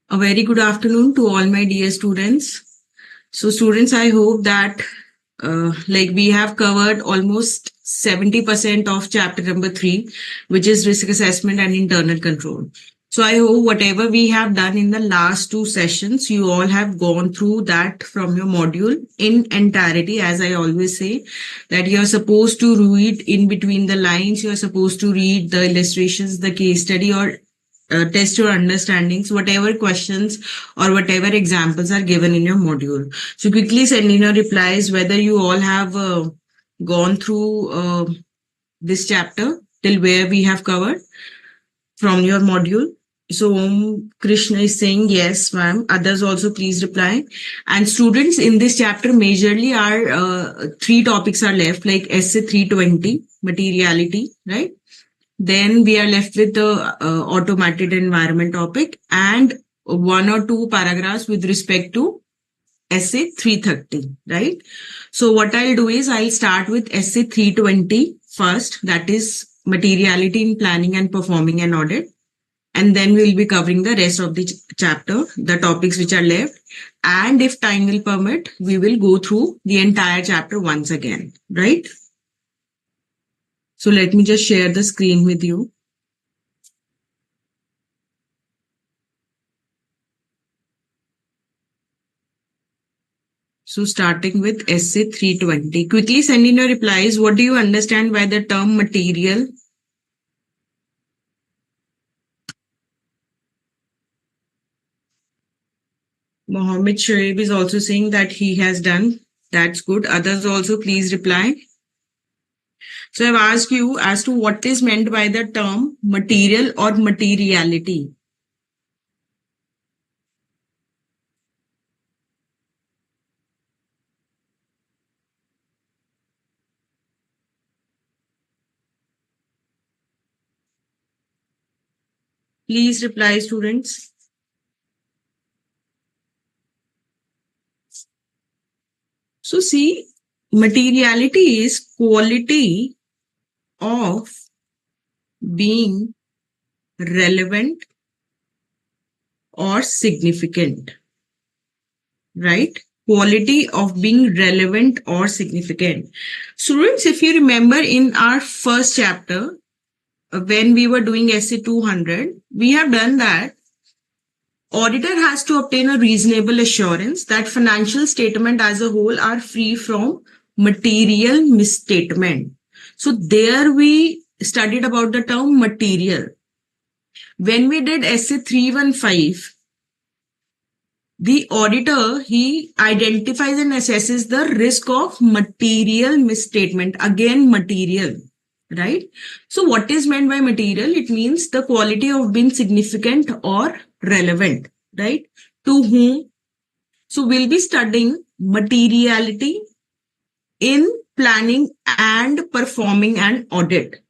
A very good afternoon to all my dear students. So students, I hope that we have covered almost 70% of chapter number 3, which is risk assessment and internal control. So I hope whatever we have done in the last two sessions, you all have gone through that from your module in entirety. As I always say, that you're supposed to read in between the lines, you're supposed to read the illustrations, the case study, or test your understandings, whatever questions or whatever examples are given in your module. So quickly send in your replies whether you all have gone through this chapter till where we have covered from your module. So Om Krishna is saying yes, ma'am. Others also please reply. And students in this chapter majorly are three topics are left, like essay 320, materiality, right? Then we are left with the automated environment topic and one or two paragraphs with respect to essay 330, right? So what I'll do is I'll start with essay 320 first, that is materiality in planning and performing an audit. And then we'll be covering the rest of the chapter, the topics which are left. And if time will permit, we will go through the entire chapter once again, right? So let me just share the screen with you. So starting with essay 320, quickly send in your replies. What do you understand by the term material? Mohammed Shoaib is also saying that he has done. That's good. Others also please reply. So I've asked you as to what is meant by the term material or materiality. Please reply, students. So see, materiality is quality of being relevant or significant, right? Quality of being relevant or significant. Students, if you remember in our first chapter, when we were doing essay 200, we have done that auditor has to obtain a reasonable assurance that financial statement as a whole are free from material misstatement. So there we studied about the term material. When we did essay 315, the auditor, he identifies and assesses the risk of material misstatement. Again, material, right? So what is meant by material? It means the quality of being significant or relevant, right? To whom? So we'll be studying materiality in planning and performing an audit.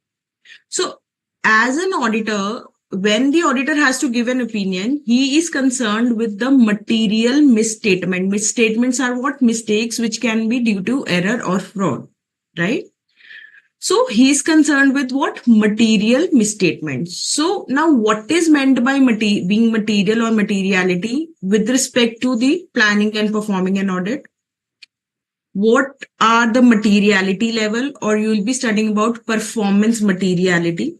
So as an auditor, when the auditor has to give an opinion, he is concerned with the material misstatement. Misstatements are what? Mistakes which can be due to error or fraud, right? So he is concerned with what? Material misstatements. So now what is meant by being material or materiality with respect to the planning and performing an audit? What are the materiality level, or you will be studying about performance materiality.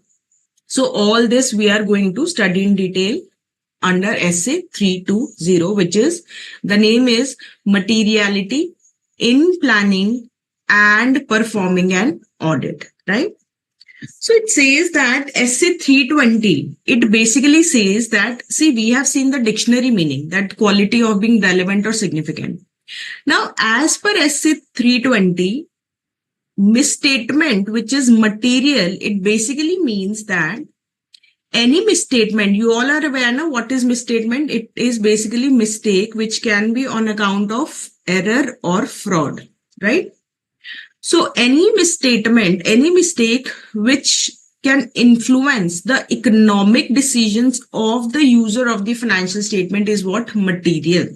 So all this we are going to study in detail under essay 320, which is, the name is materiality in planning and performing an audit, right? So it says that essay 320, it basically says that, see, we have seen the dictionary meaning, that quality of being relevant or significant. Now, as per essay 320, misstatement, which is material, it basically means that any misstatement, you all are aware now what is misstatement? It is basically mistake which can be on account of error or fraud, right? So any misstatement, any mistake which can influence the economic decisions of the user of the financial statement is what? Material.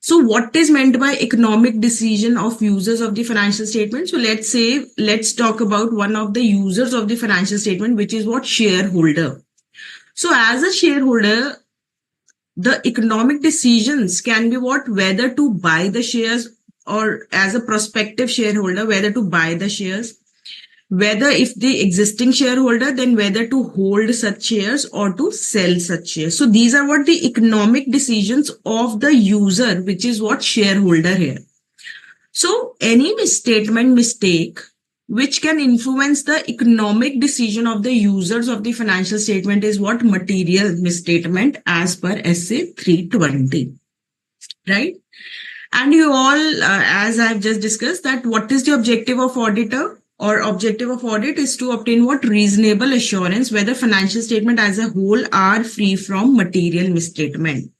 So what is meant by economic decision of users of the financial statement? So let's talk about one of the users of the financial statement, which is what? Shareholder. So as a shareholder, the economic decisions can be what? Whether to buy the shares, or as a prospective shareholder, whether to buy the shares, whether if the existing shareholder, then whether to hold such shares or to sell such shares. So these are what the economic decisions of the user, which is what shareholder here. So any misstatement mistake which can influence the economic decision of the users of the financial statement is what? Material misstatement as per SA 320, right? And you all, as I've just discussed, that what is the objective of auditor? Or objective of audit is to obtain what? Reasonable assurance whether financial statement as a whole are free from material misstatement.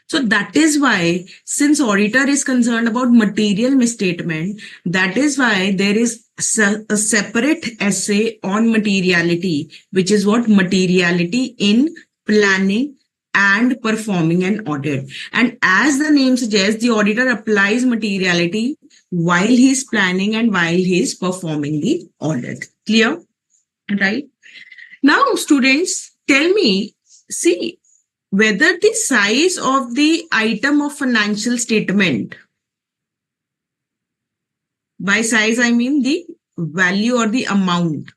So that is why, since auditor is concerned about material misstatement, that is why there is a separate essay on materiality, which is what? Materiality in planning and performing an audit. And as the name suggests, the auditor applies materiality while he's planning and while he's performing the audit. Clear? Right? Now, students, tell me, see, whether the size of the item of financial statement, by size I mean the value or the amount,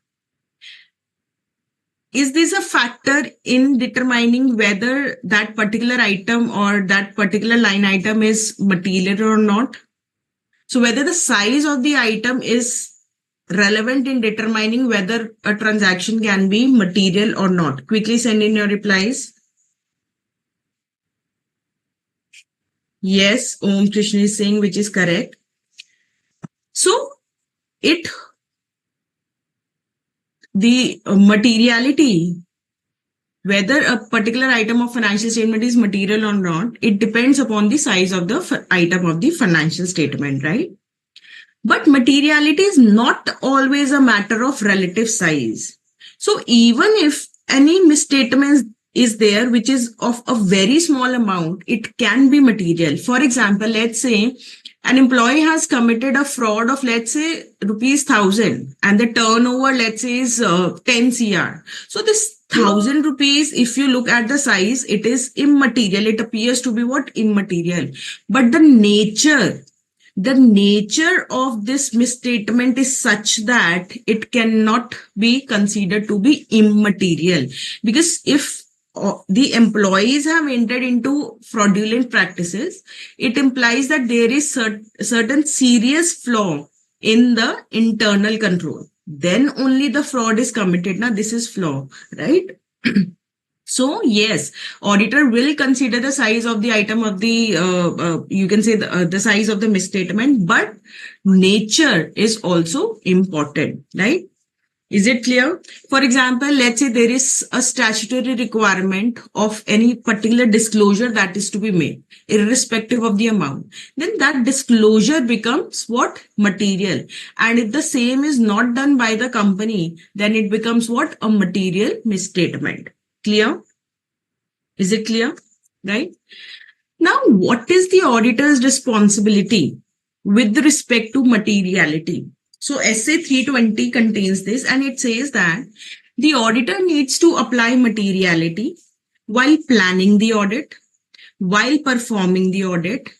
is this a factor in determining whether that particular item or that particular line item is material or not? So whether the size of the item is relevant in determining whether a transaction can be material or not. Quickly send in your replies. Yes, Om Krishna is saying, which is correct. So the materiality, whether a particular item of financial statement is material or not, it depends upon the size of the item of the financial statement, right? But materiality is not always a matter of relative size. So even if any misstatement is there which is of a very small amount, it can be material. For example, let's say an employee has committed a fraud of, let's say, rupees 1,000, and the turnover, let's say, is 10 CR. So this 1,000 rupees, if you look at the size, it is immaterial. It appears to be what? Immaterial. But the nature of this misstatement is such that it cannot be considered to be immaterial, because if the employees have entered into fraudulent practices, it implies that there is certain serious flaw in the internal control. Then only the fraud is committed. Now this is flaw, right? So yes, auditor will consider the size of the item of the, you can say the size of the misstatement, but nature is also important, right? Is it clear? For example, let's say there is a statutory requirement of any particular disclosure that is to be made, irrespective of the amount. Then that disclosure becomes what? Material. And if the same is not done by the company, then it becomes what? A material misstatement. Clear? Is it clear? Right? Now, what is the auditor's responsibility with respect to materiality? So SA 320 contains this, and it says that the auditor needs to apply materiality while planning the audit, while performing the audit,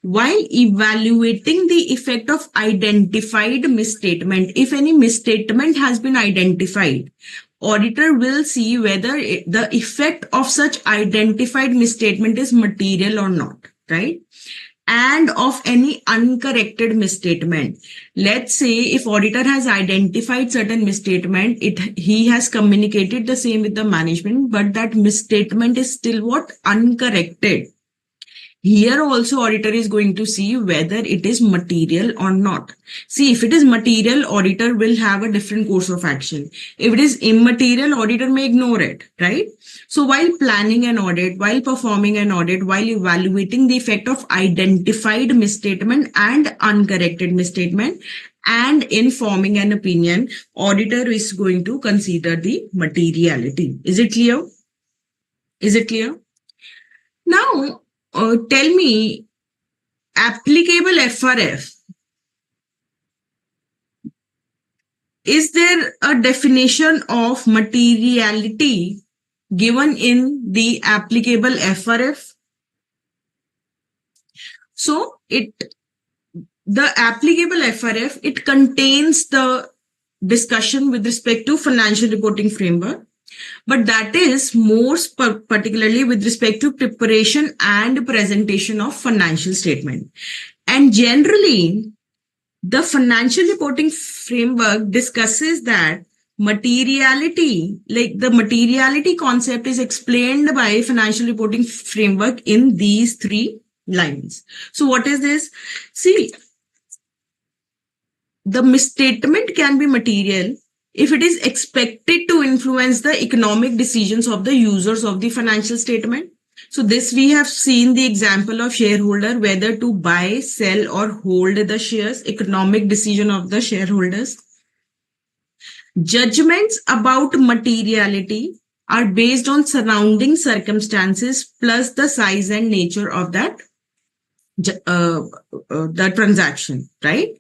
while evaluating the effect of identified misstatement. If any misstatement has been identified, auditor will see whether the effect of such identified misstatement is material or not, right? And of any uncorrected misstatement. Let's say if auditor has identified certain misstatement, he has communicated the same with the management, but that misstatement is still what? Uncorrected. Here also auditor is going to see whether it is material or not. See, if it is material, auditor will have a different course of action. If it is immaterial, auditor may ignore it, right? So while planning an audit, while performing an audit, while evaluating the effect of identified misstatement and uncorrected misstatement, and in forming an opinion, auditor is going to consider the materiality. Is it clear? Is it clear? Now, tell me, applicable FRF, is there a definition of materiality given in the applicable FRF. So the applicable FRF, it contains the discussion with respect to financial reporting framework, but that is more particularly with respect to preparation and presentation of financial statement. And generally, the financial reporting framework discusses that materiality, like the materiality concept is explained by financial reporting framework in these three lines. So what is this? See, the misstatement can be material if it is expected to influence the economic decisions of the users of the financial statement. So this we have seen the example of shareholder, whether to buy, sell or hold the shares, economic decision of the shareholders. Judgments about materiality are based on surrounding circumstances plus the size and nature of that the transaction, right?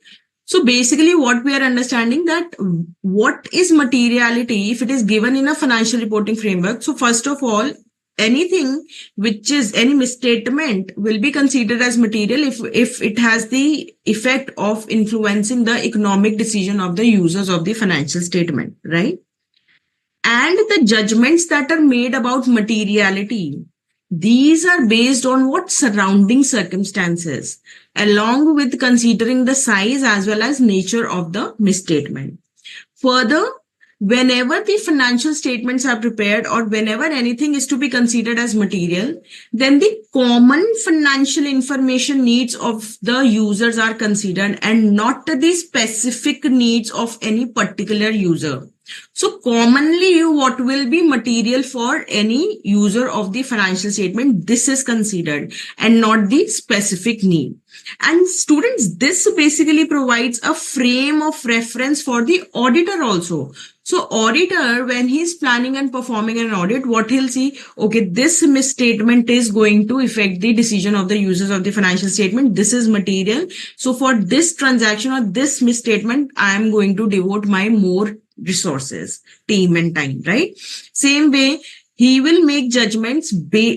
So basically what we are understanding that what is materiality if it is given in a financial reporting framework. So first of all, anything which is any misstatement will be considered as material if it has the effect of influencing the economic decision of the users of the financial statement, right? And the judgments that are made about materiality, these are based on what surrounding circumstances, along with considering the size as well as nature of the misstatement. Further, whenever the financial statements are prepared or whenever anything is to be considered as material, then the common financial information needs of the users are considered and not the specific needs of any particular user. So commonly, what will be material for any user of the financial statement, this is considered and not the specific need. And students, this basically provides a frame of reference for the auditor also. So auditor, when he's planning and performing an audit, what he'll see, okay, this misstatement is going to affect the decision of the users of the financial statement. This is material. So for this transaction or this misstatement, I am going to devote my more resources, team and time, right? Same way, he will make judgments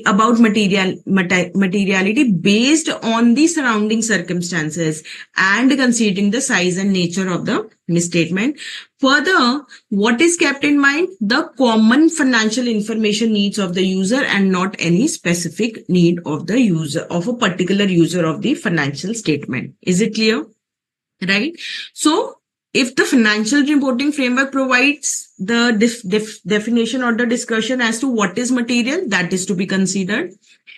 about materiality based on the surrounding circumstances and considering the size and nature of the misstatement. Further, what is kept in mind? The common financial information needs of the user and not any specific need of the user, of a particular user of the financial statement. Is it clear? Right? So, if the financial reporting framework provides the definition or the discussion as to what is material, that is to be considered.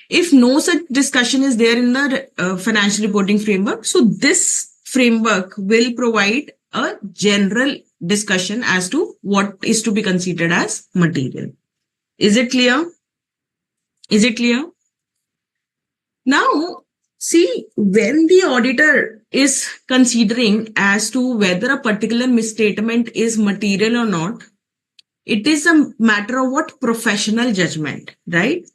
If no such discussion is there in the financial reporting framework, so this framework will provide a general discussion as to what is to be considered as material. Is it clear? Is it clear? Now, see, when the auditor is considering as to whether a particular misstatement is material or not, it is a matter of what? Professional judgment, right?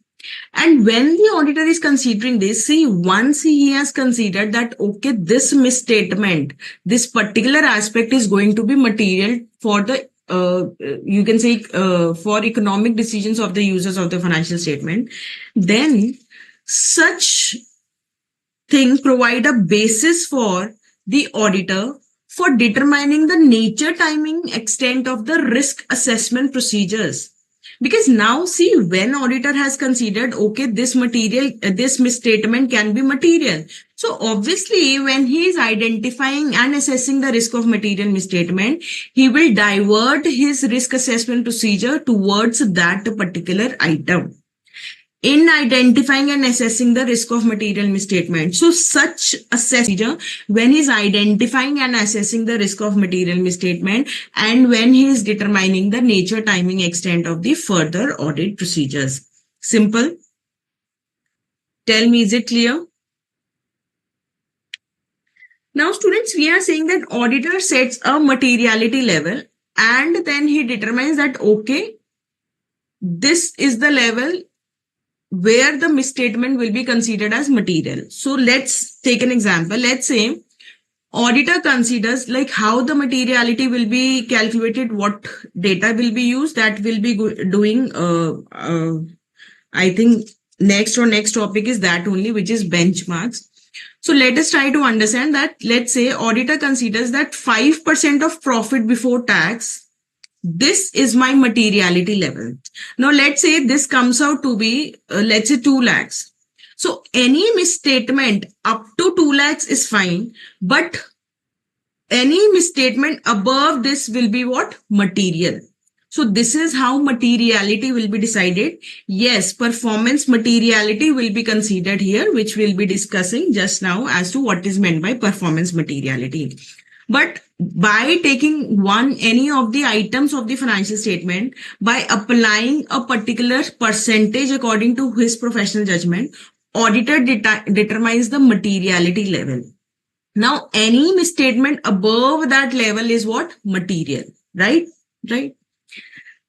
And when the auditor is considering this, see, once he has considered that, okay, this misstatement, this particular aspect is going to be material for the you can say for economic decisions of the users of the financial statement, then such thing provide a basis for the auditor for determining the nature, timing, extent of the risk assessment procedures. Because now see, when auditor has considered, okay, this material, this misstatement can be material. So obviously, when he is identifying and assessing the risk of material misstatement, he will divert his risk assessment procedure towards that particular item in identifying and assessing the risk of material misstatement. So such procedure, when he is identifying and assessing the risk of material misstatement and when he is determining the nature, timing, extent of the further audit procedures. Simple. Tell me, is it clear? Now students, we are saying that auditor sets a materiality level and then he determines that, okay, this is the level where the misstatement will be considered as material. So let's take an example. Let's say Auditor considers like how the materiality will be calculated, what data will be used, that will be doing, I think next topic is that only, which is benchmarks. So let us try to understand that. Let's say auditor considers that 5% of profit before tax, this is my materiality level. Now let's say this comes out to be, let's say 2 lakhs. So any misstatement up to 2 lakhs is fine, but any misstatement above this will be what? Material. So this is how materiality will be decided. Yes, performance materiality will be considered here, which we'll be discussing just now as to what is meant by performance materiality. But by taking any of the items of the financial statement, by applying a particular percentage according to his professional judgment, auditor determines the materiality level. Now, any misstatement above that level is what? Material, right? Right.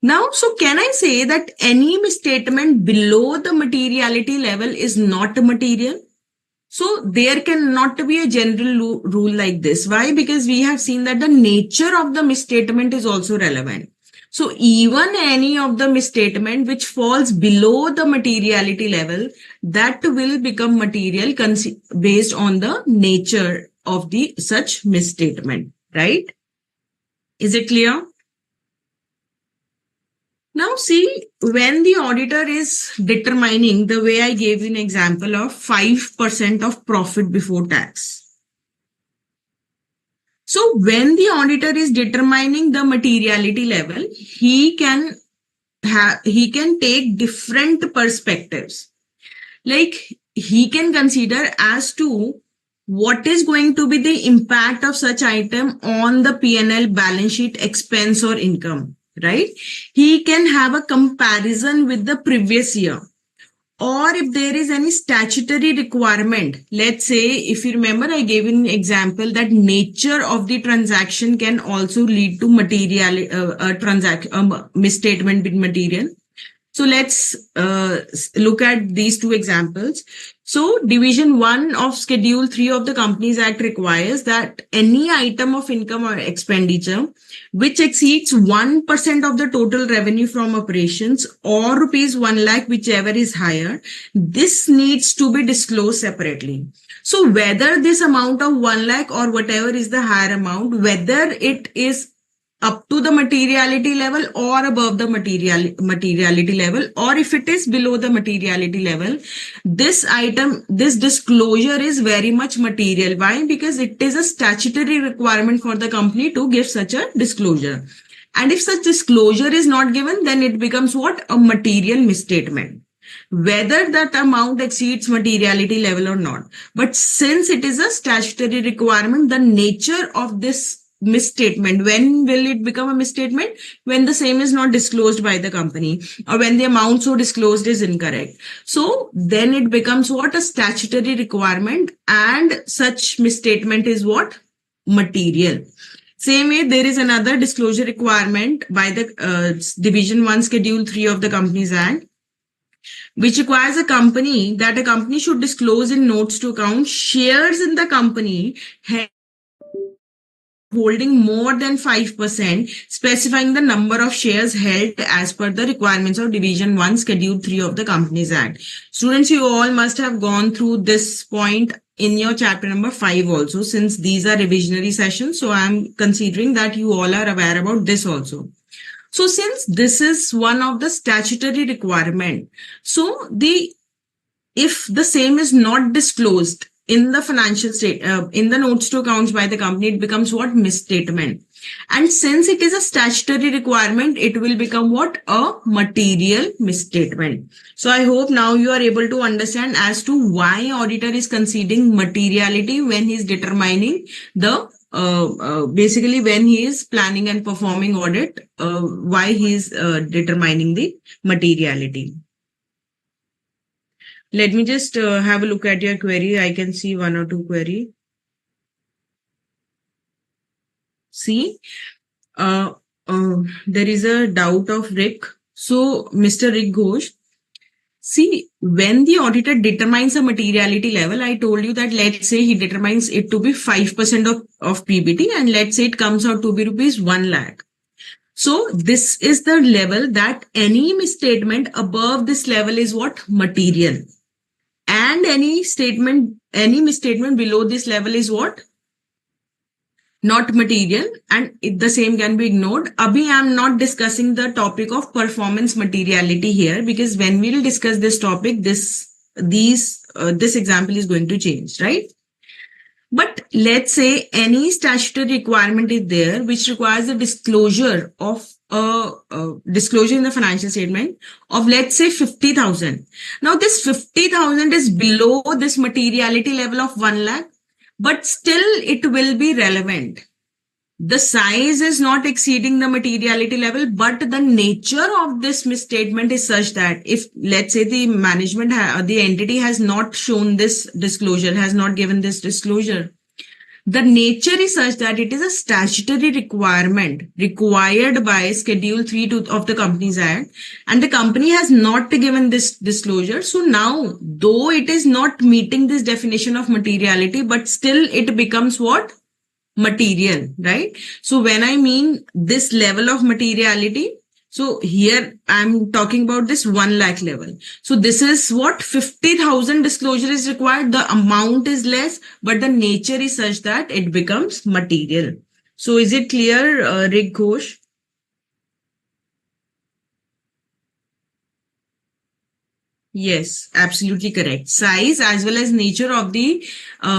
Now, so can I say that any misstatement below the materiality level is not material? So there cannot be a general rule like this. Why? Because we have seen that the nature of the misstatement is also relevant. So even any of the misstatement which falls below the materiality level, that will become material based on the nature of the such misstatement, right? Is it clear? Now see, when the auditor is determining, the way I gave you an example of 5% of profit before tax. So when the auditor is determining the materiality level, he can take different perspectives. Like he can consider as to what is going to be the impact of such item on the P&L, balance sheet, expense or income, right? He can have a comparison with the previous year. Or if there is any statutory requirement, let's say, if you remember, I gave an example that nature of the transaction can also lead to misstatement with material. So let's look at these two examples. So Division 1 of Schedule 3 of the Companies Act requires that any item of income or expenditure which exceeds 1% of the total revenue from operations or rupees 1 lakh, whichever is higher, this needs to be disclosed separately. So whether this amount of 1 lakh or whatever is the higher amount, whether it is up to the materiality level or above the materiality level, or if it is below the materiality level, this disclosure is very much material. Why? Because it is a statutory requirement for the company to give such a disclosure. And if such disclosure is not given, then it becomes what? A material misstatement, whether that amount exceeds materiality level or not. But since it is a statutory requirement, the nature of this misstatement, when will it become a misstatement? When the same is not disclosed by the company, or when the amount so disclosed is incorrect. So then it becomes what? A statutory requirement, and such misstatement is what? Material. Same way, there is another disclosure requirement by the Division 1 Schedule 3 of the Companies Act, which requires a company should disclose in notes to account shares in the company holding more than 5%, specifying the number of shares held as per the requirements of Division 1 Schedule 3 of the Companies Act. Students, you all must have gone through this point in your chapter number 5 also, since these are revisionary sessions. So I'm considering that you all are aware about this also. So since this is one of the statutory requirement, so if the same is not disclosed in the financial in the notes to accounts by the company, it becomes what? Misstatement. And since it is a statutory requirement, it will become what? A material misstatement. So I hope now you are able to understand as to why auditor is considering materiality when he is determining the basically when he is planning and performing audit, why he is determining the materiality. Let me just have a look at your query. I can see one or two query. See, there is a doubt of Rick. So, Mr. Rick Ghosh, See, when the auditor determines a materiality level, I told you that let's say he determines it to be 5% of PBT, and let's say it comes out to be rupees 1 lakh. So this is the level that any misstatement above this level is what? Material. And any misstatement below this level is what? Not material, and the same can be ignored. Abhi I am not discussing the topic of performance materiality here, because when we will discuss this topic, this example is going to change, right? But let's say any statutory requirement is there which requires a disclosure of disclosure in the financial statement of, let's say, 50,000. Now this 50,000 is below this materiality level of 1 lakh, but still it will be relevant. The size is not exceeding the materiality level, but the nature of this misstatement is such that if, let's say, the management, the entity has not shown this disclosure, has not given this disclosure, the nature is such that it is a statutory requirement required by Schedule 3 of the Companies Act, and the company has not given this disclosure. So now, though it is not meeting this definition of materiality, but still it becomes what? Material, right? So when I mean this level of materiality, so here I'm talking about this 1 lakh level. So this is what? 50,000 disclosure is required. The amount is less, but the nature is such that it becomes material. So is it clear, Rig Ghosh? Yes, absolutely correct. Size as well as nature of the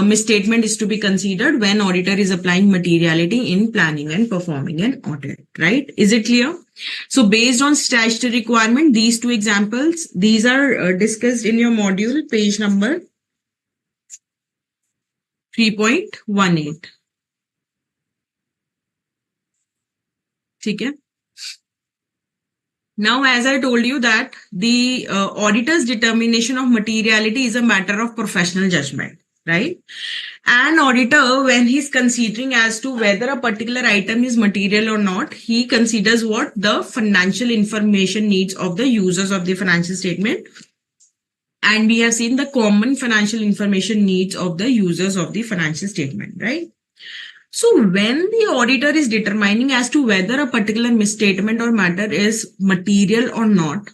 misstatement is to be considered when auditor is applying materiality in planning and performing an audit, right? Is it clear? So based on statutory requirement, these two examples, these are discussed in your module, page number 3.18. Okay. Now, as I told you that the auditor's determination of materiality is a matter of professional judgment, right? An auditor, when he's considering as to whether a particular item is material or not, he considers what? The financial information needs of the users of the financial statement. And we have seen the common financial information needs of the users of the financial statement, right? So when the auditor is determining as to whether a particular misstatement or matter is material or not,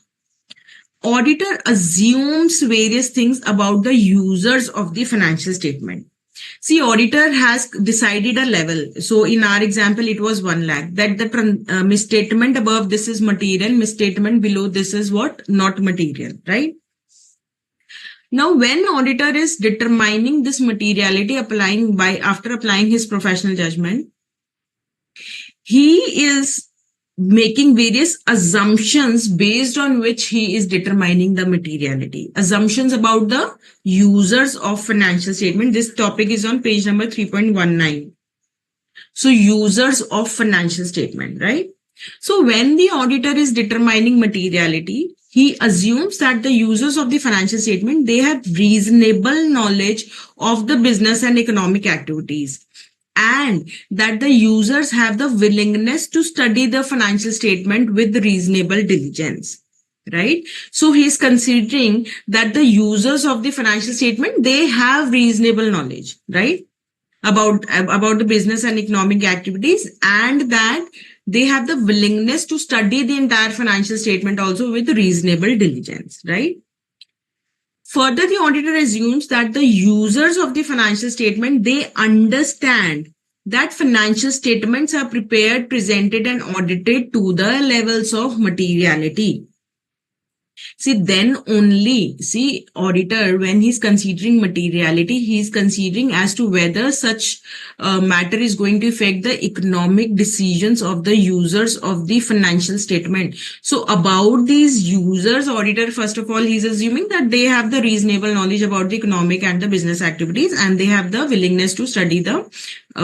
auditor assumes various things about the users of the financial statement. See, auditor has decided a level. So in our example, it was 1 lakh. That the misstatement above this is material, misstatement below this is what? Not material, right? Now, when auditor is determining this materiality after applying his professional judgment, he is making various assumptions based on which he is determining the materiality. Assumptions about the users of financial statement. This topic is on page number 3.19. So users of financial statement, right? So when the auditor is determining materiality, he assumes that the users of the financial statement, they have reasonable knowledge of the business and economic activities, and that the users have the willingness to study the financial statement with reasonable diligence, right? So he's considering that the users of the financial statement, they have reasonable knowledge, right? About the business and economic activities, and that they have the willingness to study the entire financial statement also with reasonable diligence, right? Further, the auditor assumes that the users of the financial statement, they understand that financial statements are prepared, presented, and audited to the levels of materiality. See, then only, auditor, when he's considering materiality, he's considering as to whether such matter is going to affect the economic decisions of the users of the financial statement. So about these users, auditor, first of all, he's assuming that they have the reasonable knowledge about the economic and the business activities, and they have the willingness to study the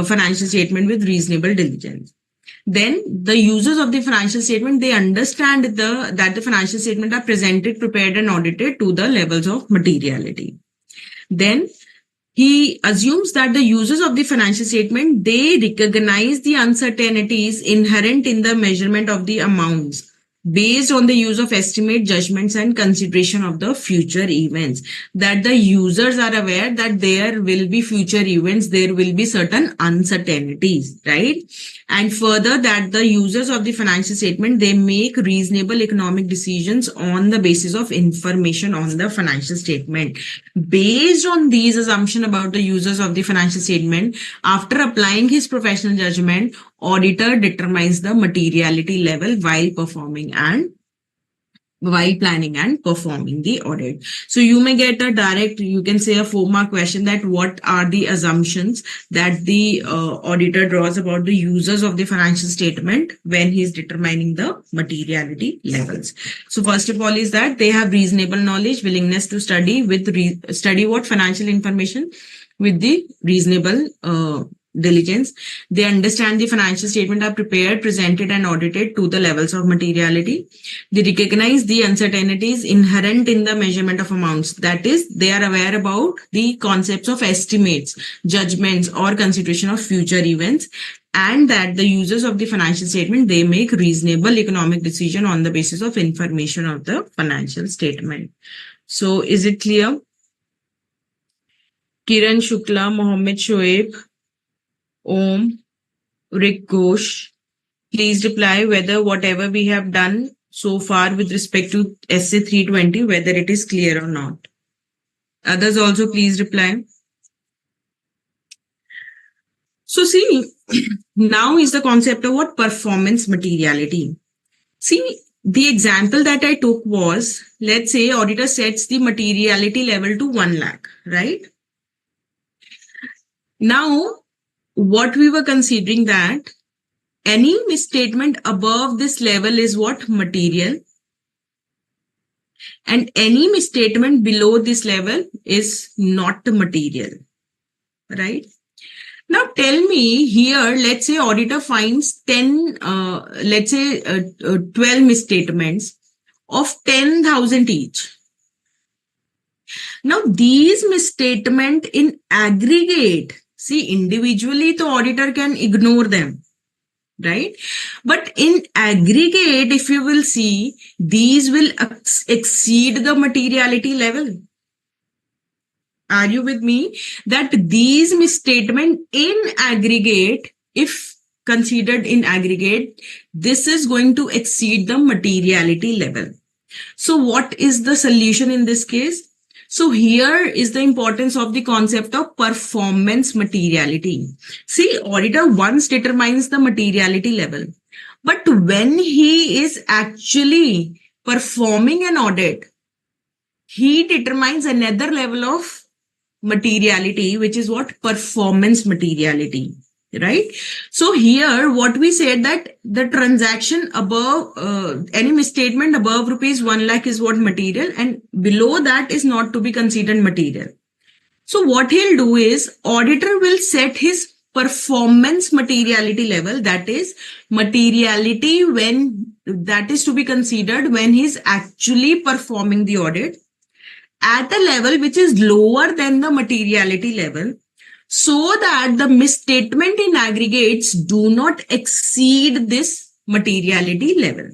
financial statement with reasonable diligence. Then the users of the financial statement, they understand that the financial statement are presented, prepared, and audited to the levels of materiality. Then he assumes that the users of the financial statement, they recognize the uncertainties inherent in the measurement of the amounts based on the use of estimate, judgments, and consideration of the future events. That the users are aware that there will be future events, there will be certain uncertainties, right? And further, that the users of the financial statement, they make reasonable economic decisions on the basis of information on the financial statement. Based on these assumptions about the users of the financial statement, after applying his professional judgment, auditor determines the materiality level while planning and performing the audit. So you may get a direct, you can say a 4-mark question, that what are the assumptions that the auditor draws about the users of the financial statement when he is determining the materiality levels. So first of all is that they have reasonable knowledge, willingness to study study what financial information with the reasonable diligence. They understand the financial statement are prepared, presented, and audited to the levels of materiality. They recognize the uncertainties inherent in the measurement of amounts. That is, they are aware about the concepts of estimates, judgments, or consideration of future events, and that the users of the financial statement, they make reasonable economic decision on the basis of information of the financial statement. So is it clear? Kiran Shukla, Mohammed Shoaib, Om, Rick Ghosh, please reply whether whatever we have done so far with respect to essay 320, whether it is clear or not. Others also please reply. So see, now is the concept of what performance materiality. See, the example that I took was, let's say auditor sets the materiality level to 1 lakh, right? Now, what we were considering that any misstatement above this level is what? Material. And any misstatement below this level is not material, right? Now tell me here, let's say auditor finds 12 misstatements of 10,000 each. Now these misstatement in aggregate, see, individually the auditor can ignore them, right? But in aggregate, if you will see, these will exceed the materiality level. Are you with me? That these misstatement in aggregate, if considered in aggregate, this is going to exceed the materiality level. So what is the solution in this case? So here is the importance of the concept of performance materiality. See, auditor once determines the materiality level, but when he is actually performing an audit, he determines another level of materiality, which is what? Performance materiality, right? So here what we said, that the transaction above, any misstatement above rupees 1 lakh is what? Material, and below that is not to be considered material. So what he'll do is, auditor will set his performance materiality level, that is materiality when that is to be considered when he's actually performing the audit, at a level which is lower than the materiality level, so that the misstatement in aggregates do not exceed this materiality level.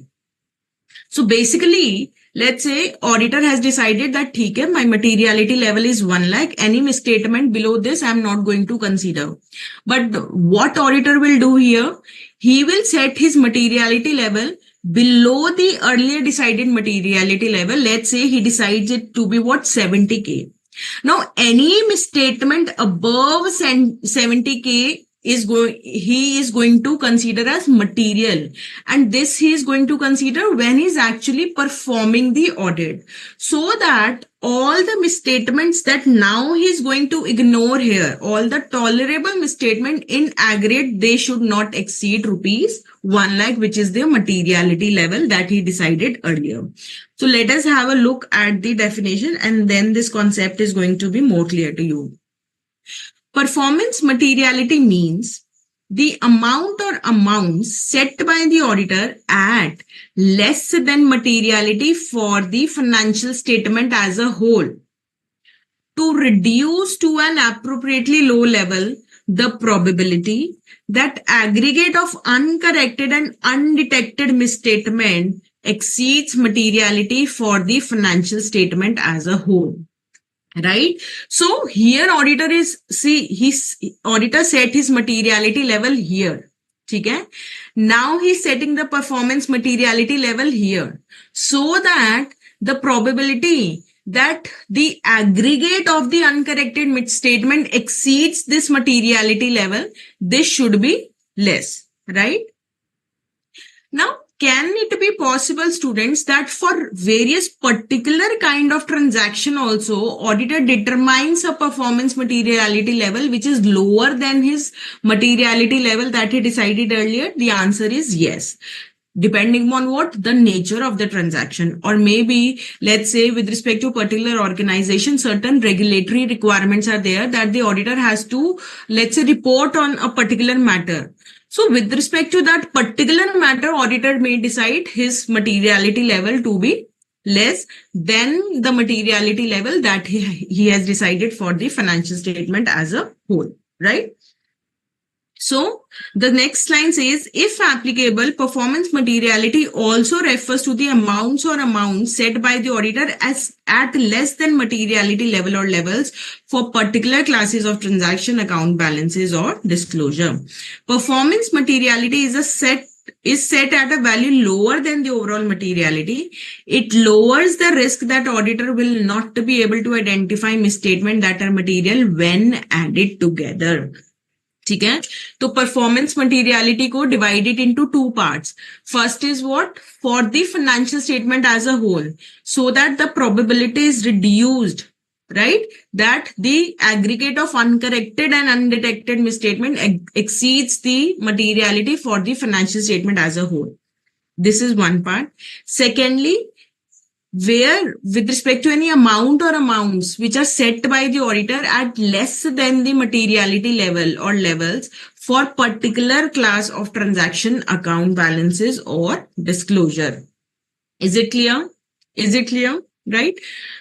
So basically, let's say auditor has decided that okay, my materiality level is 1 lakh, any misstatement below this I'm not going to consider. But what auditor will do here? He will set his materiality level below the earlier decided materiality level. Let's say he decides it to be what? 70K. Now, any misstatement above 70K he is going to consider as material, and this he is going to consider when he is actually performing the audit, so that all the misstatements that now he is going to ignore here, all the tolerable misstatement in aggregate, they should not exceed rupees 1 lakh, which is the materiality level that he decided earlier. So let us have a look at the definition, and then this concept is going to be more clear to you. Performance materiality means the amount or amounts set by the auditor at less than materiality for the financial statement as a whole, to reduce to an appropriately low level the probability that aggregate of uncorrected and undetected misstatement exceeds materiality for the financial statement as a whole. Right? So here auditor is, see, his auditor set his materiality level here. Okay? Now he's setting the performance materiality level here, so that the probability that the aggregate of the uncorrected misstatement exceeds this materiality level, this should be less, right? Now, can it be possible, students, that for various particular kind of transaction also, auditor determines a performance materiality level which is lower than his materiality level that he decided earlier? The answer is yes. Depending on what? The nature of the transaction. Or maybe, let's say, with respect to a particular organization, certain regulatory requirements are there that the auditor has to, let's say, report on a particular matter. So with respect to that particular matter, auditor may decide his materiality level to be less than the materiality level that he has decided for the financial statement as a whole, right? So the next line says, if applicable, performance materiality also refers to the amounts set by the auditor as at less than materiality level or levels for particular classes of transaction, account balances, or disclosure. Performance materiality is set at a value lower than the overall materiality. It lowers the risk that auditor will not be able to identify misstatements that are material when added together. ठीक है, तो performance materiality को divided into two parts. First is what? For the financial statement as a whole, so that the probability is reduced, right, that the aggregate of uncorrected and undetected misstatement exceeds the materiality for the financial statement as a whole. This is one part. Secondly, where with respect to any amount or amounts which are set by the auditor at less than the materiality level or levels for particular class of transaction, account balances, or disclosure. Is it clear? Is it clear? Right?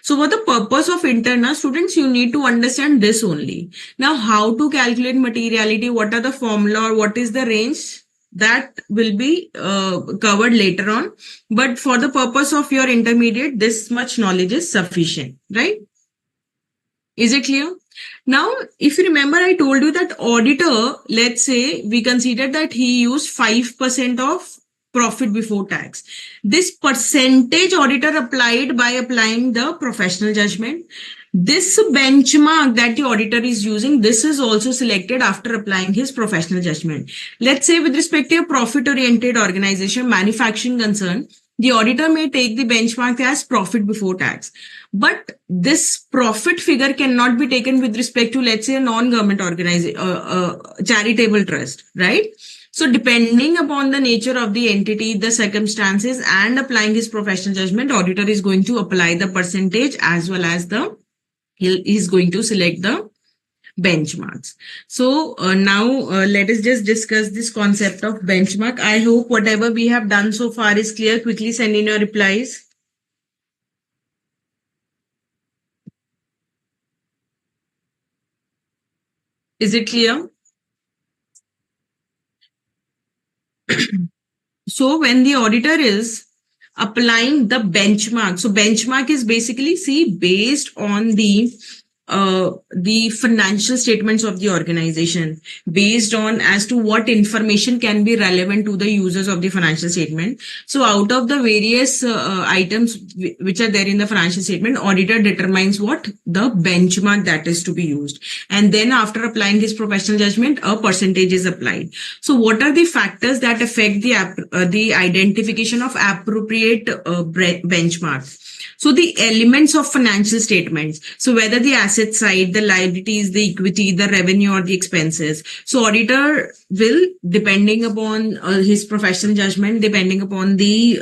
So for the purpose of internal students, you need to understand this only. Now, how to calculate materiality? What are the formula or what is the range? That will be covered later on. But for the purpose of your intermediate, this much knowledge is sufficient, right? Is it clear? Now, if you remember, I told you that auditor, let's say we consider that he used 5% of profit before tax. This percentage auditor applied by applying the professional judgment. This benchmark that the auditor is using, this is also selected after applying his professional judgment. Let's say with respect to a profit-oriented organization, manufacturing concern, the auditor may take the benchmark as profit before tax. But this profit figure cannot be taken with respect to, let's say, a non-government organization, charitable trust, right? So depending upon the nature of the entity, the circumstances, and applying his professional judgment, auditor is going to apply the percentage as well as he's going to select the benchmarks. So now let us just discuss this concept of benchmark. I hope whatever we have done so far is clear. Quickly send in your replies. Is it clear? So when the auditor is applying the benchmark, so benchmark is basically, see, based on the financial statements of the organization, based on as to what information can be relevant to the users of the financial statement. So out of the various items which are there in the financial statement, auditor determines what? The benchmark that is to be used. And then after applying his professional judgment, a percentage is applied. So what are the factors that affect the identification of appropriate benchmark? So the elements of financial statements. So whether the asset side, the liabilities, the equity, the revenue, or the expenses. So auditor will, depending upon his professional judgment, depending upon the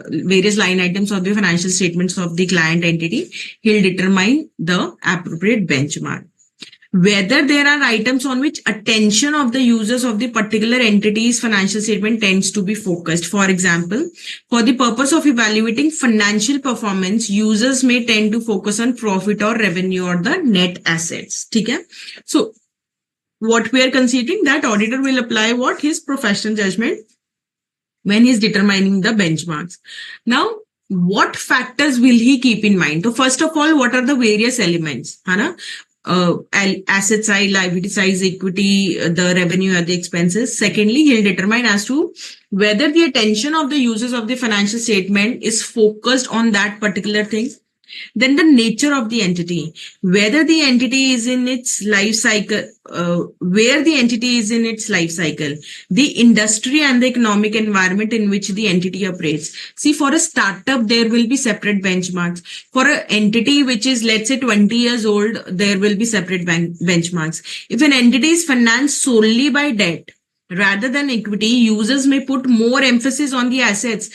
various line items of the financial statements of the client entity, he'll determine the appropriate benchmark. Whether there are items on which attention of the users of the particular entity's financial statement tends to be focused. For example, for the purpose of evaluating financial performance, users may tend to focus on profit or revenue or the net assets. Okay? So what we are considering, that auditor will apply what? His professional judgment when he's determining the benchmarks. Now, what factors will he keep in mind? So first of all, what are the various elements? Hana? Asset side, liability side, equity, the revenue and the expenses. Secondly, he'll determine as to whether the attention of the users of the financial statement is focused on that particular thing. Then the nature of the entity, whether the entity is in its life cycle, where the entity is in its life cycle, the industry and the economic environment in which the entity operates. See, for a startup, there will be separate benchmarks. For an entity which is, let's say, 20 years old, there will be separate benchmarks. If an entity is financed solely by debt, rather than equity, users may put more emphasis on the assets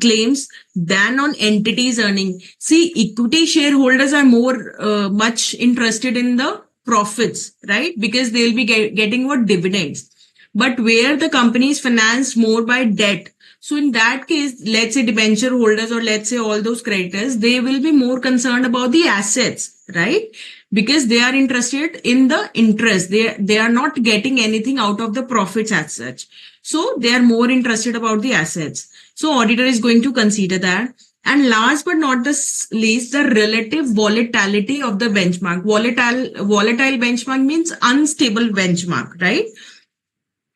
claims than on entities earning. See, equity shareholders are more much interested in the profits, right? Because they'll be getting what dividends. But where the company is financed more by debt, so in that case, let's say debenture holders or let's say all those creditors, they will be more concerned about the assets, right? Because they are interested in the interest. They are not getting anything out of the profits as such. So they are more interested about the assets. So auditor is going to consider that. And last but not the least, the relative volatility of the benchmark. Volatile benchmark means unstable benchmark, right?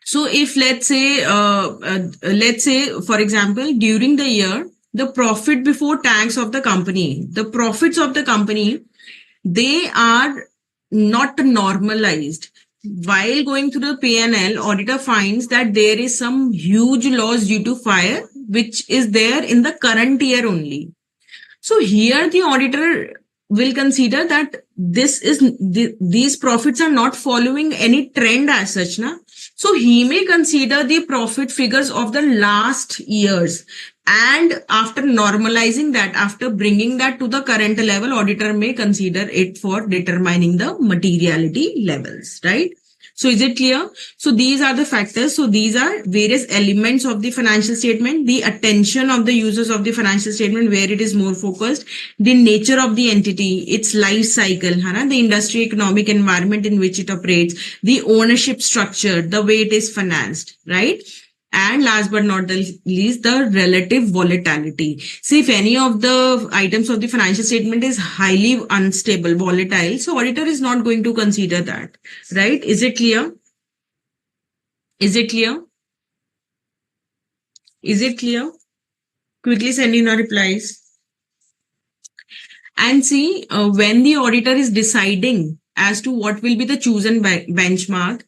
So if let's say, for example, during the year, the profit before tax of the company, the profits of the company, they are not normalized. While going through the P&L, auditor finds that there is some huge loss due to fire, which is there in the current year only. So here the auditor will consider that these profits are not following any trend as such. So he may consider the profit figures of the last years. And after normalizing that, after bringing that to the current level, auditor may consider it for determining the materiality levels, right? So is it clear? So these are the factors. So these are various elements of the financial statement, the attention of the users of the financial statement, where it is more focused, the nature of the entity, its life cycle, the industry economic environment in which it operates, the ownership structure, the way it is financed, right? And last but not the least, the relative volatility. See, if any of the items of the financial statement is highly unstable, volatile, so auditor is not going to consider that, right? Is it clear? Is it clear? Is it clear? Quickly send in your replies. And see, when the auditor is deciding as to what will be the chosen benchmark,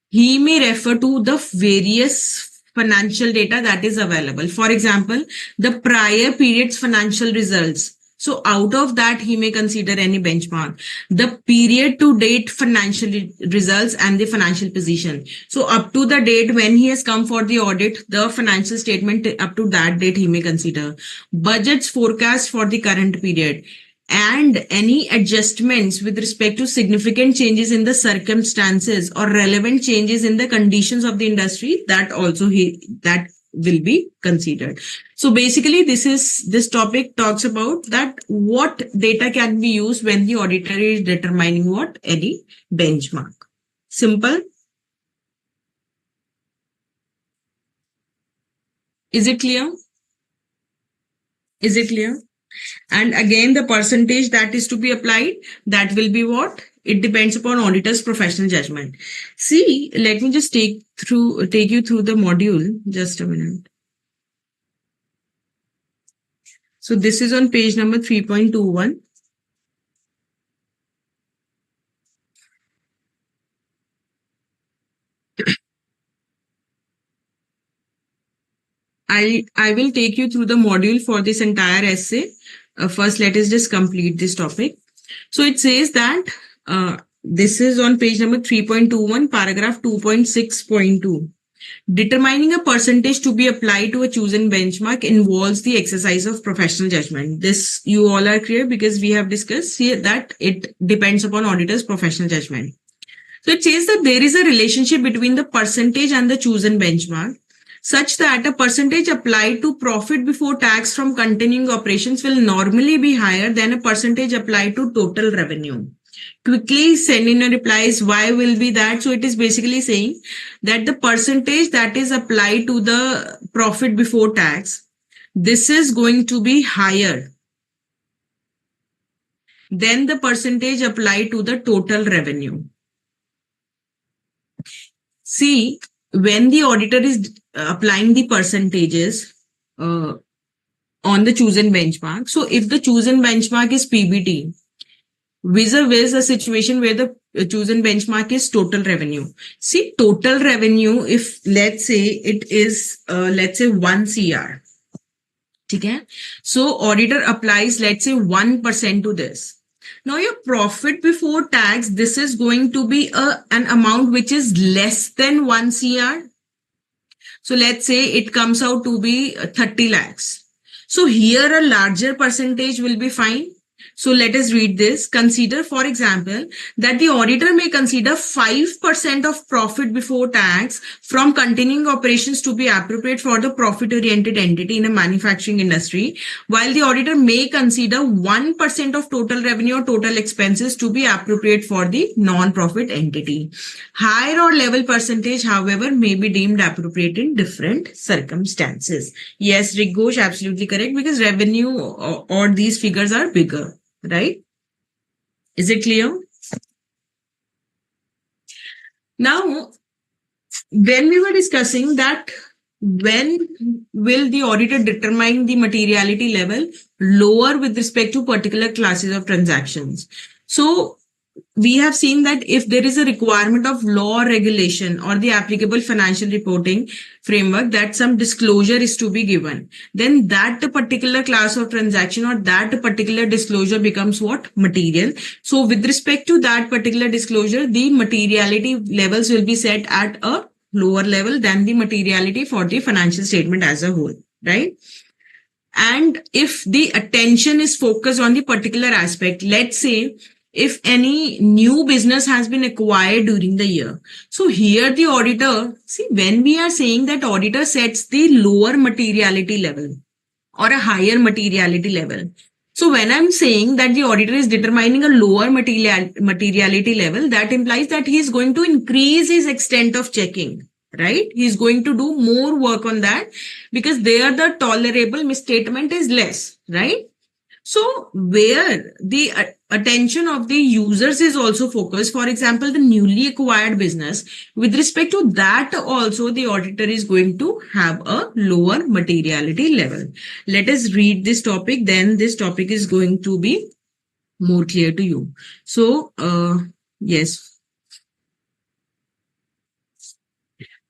he may refer to the various financial data that is available. For example, the prior period's financial results. So out of that, he may consider any benchmark. The period to date financial results and the financial position. So up to the date when he has come for the audit, the financial statement up to that date he may consider. Budgets forecast for the current period. And any adjustments with respect to significant changes in the circumstances or relevant changes in the conditions of the industry, that also that will be considered. So basically, this topic talks about that what data can be used when the auditor is determining what any benchmark. Simple. Is it clear? Is it clear? And again, the percentage that is to be applied, that will be what? It depends upon auditor's professional judgment. See, let me just take you through the module. Just a minute. So this is on page number 3.21. I will take you through the module for this entire essay. First, let us just complete this topic. So it says that this is on page number 3.21, paragraph 2.6.2. Determining a percentage to be applied to a chosen benchmark involves the exercise of professional judgment. This you all are clear because we have discussed here that it depends upon auditor's professional judgment. So it says that there is a relationship between the percentage and the chosen benchmark, such that a percentage applied to profit before tax from continuing operations will normally be higher than a percentage applied to total revenue. quickly send in a replies. Why will be that? So it is basically saying that the percentage that is applied to the profit before tax, this is going to be higher than the percentage applied to the total revenue. See, when the auditor is applying the percentages on the chosen benchmark, so if the chosen benchmark is PBT, vis-a-vis a situation where the chosen benchmark is total revenue. See, total revenue, if let's say it is, let's say 1 CR. Okay? So auditor applies, let's say 1% to this. Now your profit before tax, this is going to be an amount which is less than 1 CR. So let's say it comes out to be 30 lakhs. So here a larger percentage will be fine. So let us read this. Consider, for example, that the auditor may consider 5% of profit before tax from continuing operations to be appropriate for the profit-oriented entity in a manufacturing industry, while the auditor may consider 1% of total revenue or total expenses to be appropriate for the non-profit entity. Higher or level percentage, however, may be deemed appropriate in different circumstances. Yes, Rick Ghosh, absolutely correct, because revenue or these figures are bigger. Right? Is it clear? Now, when we were discussing that, when will the auditor determine the materiality level lower with respect to particular classes of transactions? So, we have seen that if there is a requirement of law or regulation or the applicable financial reporting framework that some disclosure is to be given, then that particular class of transaction or that particular disclosure becomes what? Material. So with respect to that particular disclosure, the materiality levels will be set at a lower level than the materiality for the financial statement as a whole, right? And if the attention is focused on the particular aspect, let's say if any new business has been acquired during the year. So here the auditor, see, when we are saying that auditor sets the lower materiality level or a higher materiality level. So when I'm saying that the auditor is determining a lower materiality level, that implies that he is going to increase his extent of checking, right? He's going to do more work on that because there the tolerable misstatement is less, right? So where the attention of the users is also focused, for example, the newly acquired business, with respect to that also the auditor is going to have a lower materiality level. Let us read this topic, then this topic is going to be more clear to you. So, yes.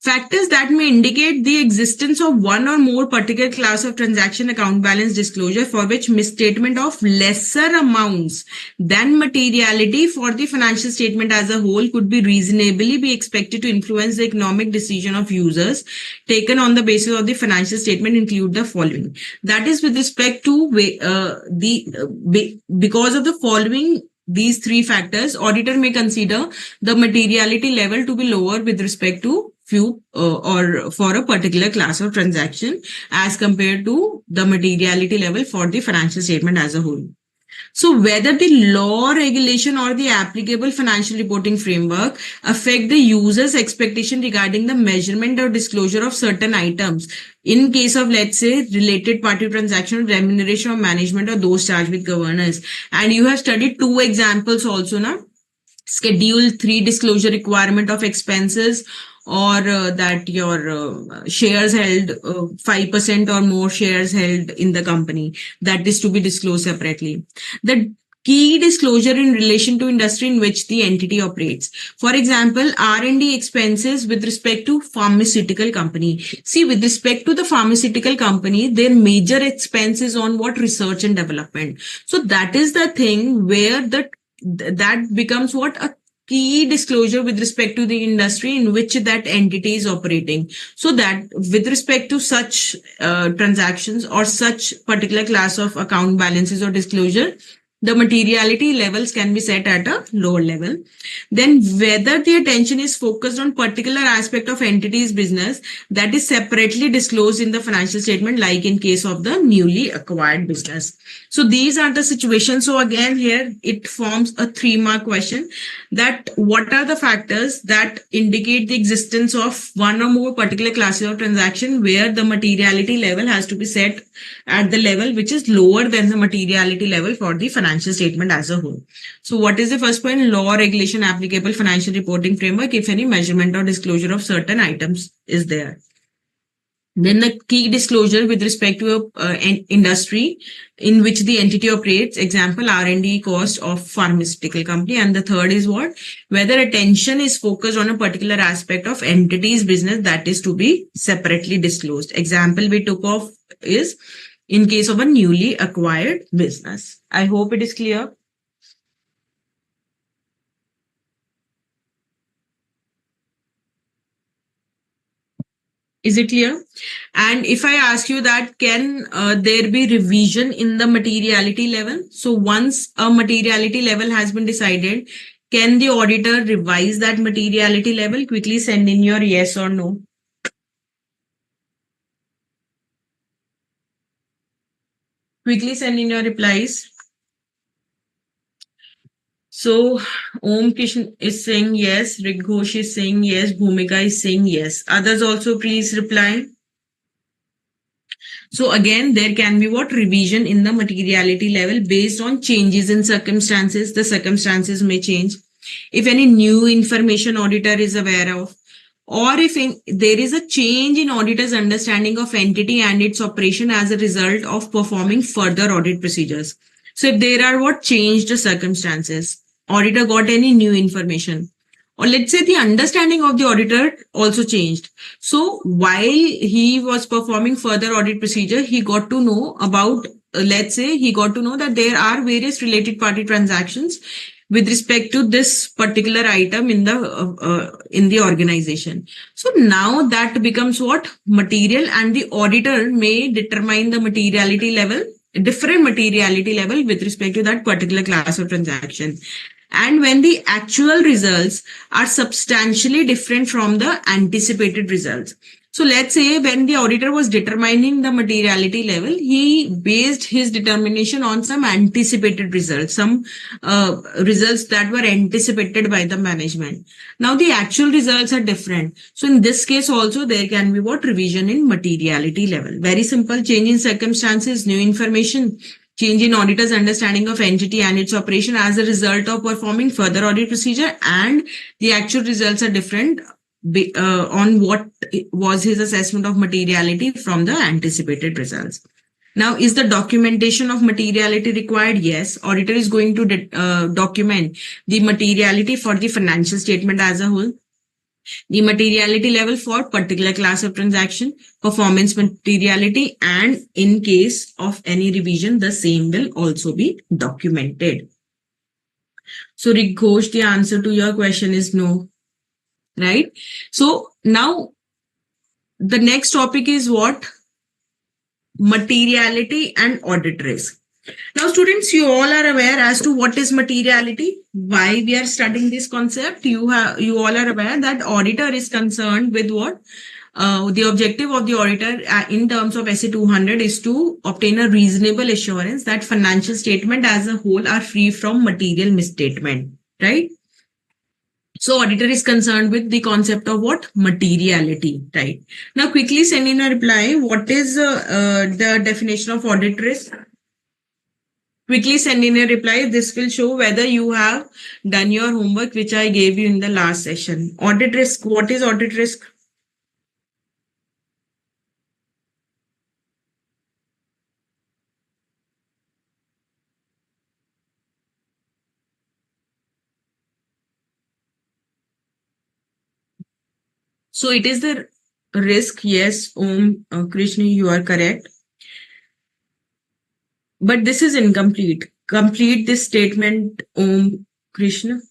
Factors that may indicate the existence of one or more particular class of transaction account balance disclosure for which misstatement of lesser amounts than materiality for the financial statement as a whole could be reasonably be expected to influence the economic decision of users taken on the basis of the financial statement include the following. That is with respect to because of the following these three factors, auditor may consider the materiality level to be lower with respect to few or for a particular class of transaction as compared to the materiality level for the financial statement as a whole. So whether the law, regulation or the applicable financial reporting framework affect the user's expectation regarding the measurement or disclosure of certain items in case of, let's say, related party transaction, remuneration or management or those charged with governance. And you have studied two examples also now. Schedule 3 disclosure requirement of expenses or that your shares held 5% or more shares held in the company, that is to be disclosed separately. The key disclosure in relation to industry in which the entity operates. For example, R&D expenses with respect to pharmaceutical company. See, with respect to the pharmaceutical company, their major expense is on what? Research and development. So that is the thing where that becomes what? A key disclosure with respect to the industry in which that entity is operating. So that with respect to such transactions or such particular class of account balances or disclosure, the materiality levels can be set at a lower level. Then whether the attention is focused on particular aspect of entity's business that is separately disclosed in the financial statement, like in case of the newly acquired business. So these are the situations. So again, here it forms a 3-mark question, that what are the factors that indicate the existence of one or more particular classes of transaction where the materiality level has to be set at the level which is lower than the materiality level for the financial statement as a whole. So what is the first point? Law or regulation applicable financial reporting framework if any measurement or disclosure of certain items is there. Then the key disclosure with respect to an industry in which the entity operates, example R&D cost of pharmaceutical company. And the third is what? Whether attention is focused on a particular aspect of entity's business that is to be separately disclosed. Example we took off is in case of a newly acquired business. I hope it is clear. Is it clear? And if I ask you that, can there be revision in the materiality level? So once a materiality level has been decided, can the auditor revise that materiality level? Quickly send in your yes or no. Quickly send in your replies. So Om Kishan is saying yes, Rik Ghosh is saying yes, Bhumika is saying yes. Others also please reply. So again, there can be what? Revision in the materiality level based on changes in circumstances. The circumstances may change. If any new information auditor is aware of, or if there is a change in auditor's understanding of entity and its operation as a result of performing further audit procedures. So if there are what? Changed circumstances, auditor got any new information, or let's say the understanding of the auditor also changed. So while he was performing further audit procedure, he got to know about, let's say he got to know that there are various related party transactions with respect to this particular item in the organization. So now that becomes what? Material, and the auditor may determine the materiality level, different materiality level with respect to that particular class of transaction. And when the actual results are substantially different from the anticipated results. So let's say when the auditor was determining the materiality level, he based his determination on some anticipated results, some results that were anticipated by the management. Now the actual results are different. So in this case also there can be what? Revision in materiality level. Very simple. Change in circumstances, new information, change in auditor's understanding of entity and its operation as a result of performing further audit procedure, and the actual results are different on what was his assessment of materiality from the anticipated results. Now, is the documentation of materiality required? Yes. Auditor is going to document the materiality for the financial statement as a whole, the materiality level for particular class of transaction, performance materiality, and in case of any revision, the same will also be documented. So Rik Ghosh, the answer to your question is no, right? So now the next topic is what? Materiality and audit risk. Now, students, you all are aware as to what is materiality, why we are studying this concept. You all are aware that auditor is concerned with what? The objective of the auditor in terms of SA 200 is to obtain a reasonable assurance that financial statement as a whole are free from material misstatement, right? So auditor is concerned with the concept of what? Materiality, right? Now quickly send in a reply. What is the definition of audit risk? Quickly send in a reply. This will show whether you have done your homework, which I gave you in the last session. Audit risk. What is audit risk? So it is the risk. Yes, Krishna, you are correct. But this is incomplete. Complete this statement, Krishna.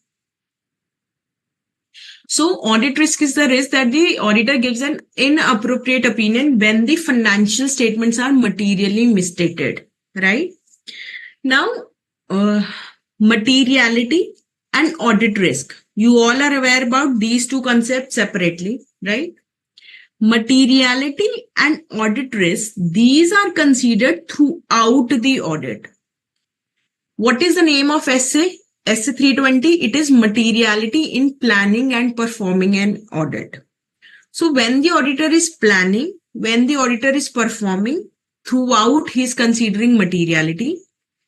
So audit risk is the risk that the auditor gives an inappropriate opinion when the financial statements are materially misstated, right? Now, materiality and audit risk. You all are aware about these two concepts separately, right? Materiality and audit risk, these are considered throughout the audit. What is the name of essay? Essay 320, it is materiality in planning and performing an audit. So when the auditor is planning, when the auditor is performing, throughout he is considering materiality.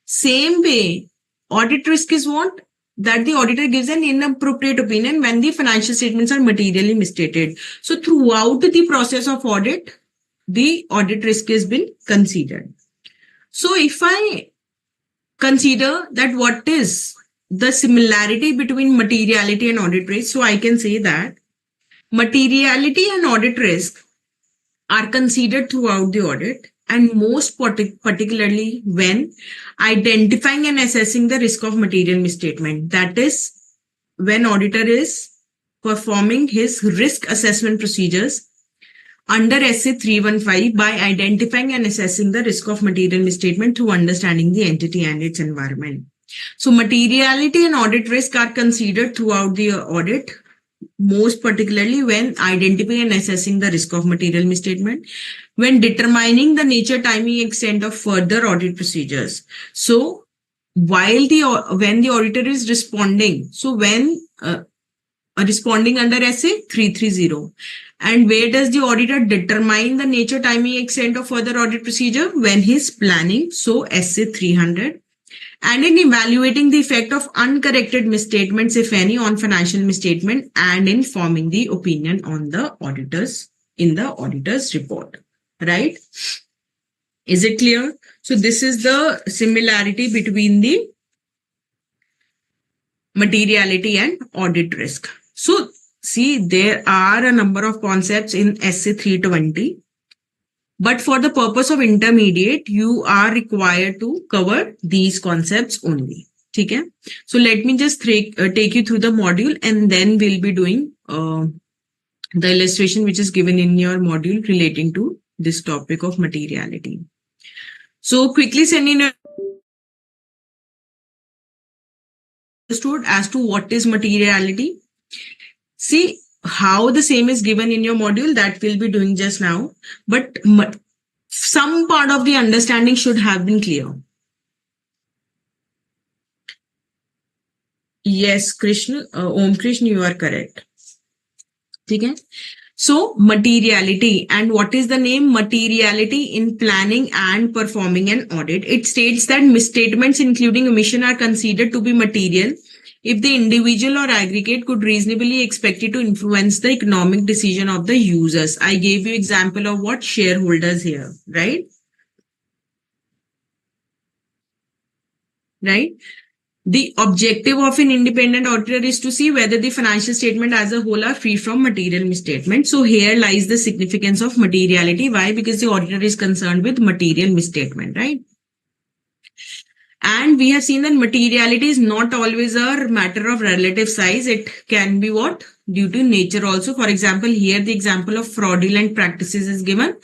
Same way, audit risk is what? That the auditor gives an inappropriate opinion when the financial statements are materially misstated. So throughout the process of audit, the audit risk has been considered. So if I consider that what is the similarity between materiality and audit risk, so I can say that materiality and audit risk are considered throughout the audit, and most particularly when identifying and assessing the risk of material misstatement. That is, when auditor is performing his risk assessment procedures under SA 315 by identifying and assessing the risk of material misstatement through understanding the entity and its environment. So materiality and audit risk are considered throughout the audit, most particularly when identifying and assessing the risk of material misstatement, when determining the nature, timing, extent of further audit procedures. So when the auditor is responding, so when responding under SA 330, and where does the auditor determine the nature, timing, extent of further audit procedure? When he's planning, so SA 300. And in evaluating the effect of uncorrected misstatements, if any, on financial misstatement, and in forming the opinion on the auditors in the auditor's report, right? Is it clear? So this is the similarity between the materiality and audit risk. So see, there are a number of concepts in SA 320. But for the purpose of intermediate, you are required to cover these concepts only. Okay? So let me just take you through the module, and then we'll be doing the illustration which is given in your module relating to this topic of materiality. So quickly send in understood as to what is materiality. See, how the same is given in your module, that we'll be doing just now, but some part of the understanding should have been clear. Yes, Krishna, Om Krishna, you are correct. Okay. So materiality, and what is the name? Materiality in planning and performing an audit. It states that misstatements including omission are considered to be material if the individual or aggregate could reasonably expect it to influence the economic decision of the users. I gave you example of what? Shareholders here, right? Right? The objective of an independent auditor is to see whether the financial statement as a whole are free from material misstatement. So here lies the significance of materiality. Why? Because the auditor is concerned with material misstatement, right? And we have seen that materiality is not always a matter of relative size. It can be what? Due to nature also. For example, here the example of fraudulent practices is given.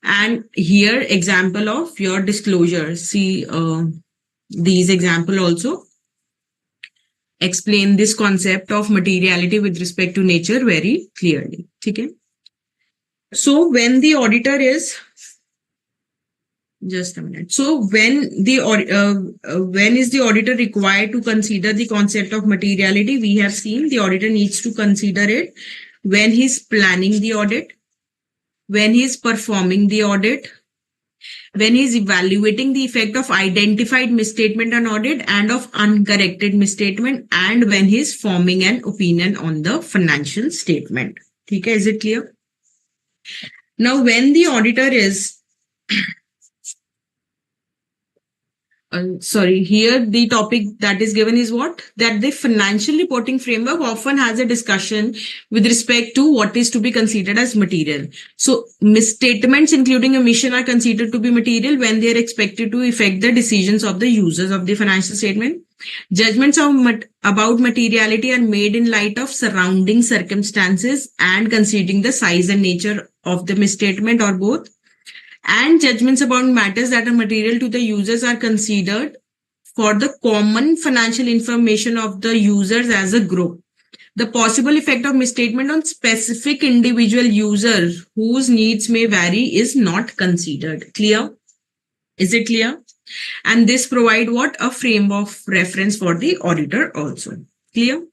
And here example of your disclosure. See, these example also explain this concept of materiality with respect to nature very clearly. Okay. So when the auditor is just a minute. So when is the auditor required to consider the concept of materiality? We have seen the auditor needs to consider it when he's planning the audit, when he's performing the audit, when he's evaluating the effect of identified misstatement on audit and of uncorrected misstatement, and when he's forming an opinion on the financial statement. Okay, is it clear? Now, when the auditor is here the topic that is given is what? That the financial reporting framework often has a discussion with respect to what is to be considered as material. So misstatements including omission are considered to be material when they are expected to affect the decisions of the users of the financial statement. Judgments about materiality are made in light of surrounding circumstances and considering the size and nature of the misstatement or both. And judgments about matters that are material to the users are considered for the common financial information of the users as a group. The possible effect of misstatement on specific individual users whose needs may vary is not considered. Clear? Is it clear? And this provide what? A frame of reference for the auditor also. Clear?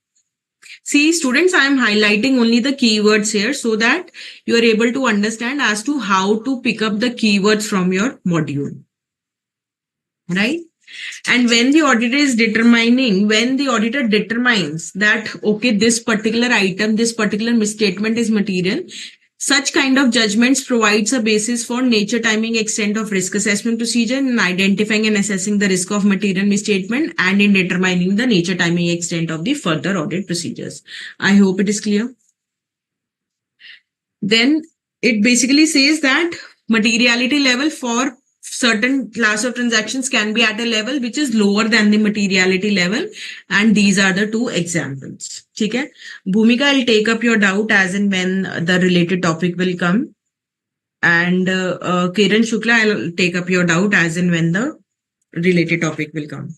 See, students, I am highlighting only the keywords here so that you are able to understand as to how to pick up the keywords from your module. Right? And when the auditor determines that, okay, this particular item, this particular misstatement is material, such kind of judgments provides a basis for nature, timing, extent of risk assessment procedure in identifying and assessing the risk of material misstatement and in determining the nature, timing, extent of the further audit procedures. I hope it is clear. Then it basically says that materiality level for certain class of transactions can be at a level which is lower than the materiality level, and these are the two examples. Okay, Bhumika, I'll take up your doubt as and when the related topic will come, and Kiran Shukla, I'll take up your doubt as and when the related topic will come.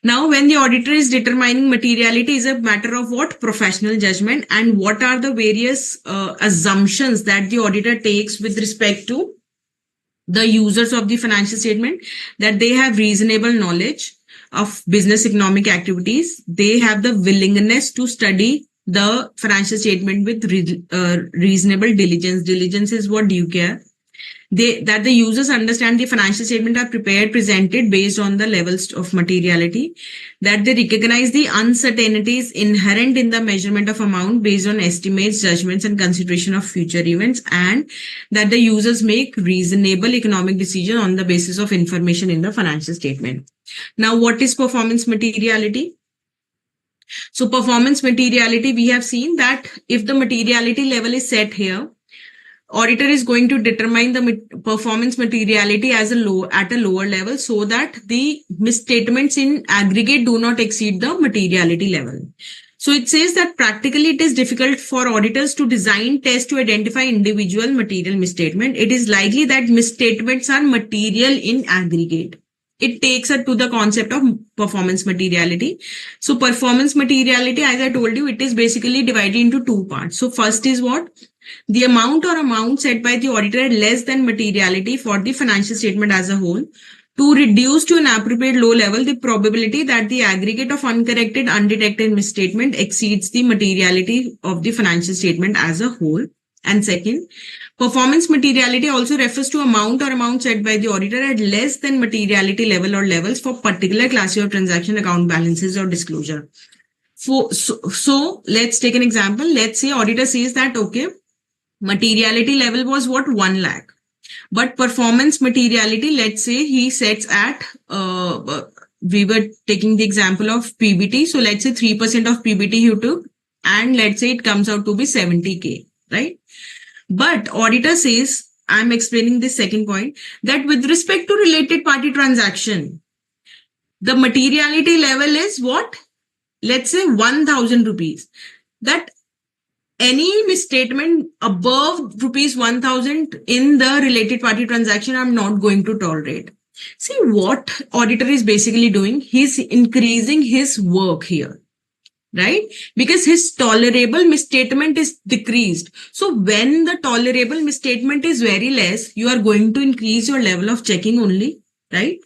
Now, when the auditor is determining materiality is a matter of what? Professional judgment, and what are the various assumptions that the auditor takes with respect to the users of the financial statement, that they have reasonable knowledge of business economic activities, they have the willingness to study the financial statement with reasonable diligence. Diligence is what? Due care. That the users understand the financial statement are prepared, presented based on the levels of materiality, that they recognize the uncertainties inherent in the measurement of amount based on estimates, judgments, and consideration of future events, and that the users make reasonable economic decision on the basis of information in the financial statement. Now, what is performance materiality? So performance materiality, we have seen that if the materiality level is set here, auditor is going to determine the performance materiality as at a lower level so that the misstatements in aggregate do not exceed the materiality level. So it says that practically it is difficult for auditors to design tests to identify individual material misstatement. It is likely that misstatements are material in aggregate. It takes us to the concept of performance materiality. So performance materiality, as I told you, it is basically divided into two parts. So first is what? The amount or amounts set by the auditor less than materiality for the financial statement as a whole, to reduce to an appropriate low level the probability that the aggregate of uncorrected, undetected misstatement exceeds the materiality of the financial statement as a whole. And second, performance materiality also refers to amount or amounts set by the auditor at less than materiality level or levels for particular classes of transaction, account balances, or disclosure. So let's take an example. Let's say auditor says that, okay, materiality level was what? 1 lakh. But performance materiality, let's say he sets at, we were taking the example of PBT. So let's say 3% of PBT you took, and let's say it comes out to be 70K, right? But auditor says, I'm explaining this second point, that with respect to related party transaction, the materiality level is what? Let's say 1,000 rupees. That any misstatement above rupees 1,000 in the related party transaction, I'm not going to tolerate. See, what auditor is basically doing, he's increasing his work here, right? Because his tolerable misstatement is decreased. So when the tolerable misstatement is very less, you are going to increase your level of checking only, right?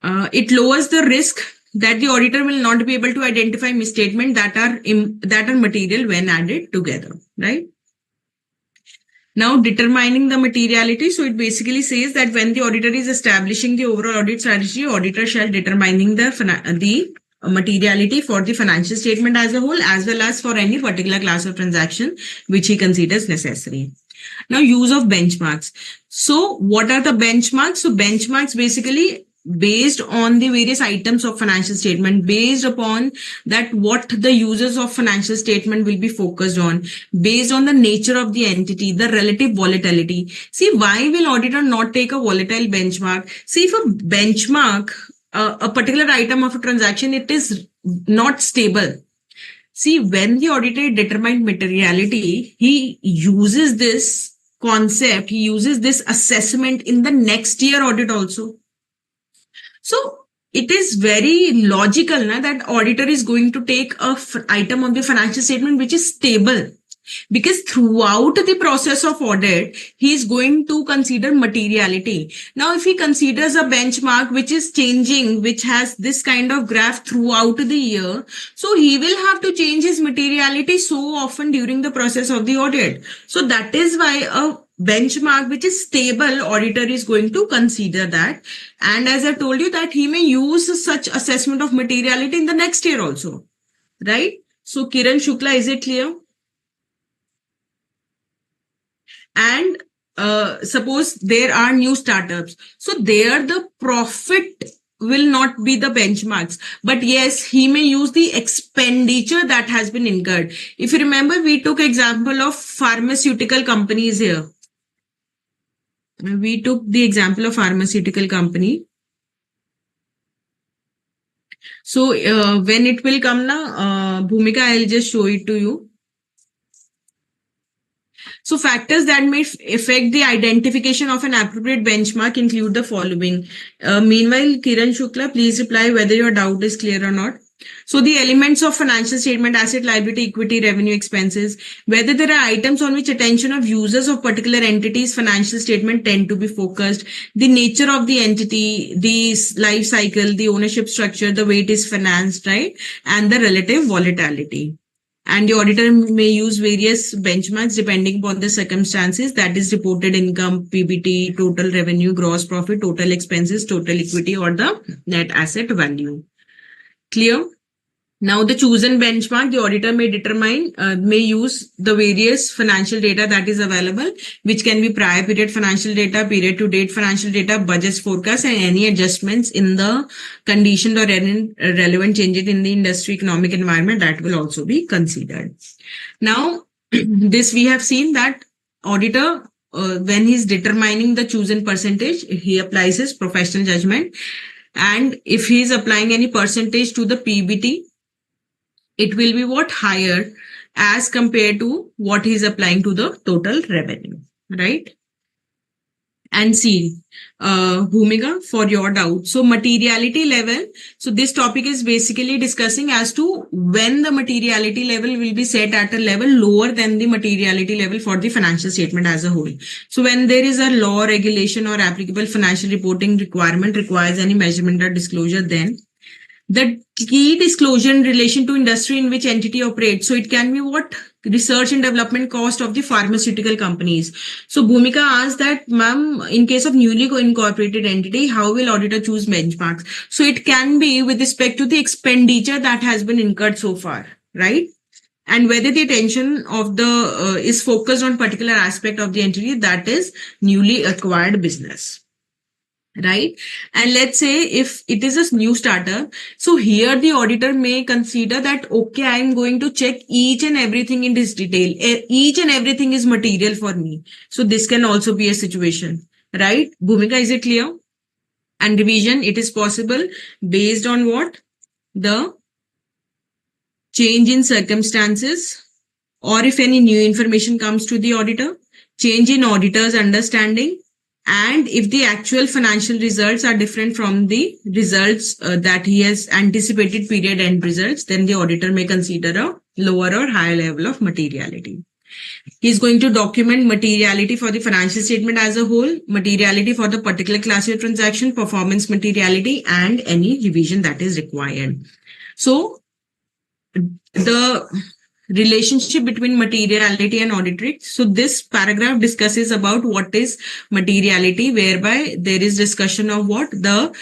It lowers the risk that the auditor will not be able to identify misstatements that are material when added together, right? Now, determining the materiality. So it basically says that when the auditor is establishing the overall audit strategy, auditor shall determining the materiality for the financial statement as a whole, as well as for any particular class of transaction which he considers necessary. Now, use of benchmarks. So what are the benchmarks? So benchmarks basically based on the various items of financial statement, based upon that what the users of financial statement will be focused on, based on the nature of the entity, the relative volatility. See, why will auditor not take a volatile benchmark? See, if a benchmark, a particular item of a transaction, it is not stable. See, when the auditor determined materiality, he uses this concept, he uses this assessment in the next year audit also. So it is very logical na, that auditor is going to take a item of the financial statement which is stable, because throughout the process of audit he is going to consider materiality. Now if he considers a benchmark which is changing, which has this kind of graph throughout the year, so he will have to change his materiality so often during the process of the audit. So that is why a benchmark which is stable, auditor is going to consider that. And as I told you, that he may use such assessment of materiality in the next year also, right? So Kiran Shukla, is it clear? And suppose there are new startups, so there the profit will not be the benchmarks, but yes, he may use the expenditure that has been incurred. If you remember, we took example of pharmaceutical companies here. We took the example of pharmaceutical company. So when it will come na, Bhumika, I'll just show it to you. So factors that may affect the identification of an appropriate benchmark include the following. Meanwhile, Kiran Shukla, please reply whether your doubt is clear or not. So the elements of financial statement: asset, liability, equity, revenue, expenses, whether there are items on which attention of users of particular entities financial statement tend to be focused, the nature of the entity, the life cycle, the ownership structure, the way it is financed, right? And the relative volatility. And the auditor may use various benchmarks depending upon the circumstances, that is reported income, PBT, total revenue, gross profit, total expenses, total equity, or the net asset value. Clear? Now, the chosen benchmark, the auditor may use the various financial data that is available, which can be prior period financial data, period to date financial data, budgets, forecasts, and any adjustments in the condition or any relevant changes in the industry economic environment that will also be considered. Now, this we have seen that auditor, when he's determining the chosen percentage, he applies his professional judgment. And if he is applying any percentage to the PBT, it will be what? Higher as compared to what he is applying to the total revenue, right? And see, Bhumika, for your doubt. So materiality level. So this topic is basically discussing as to when the materiality level will be set at a level lower than the materiality level for the financial statement as a whole. So when there is a law, regulation, or applicable financial reporting requirement requires any measurement or disclosure, then the key disclosure in relation to industry in which entity operates. So it can be what? Research and development cost of the pharmaceutical companies. So Bhumika asked that, ma'am, in case of newly incorporated entity, how will auditor choose benchmarks? So it can be with respect to the expenditure that has been incurred so far, right? And whether the attention of the is focused on particular aspect of the entity that is newly acquired business. Right? And let's say if it is a new startup, so here the auditor may consider that, okay, I'm going to check each and everything in this detail. Each and everything is material for me. So this can also be a situation, right? Bhumika, is it clear? And revision, it is possible based on what? The change in circumstances, or if any new information comes to the auditor, change in auditor's understanding, and if the actual financial results are different from the results that he has anticipated period end results, then the auditor may consider a lower or higher level of materiality. He is going to document materiality for the financial statement as a whole, materiality for the particular class of transaction, performance materiality, and any revision that is required. So the relationship between materiality and audit risk. So this paragraph discusses about what is materiality, whereby there is discussion of what the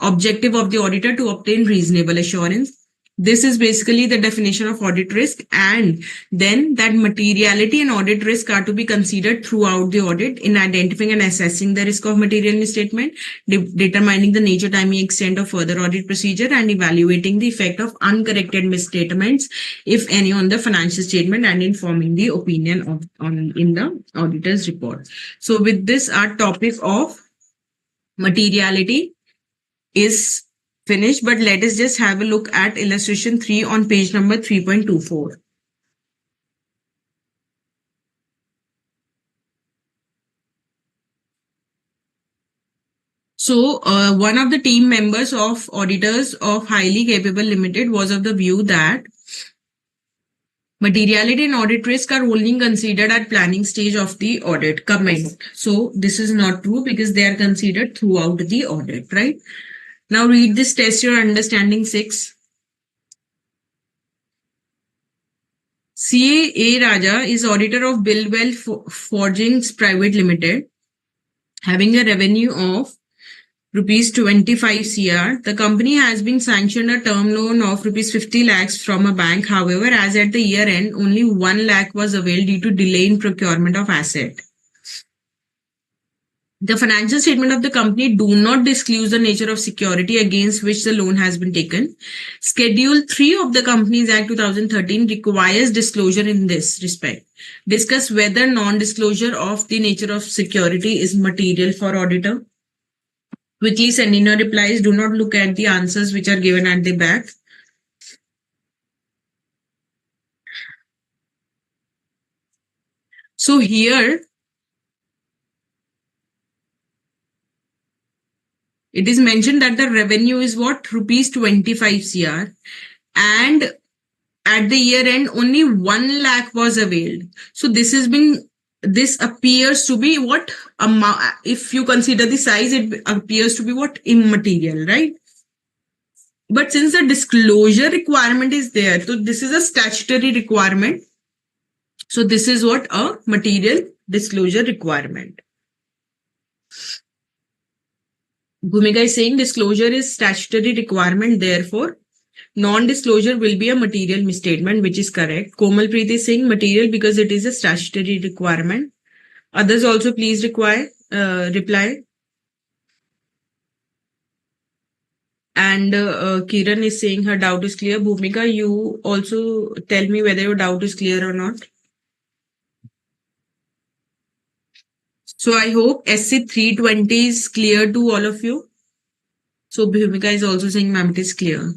objective of the auditor to obtain reasonable assurance. This is basically the definition of audit risk, and then that materiality and audit risk are to be considered throughout the audit in identifying and assessing the risk of material misstatement, determining the nature, timing, extent of further audit procedure, and evaluating the effect of uncorrected misstatements, if any, on the financial statement, and informing the opinion of in the auditor's report. So with this, our topic of materiality is finished, but let us just have a look at illustration 3 on page number 3.24. So, one of the team members of auditors of Highly Capable Limited was of the view that materiality and audit risk are only considered at planning stage of the audit. Comment. So, this is not true because they are considered throughout the audit, right? Now, read this test your understanding 6. CA Raja is auditor of Billwell Forgings Private Limited, having a revenue of rupees 25 CR. The company has been sanctioned a term loan of rupees 50 lakhs from a bank. However, as at the year end, only 1 lakh was availed due to delay in procurement of asset. The financial statement of the company do not disclose the nature of security against which the loan has been taken. Schedule 3 of the Companies Act 2013 requires disclosure in this respect. Discuss whether non-disclosure of the nature of security is material for auditor. Quickly send in your replies. Do not look at the answers which are given at the back. So here it is mentioned that the revenue is what? Rupees 25 CR, and at the year end only 1 lakh was availed. So this appears to be what? If you consider the size, it appears to be what? Immaterial, right? But since the disclosure requirement is there, so this is a statutory requirement. So this is what? A material disclosure requirement. Bhumika is saying disclosure is statutory requirement, therefore non-disclosure will be a material misstatement, which is correct. Komalpreet is saying material because it is a statutory requirement. Others also please reply. And Kiran is saying her doubt is clear. Bhumika, you also tell me whether your doubt is clear or not. So I hope SC 320 is clear to all of you. So Bhumika is also saying ma'am, it is clear.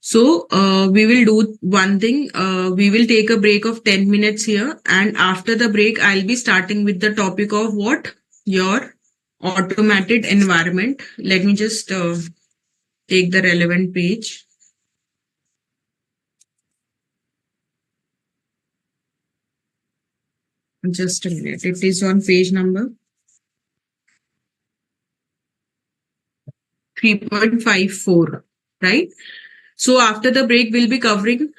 So we will do one thing. We will take a break of 10 minutes here. And after the break, I'll be starting with the topic of what? Your automated environment. Let me just take the relevant page. Just a minute. It is on page number 3.54, right? So after the break, we'll be covering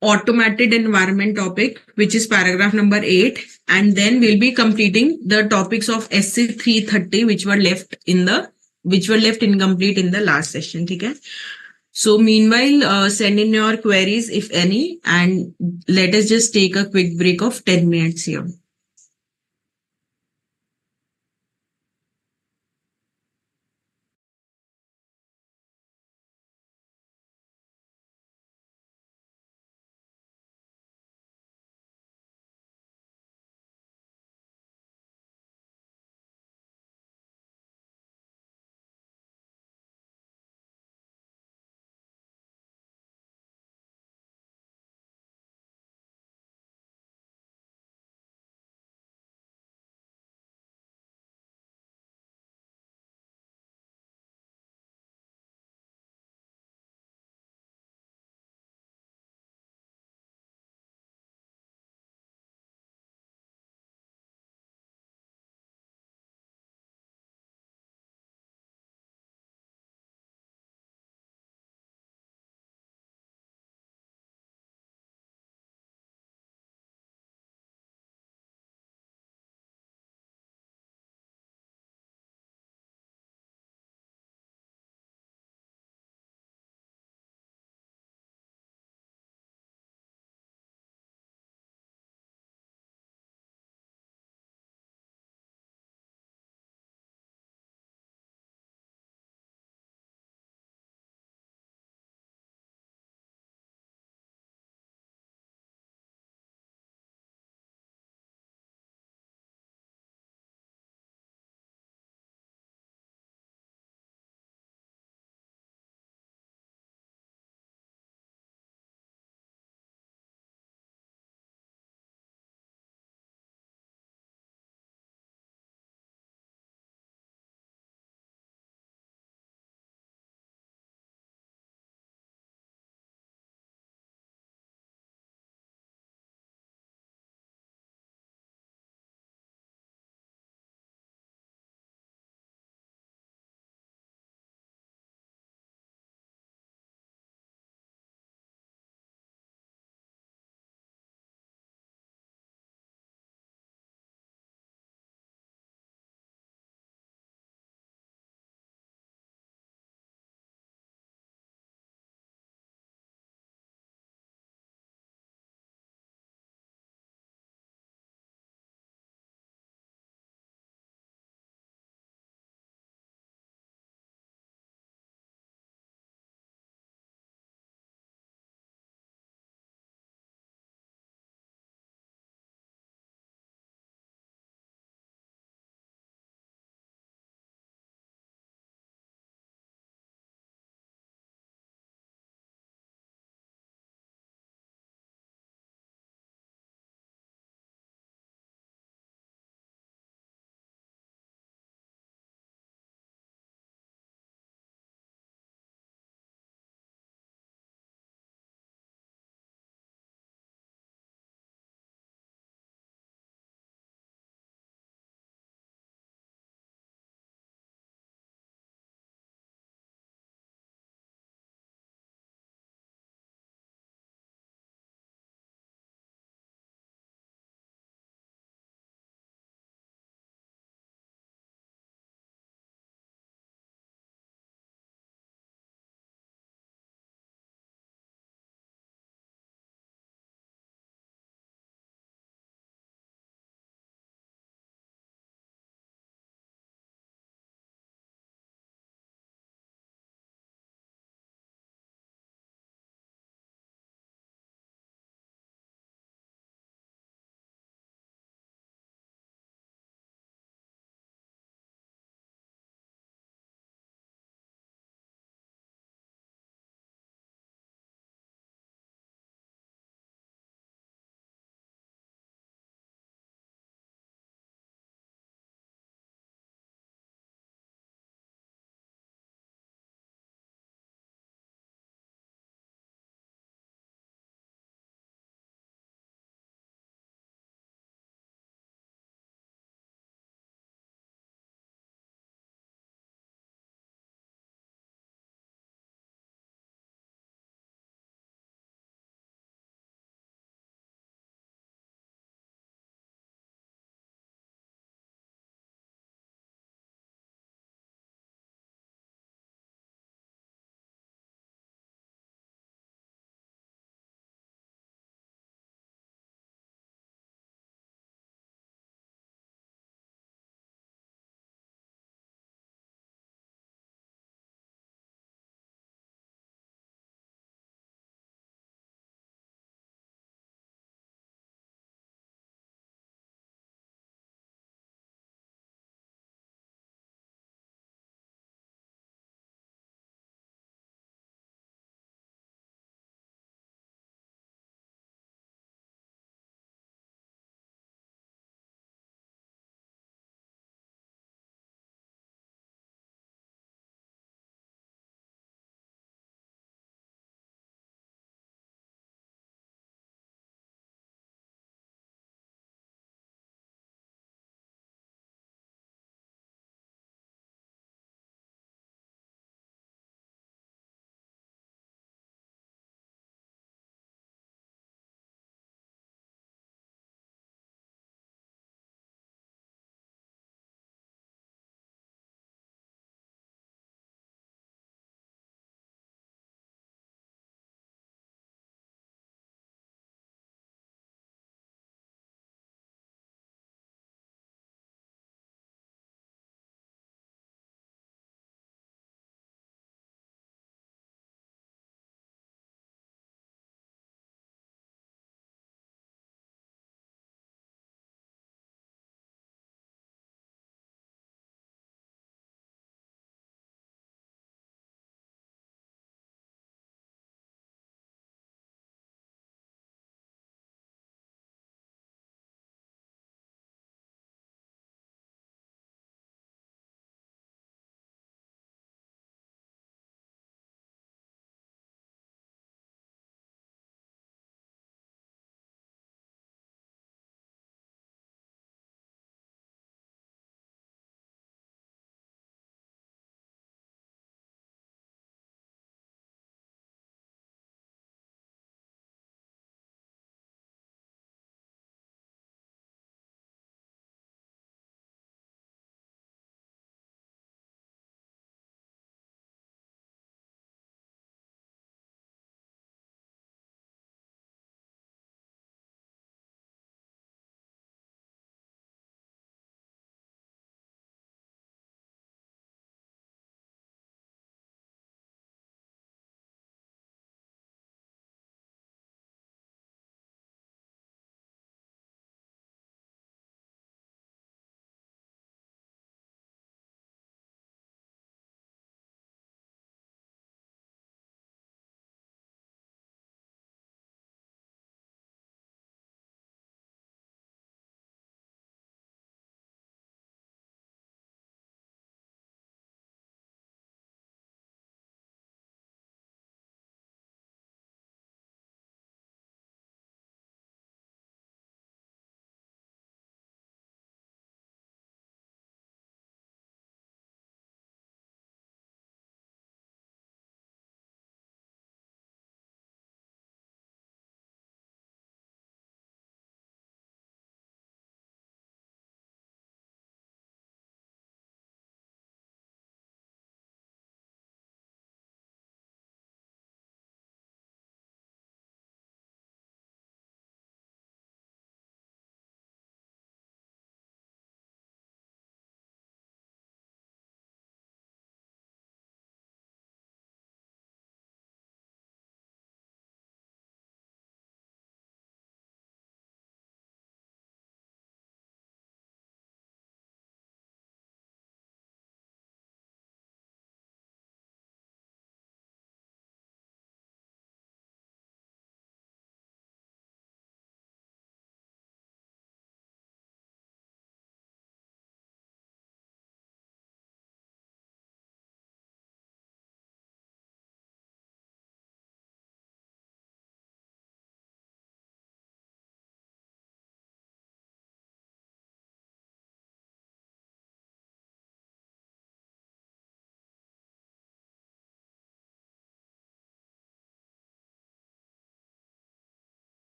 automated environment topic, which is paragraph number 8, and then we'll be completing the topics of SC 330 which were left incomplete in the last session. Okay. So meanwhile, send in your queries if any, and let us just take a quick break of 10 minutes here.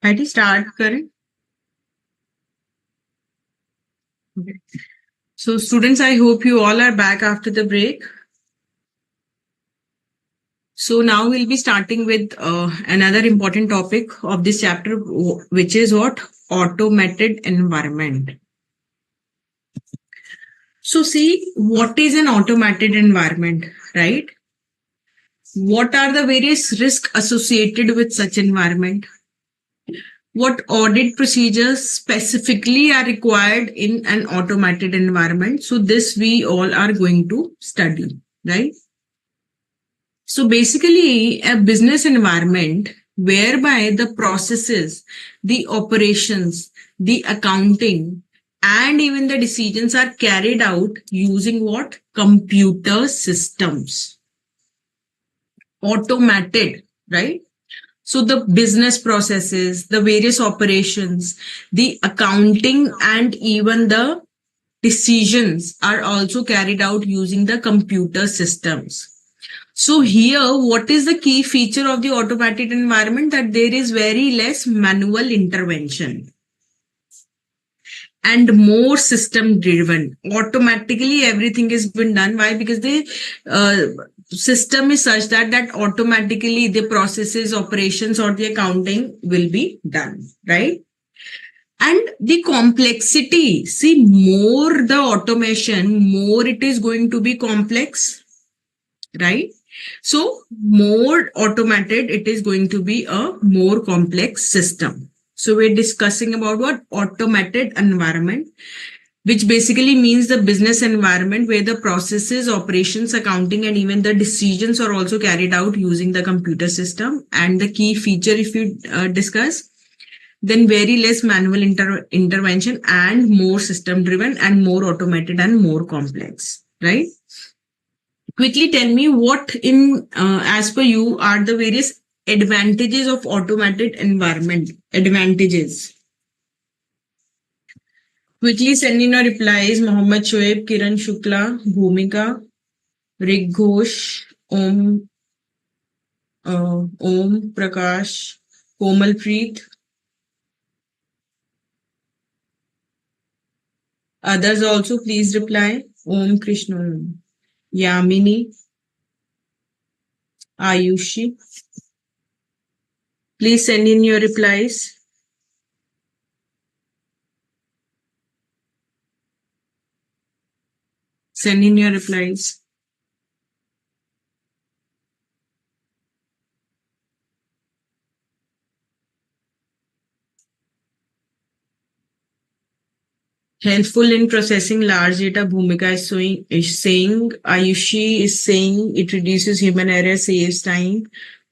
Heidi, start करें. Okay. So students, I hope you all are back after the break. So now we'll be starting with another important topic of this chapter, which is what? Automated environment. So see, what is an automated environment, right? What are the various risks associated with such environment? What audit procedures specifically are required in an automated environment? So this we all are going to study, right? So basically a business environment whereby the processes, the operations, the accounting, and even the decisions are carried out using what? Computer systems. Automated, right? So the business processes, the various operations, the accounting, and even the decisions are also carried out using the computer systems. So here, what is the key feature of the automated environment? That there is very less manual intervention and more system driven. Automatically, everything has been done. Why? Because the system is such that automatically the processes, operations, or the accounting will be done, right? And the complexity, see, more the automation, more it is going to be complex, right? So more automated, it is going to be a more complex system. So we're discussing about what? Automated environment, which basically means the business environment where the processes, operations, accounting, and even the decisions are also carried out using the computer system. And the key feature, if you discuss, then very less manual intervention and more system driven and more automated and more complex, right? Quickly tell me what in as per you are the various advantages of automated environment. Advantages. Quickly send in your replies. Mohammad Shoaib, Kiran Shukla, Bhumika, Rig Ghosh, Om Prakash, Komalpreet. Others also please reply. Om Krishna. Yamini, Ayushi. Please send in your replies. Send in your replies. Helpful in processing large data. Bhumika is saying, Ayushi is saying it reduces human error, saves time.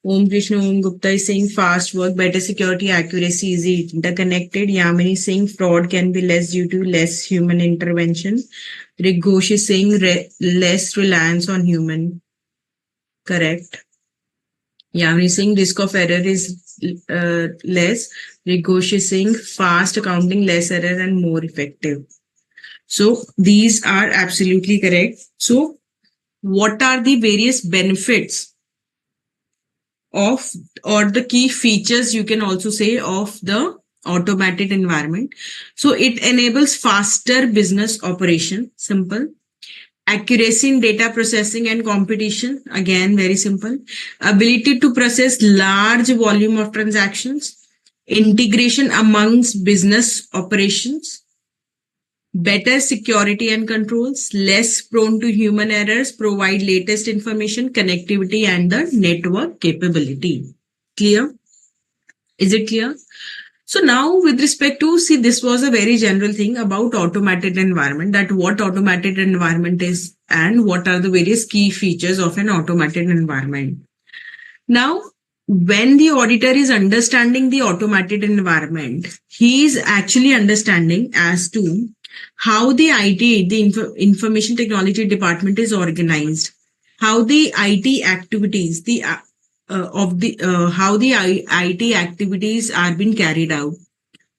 Om Krishna Om Gupta is saying fast work, better security, accuracy, easy interconnected. Yamini is saying fraud can be less due to less human intervention. Rig Ghosh is saying less reliance on human. Correct. Yamini is saying risk of error is less. Rig Ghosh is saying fast accounting, less error and more effective. So these are absolutely correct. So what are the various benefits of, or the key features you can also say, of the automated environment? So it enables faster business operation, simple. Accuracy in data processing and competition, again very simple. Ability to process large volume of transactions. Integration amongst business operations. Better security and controls, less prone to human errors, provide latest information, connectivity, and the network capability. Clear? Is it clear? So now with respect to, see, this was a very general thing about automated environment, that what automated environment is and what are the various key features of an automated environment. Now, when the auditor is understanding the automated environment, he is actually understanding as to how the IT, the information technology department is organized, how the IT activities, how the IT activities are being carried out.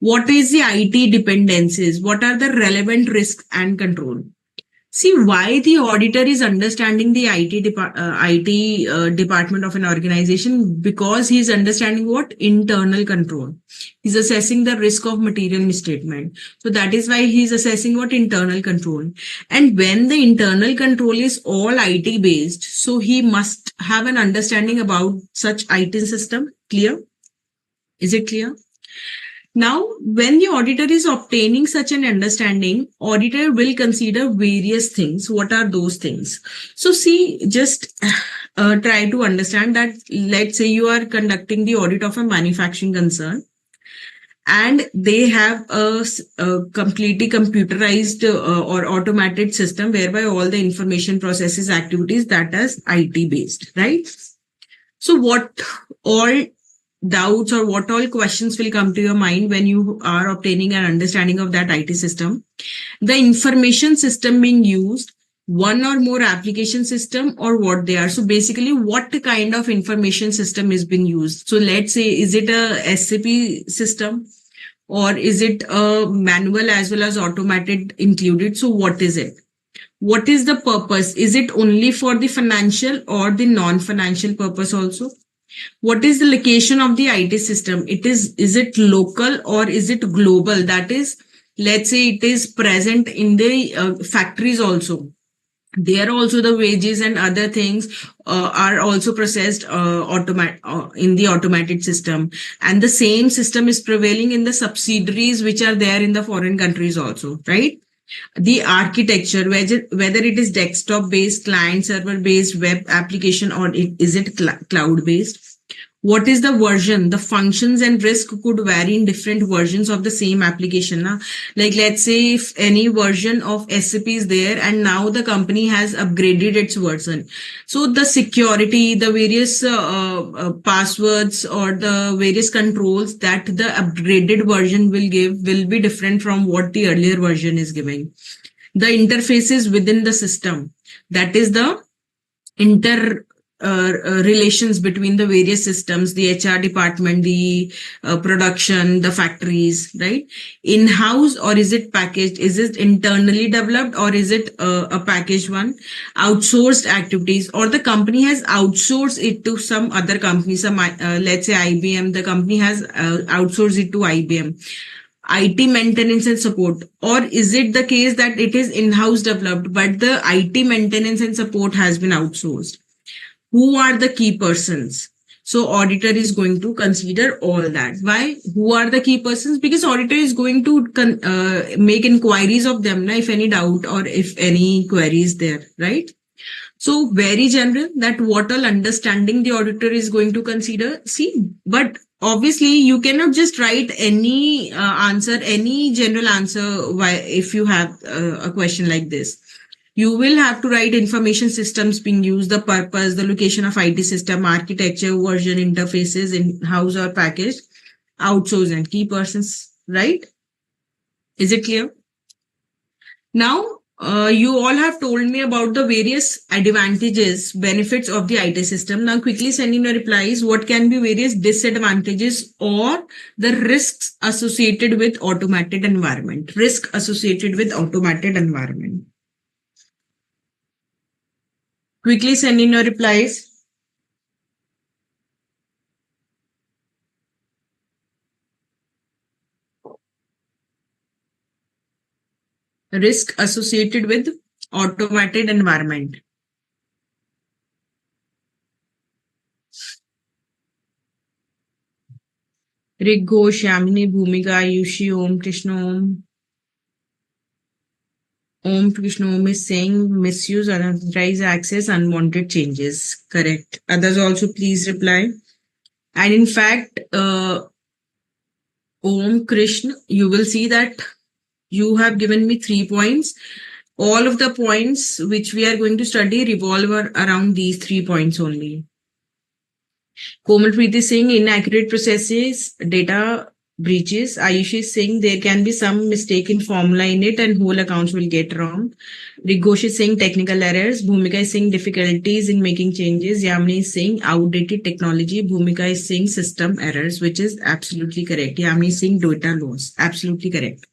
What is the IT dependencies? What are the relevant risks and control? See why the auditor is understanding the IT department of an organization, because he is understanding what internal control. He's assessing the risk of material misstatement. So that is why he's assessing what internal control. And when the internal control is all IT based, so he must have an understanding about such IT system. Clear? Is it clear? Now, when the auditor is obtaining such an understanding, auditor will consider various things. What are those things? So, see, just try to understand that. Let's say you are conducting the audit of a manufacturing concern, and they have a completely computerized or automated system whereby all the information processes activities that is IT based, right? So, what all doubts or what all questions will come to your mind when you are obtaining an understanding of that IT system? The information system being used, one or more application system, or what they are. So basically, what kind of information system is being used? So let's say, is it a SAP system, or is it a manual as well as automated included? So what is it? What is the purpose? Is it only for the financial or the non-financial purpose also? What is the location of the IT system? Is it local or is it global? That is, let's say it is present in the factories also. There also the wages and other things are also processed in the automated system, and the same system is prevailing in the subsidiaries which are there in the foreign countries also, right? The architecture, whether it is desktop based, client server based, web application, or is it cloud based? What is the version? The functions and risk could vary in different versions of the same application. Na? Like let's say if any version of SAP is there and now the company has upgraded its version. So the security, the various passwords or the various controls that the upgraded version will give will be different from what the earlier version is giving. The interfaces within the system, that is the relations between the various systems, the HR department, the production, the factories, right? In-house or is it packaged? Is it internally developed or is it a packaged one? Outsourced activities, or the company has outsourced it to some other company, let's say IBM, the company has outsourced it to IBM. IT maintenance and support, or is it the case that it is in-house developed but the IT maintenance and support has been outsourced? Who are the key persons? So auditor is going to consider all that. Why? Who are the key persons? Because auditor is going to make inquiries of them, if any doubt or if any query is there, right? So very general, that what all understanding the auditor is going to consider. See, but obviously you cannot just write any answer, any general answer if you have a question like this. You will have to write information systems being used, the purpose, the location of IT system, architecture, version, interfaces, in-house or packaged, outsourced, and key persons, right? Is it clear? Now, you all have told me about the various advantages, benefits of the IT system. Now, quickly send in your replies. What can be various disadvantages or the risks associated with automated environment? Risk associated with automated environment. Quickly send in your replies. Risk associated with automated environment. Rig Ghosh, Yamini, Bhumika, Ayushi, Om Krishna Om. Om Krishna Om is saying misuse, unauthorized access, unwanted changes. Correct. Others also please reply. And in fact, Om Krishna, you will see that you have given me 3 points. All of the points which we are going to study revolve around these 3 points only. Komalpreet is saying inaccurate processes, data breaches. Ayush is saying there can be some mistake in formula in it and whole accounts will get wrong. Rigosh is saying technical errors. Bhumika is saying difficulties in making changes. Yamini is saying outdated technology. Bhumika is saying system errors, which is absolutely correct. Yamini is saying data loss. Absolutely correct.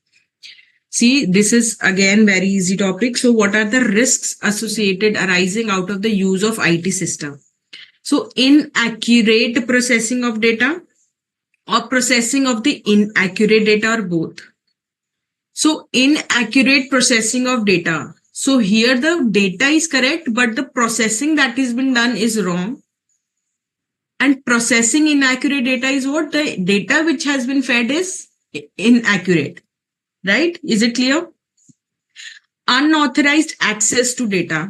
See, this is again very easy topic. So what are the risks associated arising out of the use of IT system? So inaccurate processing of data or processing of the inaccurate data or both. So inaccurate processing of data. So here the data is correct, but the processing that is been done is wrong. And processing inaccurate data is what? The data which has been fed is inaccurate, right? Is it clear? Unauthorized access to data.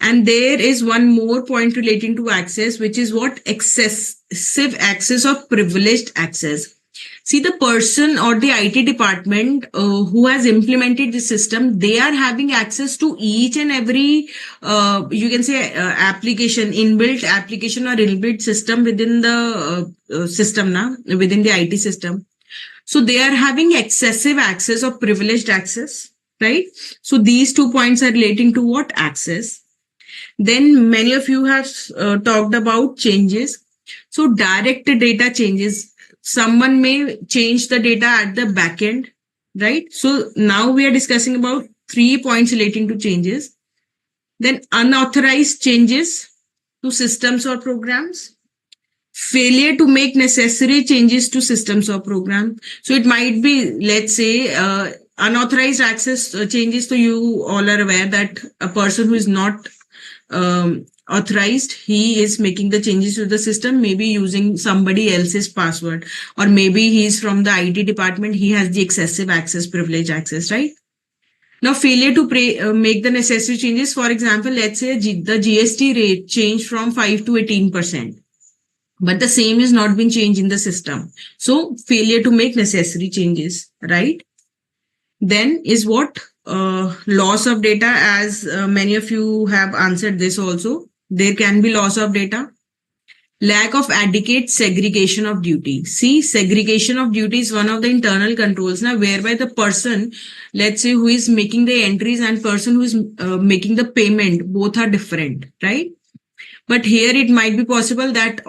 And there is one more point relating to access, which is what? Excessive access or privileged access. See, the person or the IT department who has implemented the system, they are having access to each and every, you can say, application, inbuilt application or inbuilt system within the system, within the IT system. So they are having excessive access or privileged access, right? So these 2 points are relating to what? Access. Then many of you have talked about changes. So direct data changes. Someone may change the data at the back end, right? So now we are discussing about 3 points relating to changes. Then unauthorized changes to systems or programs. Failure to make necessary changes to systems or program. So it might be, let's say, unauthorized access changes. So you all are aware that a person who is not authorized, he is making the changes to the system, maybe using somebody else's password, or maybe he's from the IT department, he has the excessive access, privileged access, right? Now, failure to make the necessary changes. For example, let's say the GST rate changed from 5 to 18%, but the same is not being changed in the system. So failure to make necessary changes, right? Then is what? Loss of data, as many of you have answered this also. There can be loss of data. Lack of adequate segregation of duty. See, segregation of duty is one of the internal controls now, whereby the person, let's say, who is making the entries and person who is making the payment, both are different, right? But here it might be possible that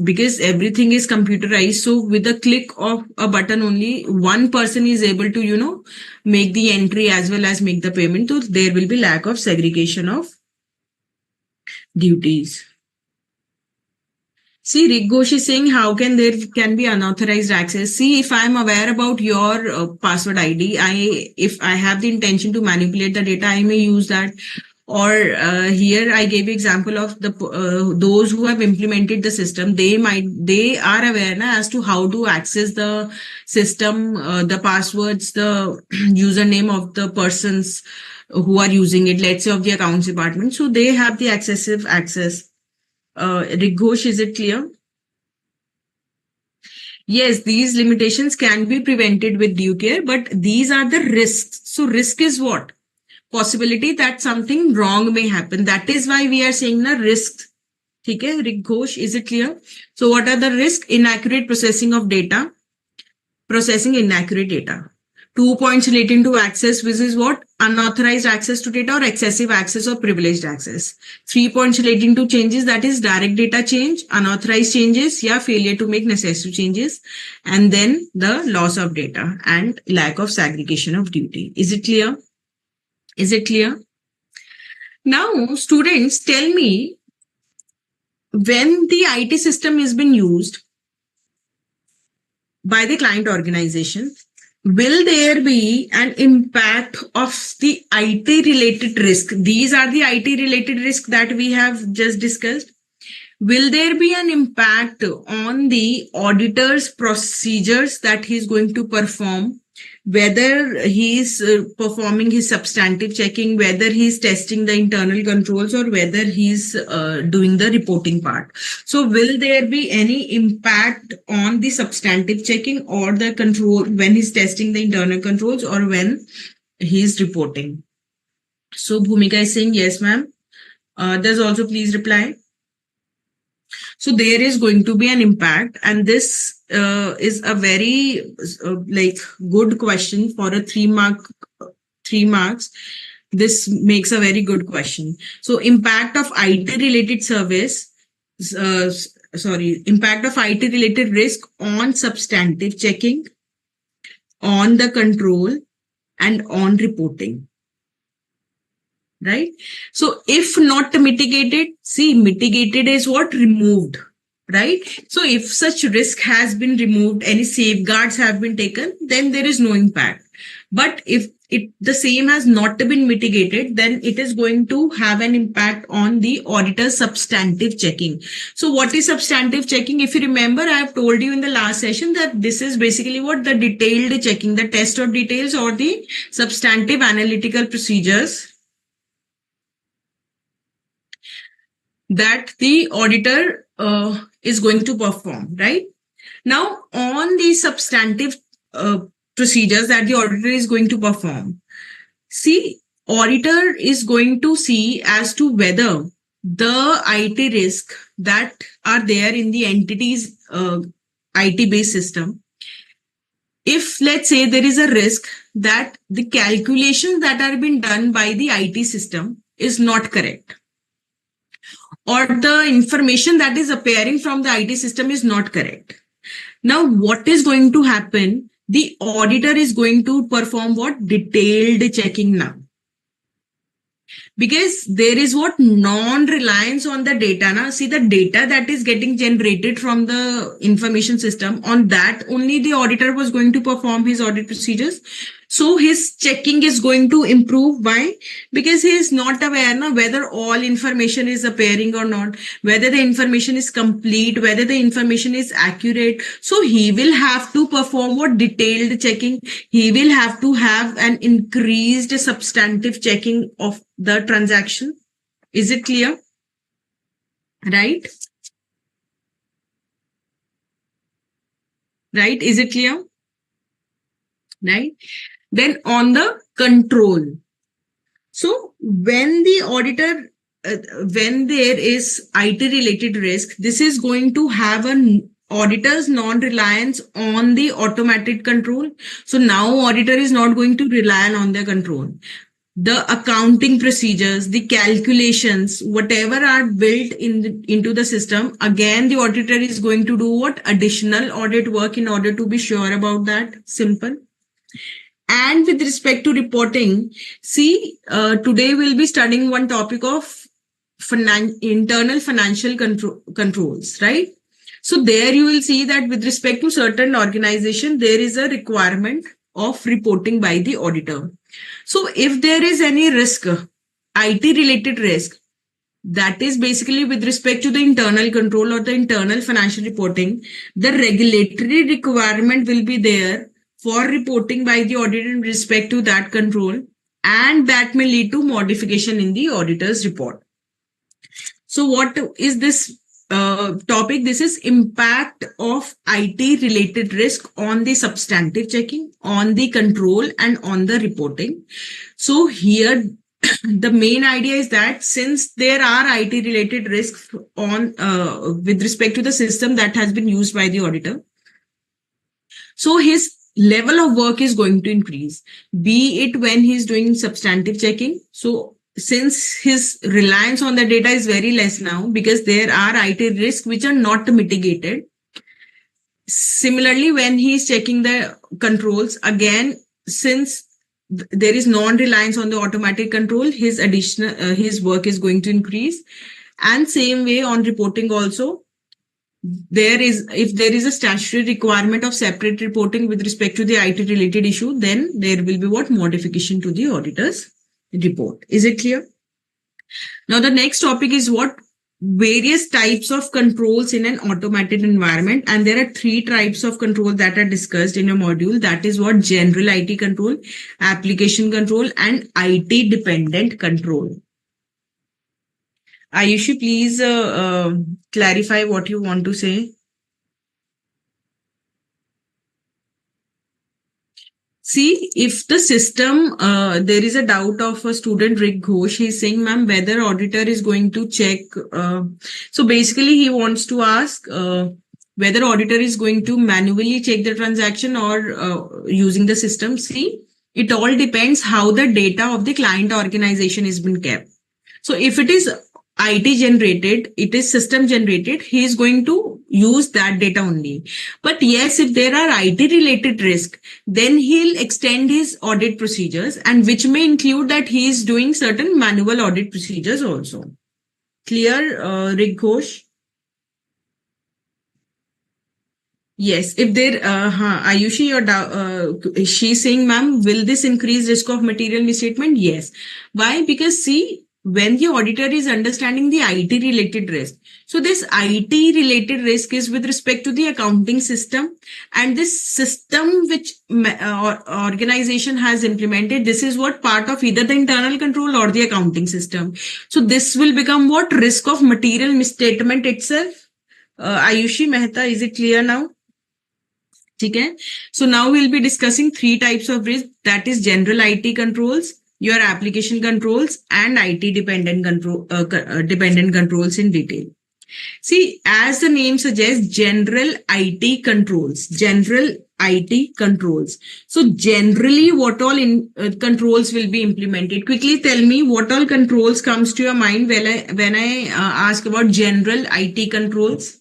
because everything is computerized, so with a click of a button only, one person is able to, make the entry as well as make the payment. So there will be lack of segregation of duties. See, Rick Ghosh is saying, how can there can be unauthorized access? See, if I'm aware about your password ID, if I have the intention to manipulate the data, I may use that. Or here I gave example of the those who have implemented the system. They are aware as to how to access the system, the passwords, the username of the persons who are using it. Let's say of the accounts department. So they have the excessive access. Rick Ghosh, is it clear? Yes, these limitations can be prevented with due care, but these are the risks. So risk is what? Possibility that something wrong may happen. That is why we are saying the risk. Okay, Rick Ghosh, is it clear? So what are the risks? Inaccurate processing of data, processing inaccurate data. 2 points relating to access, which is what? Unauthorized access to data or excessive access or privileged access. 3 points relating to changes, that is direct data change, unauthorized changes, failure to make necessary changes, and then the loss of data and lack of segregation of duty. Is it clear? Is it clear? Now, students, tell me, when the IT system is being used by the client organization, will there be an impact of the IT related risk? These are the IT related risks that we have just discussed. Will there be an impact on the auditor's procedures that he's going to perform? Whether he's performing his substantive checking, whether he's testing the internal controls, or whether he's doing the reporting part. So will there be any impact on the substantive checking or the control when he's testing the internal controls or when he's reporting? So Bhumika is saying yes, ma'am. Others also please reply. So there is going to be an impact, and this is a very good question for a 3 marks. This makes a very good question. So impact of IT related service, impact of IT related risk on substantive checking, on the control, and on reporting. Right? So if not mitigated, see, mitigated is what? Removed. Right? So if such risk has been removed, any safeguards have been taken, then there is no impact. But if the same has not been mitigated, then it is going to have an impact on the auditor's substantive checking. So what is substantive checking? If you remember, I have told you in the last session that this is basically what? The detailed checking, the test of details or the substantive analytical procedures that the auditor is going to perform, right? Now, on the substantive procedures that the auditor is going to perform, see, auditor is going to see as to whether the IT risk that are there in the entity's IT-based system, if let's say there is a risk that the calculations that are being done by the IT system is not correct, or the information that is appearing from the IT system is not correct. Now, what is going to happen? The auditor is going to perform what? Detailed checking now. Because there is what? Non-reliance on the data. Now, see, the data that is getting generated from the information system, on that only the auditor was going to perform his audit procedures. So his checking is going to improve. Why? Because he is not aware now whether all information is appearing or not, whether the information is complete, whether the information is accurate. So he will have to perform what? Detailed checking. He will have to have an increased substantive checking of the transaction. Is it clear? Right? Right? Is it clear? Right? Then on the control. So when the auditor, when there is IT related risk, this is going to have an auditor's non-reliance on the automated control. So now auditor is not going to rely on their control. The accounting procedures, the calculations, whatever are built into the system, again, the auditor is going to do what? Additional audit work in order to be sure about that. Simple. And with respect to reporting, see, today we'll be studying one topic of internal financial controls, right? So there you will see that with respect to certain organization, there is a requirement of reporting by the auditor. So if there is any risk, IT related risk, that is basically with respect to the internal control or the internal financial reporting, the regulatory requirement will be there for reporting by the auditor in respect to that control, and that may lead to modification in the auditor's report. So what is this topic? This is impact of IT related risk on the substantive checking, on the control, and on the reporting. So here the main idea is that since there are IT related risks on with respect to the system that has been used by the auditor, so his level of work is going to increase, be it when he's doing substantive checking. So since his reliance on the data is very less now, because there are IT risks which are not mitigated. Similarly, when he's checking the controls, again, since there is non-reliance on the automatic control, his work is going to increase. And same way on reporting also, if there is a statutory requirement of separate reporting with respect to the IT related issue, then there will be what? Modification to the auditor's report. Is it clear? Now the next topic is what? Various types of controls in an automated environment, and there are 3 types of control that are discussed in a module. That is what? General IT control, application control, and IT dependent control. Ayushi, please clarify what you want to say. See, if the system, there is a doubt of a student, Rick Ghosh, he's saying, ma'am, whether auditor is going to check. So basically, he wants to ask whether auditor is going to manually check the transaction or using the system. See, it all depends how the data of the client organization has been kept. So if it is IT generated, it is system generated, he is going to use that data only. But yes, if there are IT related risk, then he'll extend his audit procedures, and which may include that he is doing certain manual audit procedures also. Clear, Rig Ghosh? Yes, if there, Ayushi, she's saying, ma'am, will this increase risk of material misstatement? Yes. Why? Because see, when the auditor is understanding the IT related risk, so this IT related risk is with respect to the accounting system, and this system which organization has implemented, this is what part of either the internal control or the accounting system. So this will become what risk of material misstatement itself. Ayushi Mehta, is it clear now? Okay. So now we'll be discussing three types of risk, that is general IT controls, your application controls, and IT dependent controls in detail. See, as the name suggests, general IT controls, general IT controls. So generally what all controls will be implemented? Quickly tell me what all controls comes to your mind when I ask about general IT controls.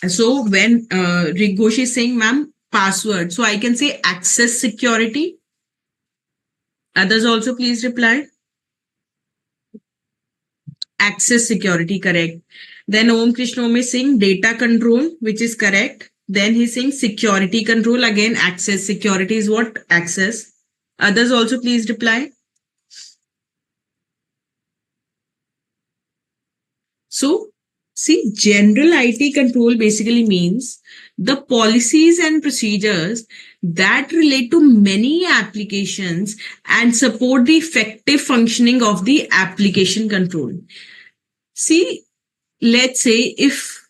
So when Rigosh is saying, ma'am, password, so I can say access security. Others also please reply. Access security, correct. Then Om Krishna Om is saying data control, which is correct. Then he's saying security control, again access security is what? Access. Others also please reply. So, see, general IT control basically means the policies and procedures that relate to many applications and support the effective functioning of the application control. See, let's say if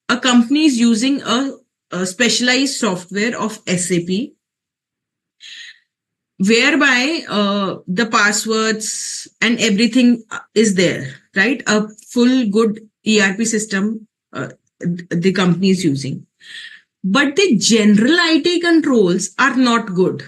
a company is using a specialized software of SAP, whereby the passwords and everything is there, right? A full good ERP system the company is using. But the general IT controls are not good.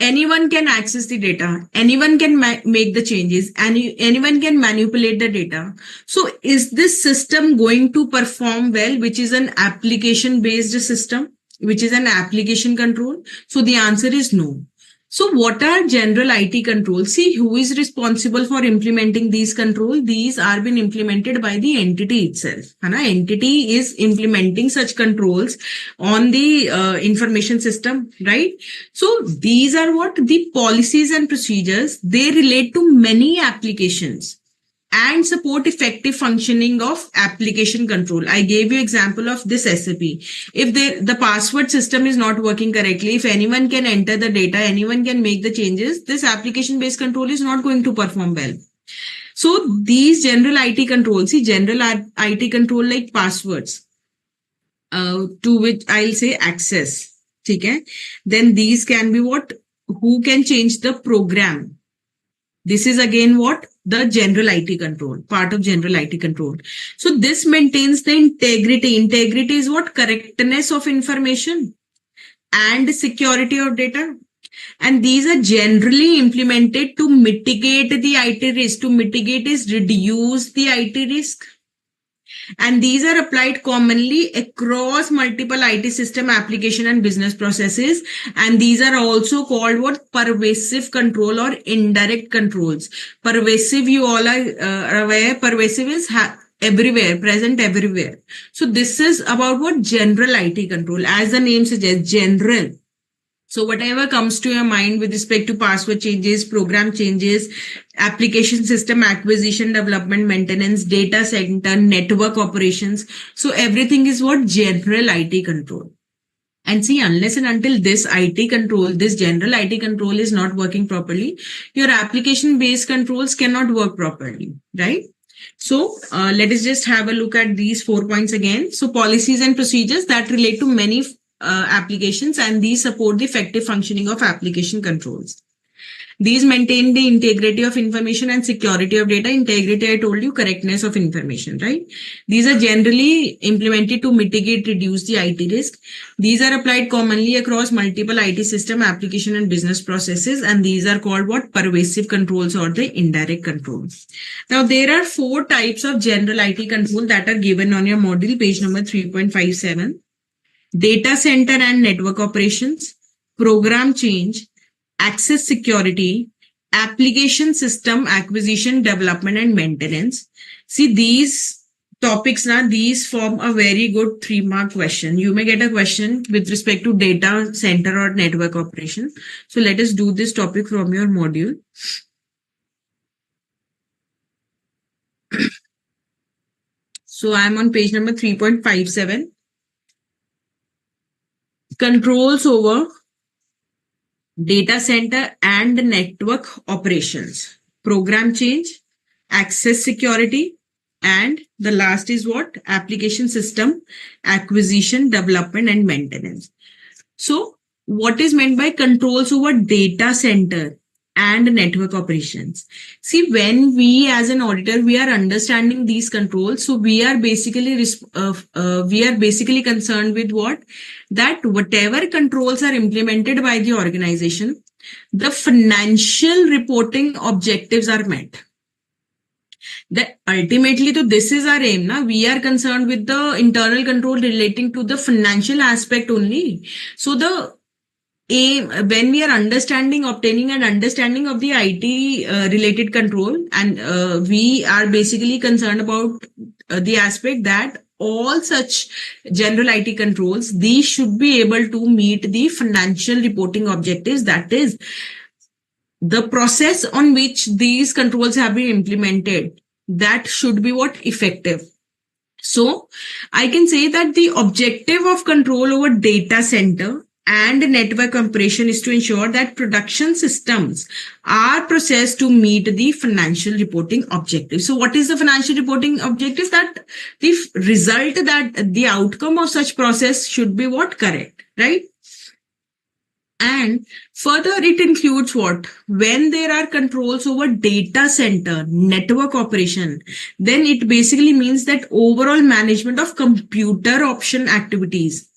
Anyone can access the data, anyone can make the changes, and anyone can manipulate the data. So is this system going to perform well, which is an application based system, which is an application control? So the answer is no. So what are general IT controls? See, who is responsible for implementing these controls? These are being implemented by the entity itself. Entity is implementing such controls on the information system, right? So these are what the policies and procedures. They relate to many applications and support effective functioning of application control. I gave you example of this SAP. If the password system is not working correctly, if anyone can enter the data, anyone can make the changes, this application based control is not going to perform well. So these general IT controls, see, general IT control like passwords, to which I'll say access. Okay. Then these can be what? Who can change the program? This is again what? The general IT control, part of general IT control. So this maintains the integrity. Integrity is what? Correctness of information and security of data. And these are generally implemented to mitigate the IT risk. To mitigate is reduce the IT risk. And these are applied commonly across multiple IT system, application, and business processes. And these are also called what? Pervasive control or indirect controls. Pervasive, you all are aware, pervasive is everywhere, present everywhere. So this is about what? General IT control. As the name suggests, general. So whatever comes to your mind with respect to password changes, program changes, application system acquisition, development, maintenance, data center, network operations. So everything is what? General IT control. And see, unless and until this IT control, this general IT control is not working properly, your application based controls cannot work properly, right? So let us just have a look at these 4 points again. So policies and procedures that relate to many applications, and these support the effective functioning of application controls. These maintain the integrity of information and security of data. Integrity, I told you, correctness of information, right? These are generally implemented to mitigate, reduce the IT risk. These are applied commonly across multiple IT system, application, and business processes. And these are called what? Pervasive controls or the indirect controls. Now, there are 4 types of general IT control that are given on your module, page number 3.57. Data center and network operations, program change, access security, application system acquisition, development, and maintenance. See, these topics now, these form a very good 3-mark question. You may get a question with respect to data center or network operation. So let us do this topic from your module. So I'm on page number 3.57. Controls over data center and network operations, program change, access security, and the last is what? Application system acquisition, development, and maintenance. So what is meant by controls over data center and network operations? See, when we as an auditor, we are understanding these controls. So we are basically concerned with what? That whatever controls are implemented by the organization, the financial reporting objectives are met. That ultimately, so this is our aim. Na? We are concerned with the internal control relating to the financial aspect only. So the aim, when we are obtaining an understanding of the IT related control, and we are basically concerned about the aspect that all such general IT controls, these should be able to meet the financial reporting objectives. That is, the process on which these controls have been implemented, that should be what? Effective. So I can say that the objective of control over data center and network operation is to ensure that production systems are processed to meet the financial reporting objective. So what is the financial reporting objective? That the result, that the outcome of such process should be what? Correct, right? And further, it includes what? When there are controls over data center, network operation, then it basically means that overall management of computer option activities,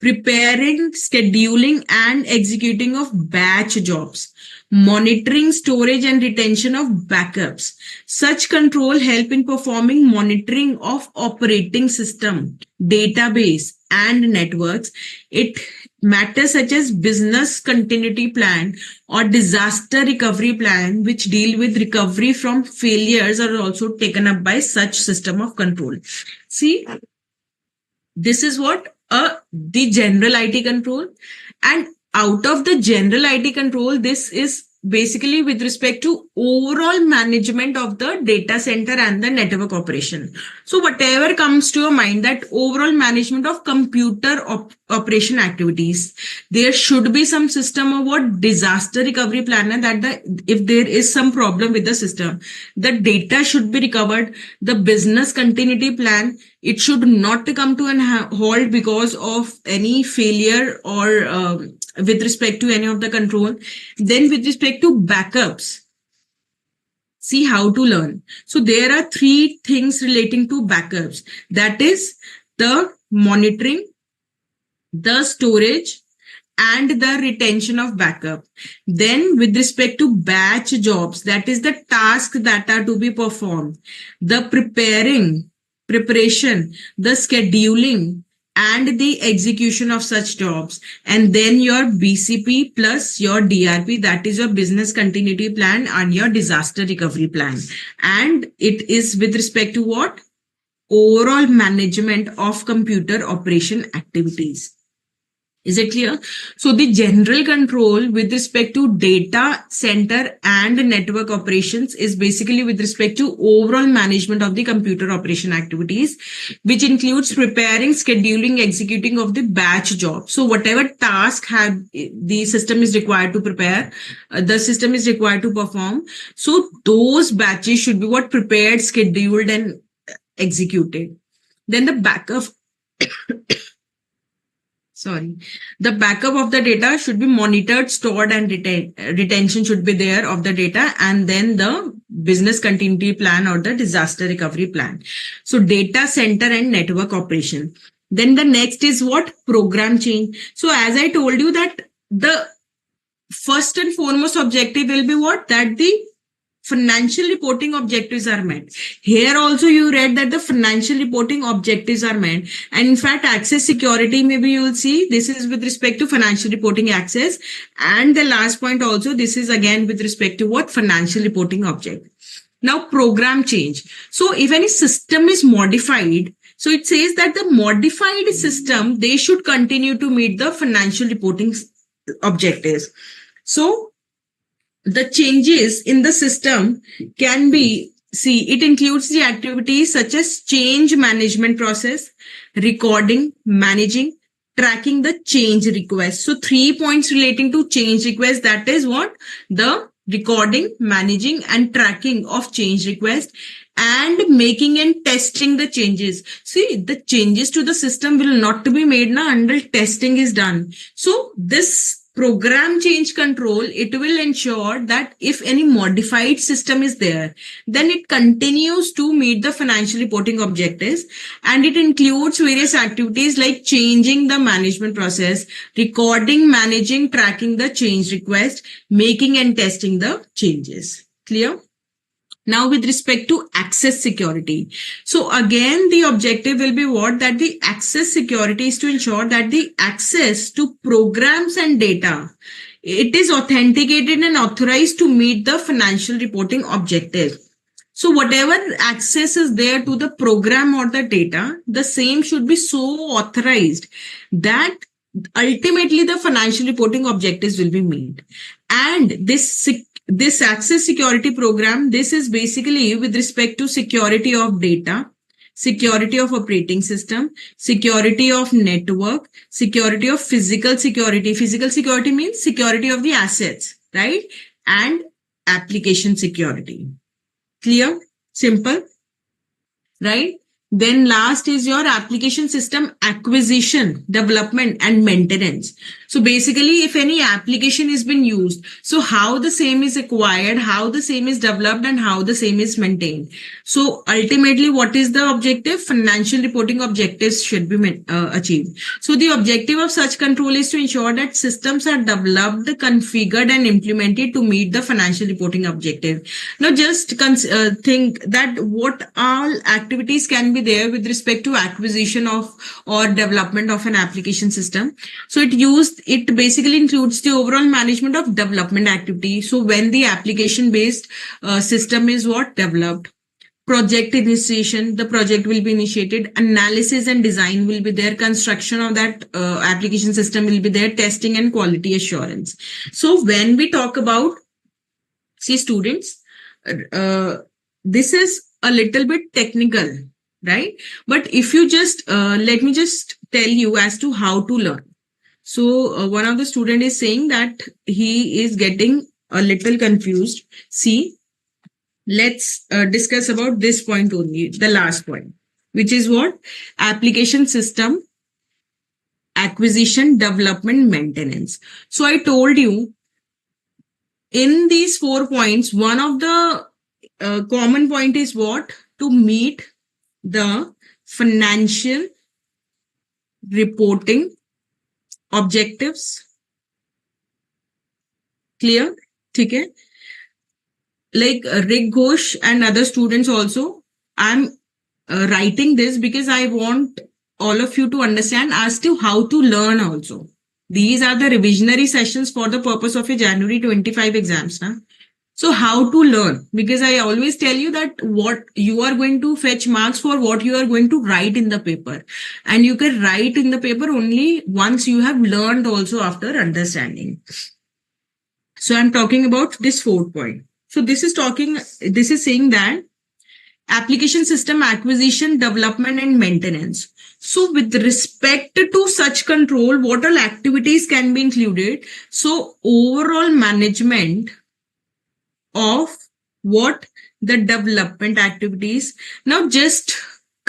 preparing, scheduling, and executing of batch jobs, monitoring, storage, and retention of backups. Such control help in performing monitoring of operating system, database, and networks. It matters such as business continuity plan or disaster recovery plan, which deal with recovery from failures, are also taken up by such system of control. See, this is what the general IT control, and out of the general IT control, this is basically with respect to overall management of the data center and the network operation. So whatever comes to your mind, that overall management of computer operation activities, there should be some system of what? Disaster recovery plan, and that if there is some problem with the system, the data should be recovered. The business continuity plan, it should not come to an halt because of any failure or with respect to any of the control. Then with respect to backups, see how to learn. So there are 3 things relating to backups. That is the monitoring, the storage, and the retention of backup. Then with respect to batch jobs, that is the tasks that are to be performed, the preparation, the scheduling, and the execution of such jobs. And then your BCP plus your DRP, that is your business continuity plan and your disaster recovery plan. And it is with respect to what? Overall management of computer operation activities. Is it clear? So the general control with respect to data center and network operations is basically with respect to overall management of the computer operation activities, which includes preparing, scheduling, executing of the batch job. So whatever task the system is required to prepare, the system is required to perform. So those batches should be what? Prepared, scheduled, and executed. Then the backup sorry, the backup of the data should be monitored, stored, and retention should be there of the data, and then the business continuity plan or the disaster recovery plan. So data center and network operation. Then the next is what? Program change. So as I told you that the first and foremost objective will be what? That the financial reporting objectives are met. Here also you read that the financial reporting objectives are met. And in fact, access security, maybe you will see this is with respect to financial reporting access. And the last point also, this is again with respect to what? Financial reporting object. Now, program change. So if any system is modified, so it says that the modified system, they should continue to meet the financial reporting objectives. So the changes in the system can be, see, it includes the activities such as change management process, recording, managing, tracking the change request. So 3 points relating to change request, that is what? The recording, managing, and tracking of change request, and making and testing the changes. See, the changes to the system will not be made now until testing is done. So this program change control, it will ensure that if any modified system is there, then it continues to meet the financial reporting objectives, and it includes various activities like changing the management process, recording, managing, tracking the change request, making and testing the changes. Clear? Now, with respect to access security. So again, the objective will be what? That the access security is to ensure that the access to programs and data, it is authenticated and authorized to meet the financial reporting objective. So whatever access is there to the program or the data, the same should be so authorized that ultimately the financial reporting objectives will be met. And this access security program, this is basically with respect to security of data, security of operating system, security of network, security of physical security. Physical security means security of the assets, right? And application security. Clear? Simple, right? Then last is your application system acquisition, development, and maintenance. So basically, if any application is being used, so how the same is acquired, how the same is developed, and how the same is maintained. So ultimately, what is the objective? Financial reporting objectives should be achieved. So the objective of such control is to ensure that systems are developed, configured, and implemented to meet the financial reporting objective. Now, just think that what all activities can be there with respect to acquisition of or development of an application system. So it basically includes the overall management of development activity. So when the application based system is what? Developed. Project initiation, the project will be initiated, analysis and design will be there, construction of that application system will be there, testing and quality assurance. So when we talk about, see students, this is a little bit technical, right? But if you just, let me just tell you as to how to learn. So one of the student is saying that he is getting a little confused. See, let's discuss about this point only, the last point, which is what? Application system acquisition, development, maintenance. So I told you in these 4 points, one of the common point is what? To meet the financial reporting objectives. Clear? Okay. Like Rick Ghosh and other students also, I'm writing this because I want all of you to understand as to how to learn also. These are the revisionary sessions for the purpose of your January 25 exams. Huh? So how to learn? Because I always tell you that what you are going to fetch marks for what you are going to write in the paper. And you can write in the paper only once you have learned also after understanding. So I'm talking about this 4th point. So this is saying that application system acquisition, development, and maintenance. So with respect to such control, what all activities can be included? So overall management of what? The development activities. Now just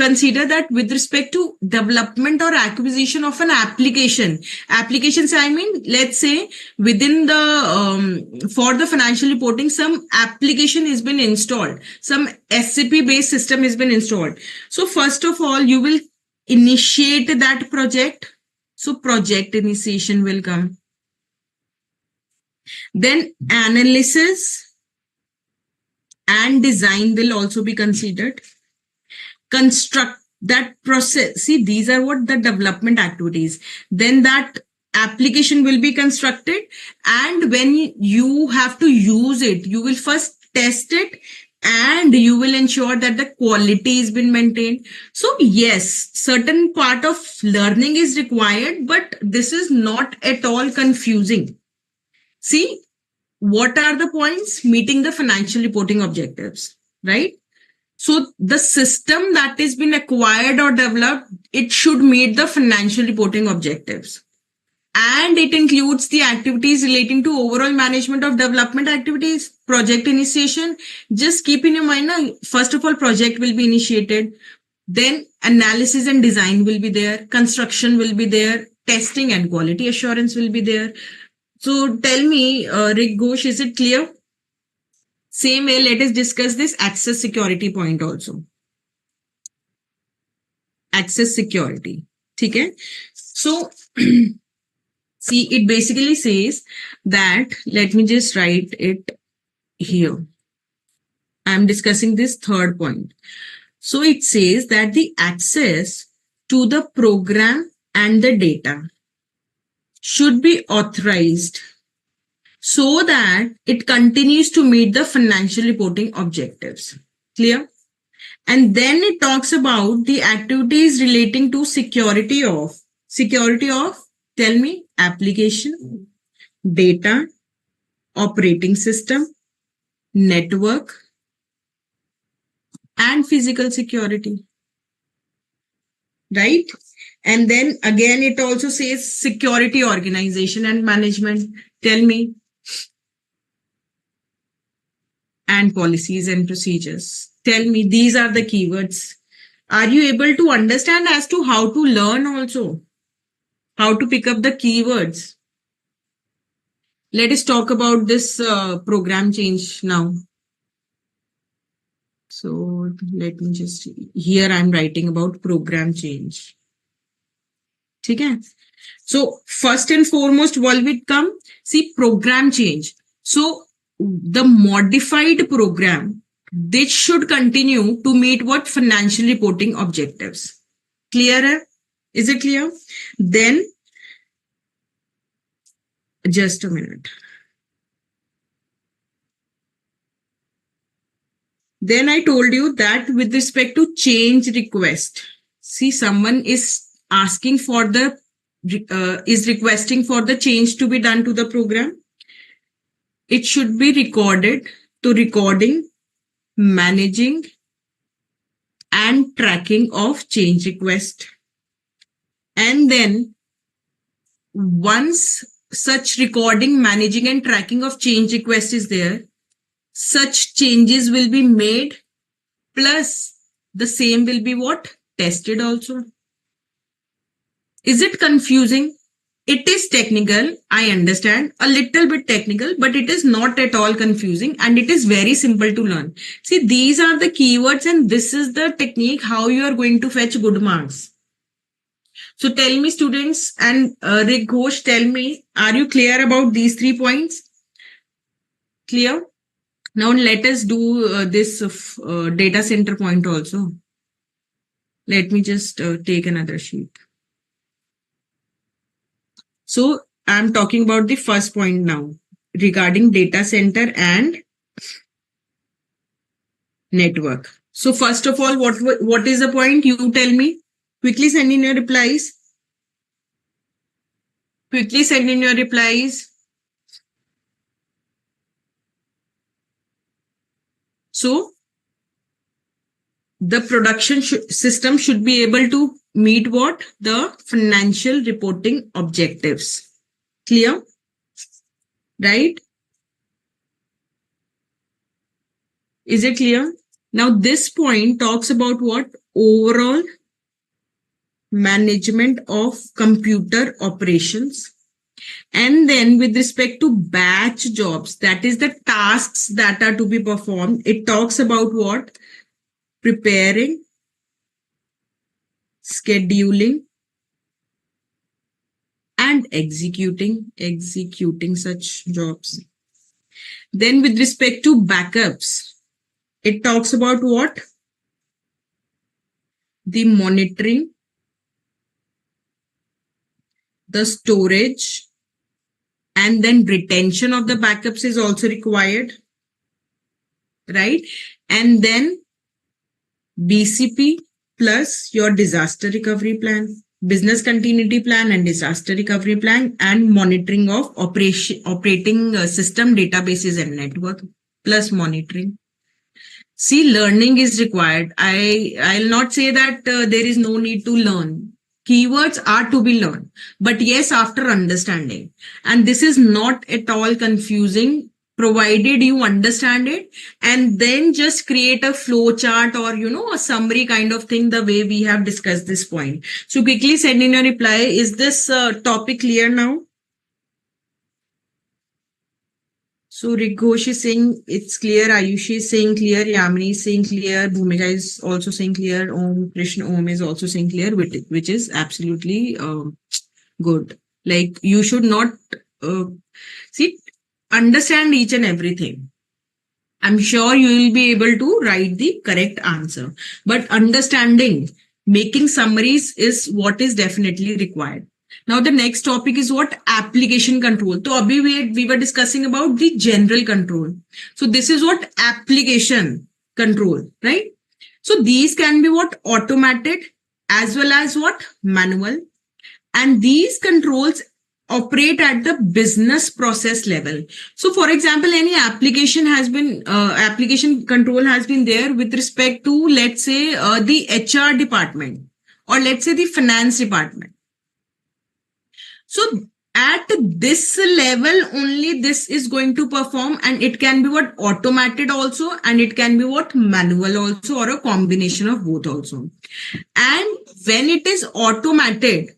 consider that with respect to development or acquisition of an applications, I mean, let's say within the for the financial reporting, some application has been installed, some SAP based system has been installed. So first of all, you will initiate that project. So project initiation will come. Then analysis and design will also be considered. Construct that process. See, these are what the development activities. Then that application will be constructed, and when you have to use it, you will first test it, and you will ensure that the quality has been maintained. So yes, certain part of learning is required, but this is not at all confusing. See, what are the points? Meeting the financial reporting objectives, right? So the system that has been acquired or developed, it should meet the financial reporting objectives. And it includes the activities relating to overall management of development activities, project initiation. Just keep in your mind, first of all, project will be initiated. Then analysis and design will be there. Construction will be there. Testing and quality assurance will be there. So tell me, Rick Ghosh, is it clear? Same way, let us discuss this access security point also. Access security. Okay? So, see, it basically says that, let me just write it here. I'm discussing this third point. So it says that the access to the program and the data should be authorized so that it continues to meet the financial reporting objectives. Clear? And then it talks about the activities relating to security of, tell me, application, data, operating system, network, and physical security. Right? And then again, it also says security organization and management. Tell me. And policies and procedures. Tell me, these are the keywords. Are you able to understand as to how to learn also? How to pick up the keywords? Let us talk about this program change now. So let me just, here I'm writing about program change. Okay. So first and foremost, what will come? See, program change. So the modified program, this should continue to meet what financial reporting objectives. Clear? Is it clear? Then, just a minute. Then I told you that with respect to change request, see, someone is asking for the, is requesting for the change to be done to the program. It should be recorded to recording, managing, and tracking of change request. And then once such recording, managing, and tracking of change request is there, such changes will be made, plus the same will be what? Tested also. Is it confusing? It is technical, I understand, a little bit technical, but it is not at all confusing and it is very simple to learn. See, these are the keywords and this is the technique how you are going to fetch good marks. So tell me, students, and Rick Ghosh, tell me, are you clear about these 3 points? Clear? Now let us do this data center point also. Let me just take another sheet. So I'm talking about the first point now regarding data center and network. So first of all, what is the point? You tell me. Quickly send in your replies. Quickly send in your replies. So the production system should be able to meet what? The financial reporting objectives. Clear? Right? Is it clear? Now, this point talks about what? Overall management of computer operations. And then with respect to batch jobs, that is the tasks that are to be performed, it talks about what? Preparing, scheduling, and executing such jobs. Then with respect to backups, it talks about what? The monitoring, the storage, and then retention of the backups is also required, right? And then BCP plus your disaster recovery plan, business continuity plan and disaster recovery plan, and monitoring of operating system databases and network plus monitoring. See, learning is required. I'll not say that there is no need to learn. Keywords are to be learned, but yes, after understanding. And this is not at all confusing, provided you understand it and then just create a flow chart or, a summary kind of thing, the way we have discussed this point. So quickly send in your reply. Is this topic clear now? So Righosh is saying it's clear. Ayushi is saying clear. Yamini is saying clear. Bhumika is also saying clear. Om Krishna Om is also saying clear, which is absolutely good. Like you should not see, understand each and everything. I'm sure you will be able to write the correct answer. But understanding, making summaries is what is definitely required. Now, the next topic is what? Application control. So, abhi we were discussing about the general control. So, this is what? Application control, right? So, these can be what? Automated as well as what? Manual. And these controls operate at the business process level. So, for example, any application has been, application control has been there with respect to, let's say, the HR department or let's say the finance department. So at this level only this is going to perform, and it can be what? Automated also, and it can be what? Manual also, or a combination of both also. And when it is automated,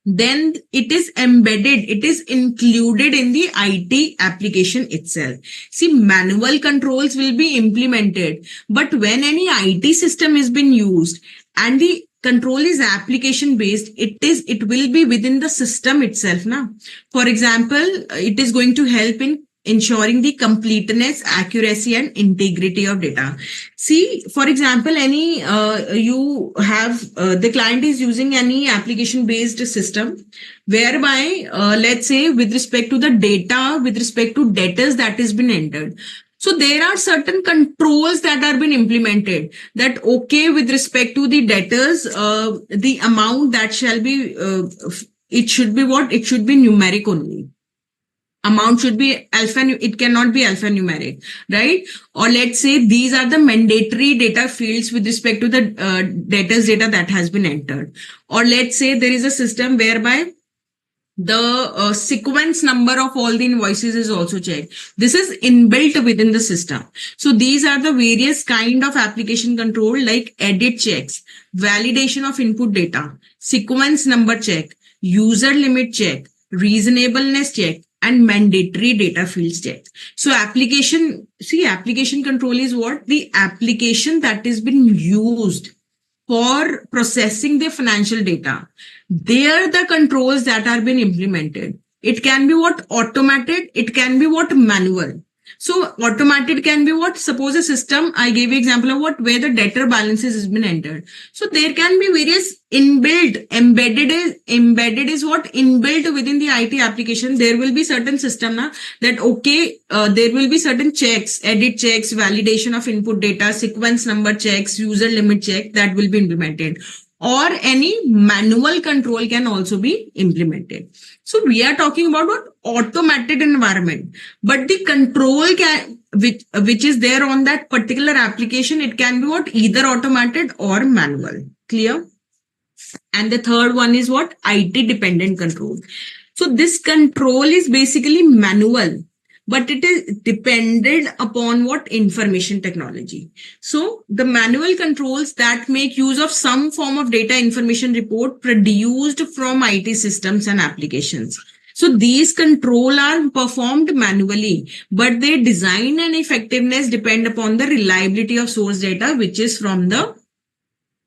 then it is embedded, it is included in the IT application itself. See, manual controls will be implemented, but when any IT system is being used and the control is application based, it will be within the system itself now. For example, it is going to help in ensuring the completeness, accuracy, and integrity of data. See, for example, any you have the client is using any application based system whereby let's say with respect to the data, with respect to debtors that has been entered. So there are certain controls that are being implemented that, okay, with respect to the debtors, the amount that shall be, it should be what? It should be numeric only. Amount should be it cannot be alphanumeric, right? Or let's say these are the mandatory data fields with respect to the debtors data that has been entered. Or let's say there is a system whereby the sequence number of all the invoices is also checked. This is inbuilt within the system. So these are the various kind of application control like edit checks, validation of input data, sequence number check, user limit check, reasonableness check, and mandatory data fields check. So application control is what? The application that is being used for processing the financial data. They are the controls that are being implemented. It can be what? Automated. It can be what? Manual. So automated can be what? Suppose a system, I gave you example of what? Where the debtor balances has been entered. So there can be various inbuilt, embedded is what? Inbuilt within the IT application. There will be certain system now that, okay, there will be certain checks, edit checks, validation of input data, sequence number checks, user limit check that will be implemented. Or any manual control can also be implemented. So we are talking about what? Automated environment, but the control which is there on that particular application, it can be what? Either automated or manual. Clear? And the third one is what? IT dependent control. So this control is basically manual, but it is dependent upon what information technology. So the manual controls that make use of some form of data information report produced from IT systems and applications. So these control are performed manually, but their design and effectiveness depend upon the reliability of source data, which is from the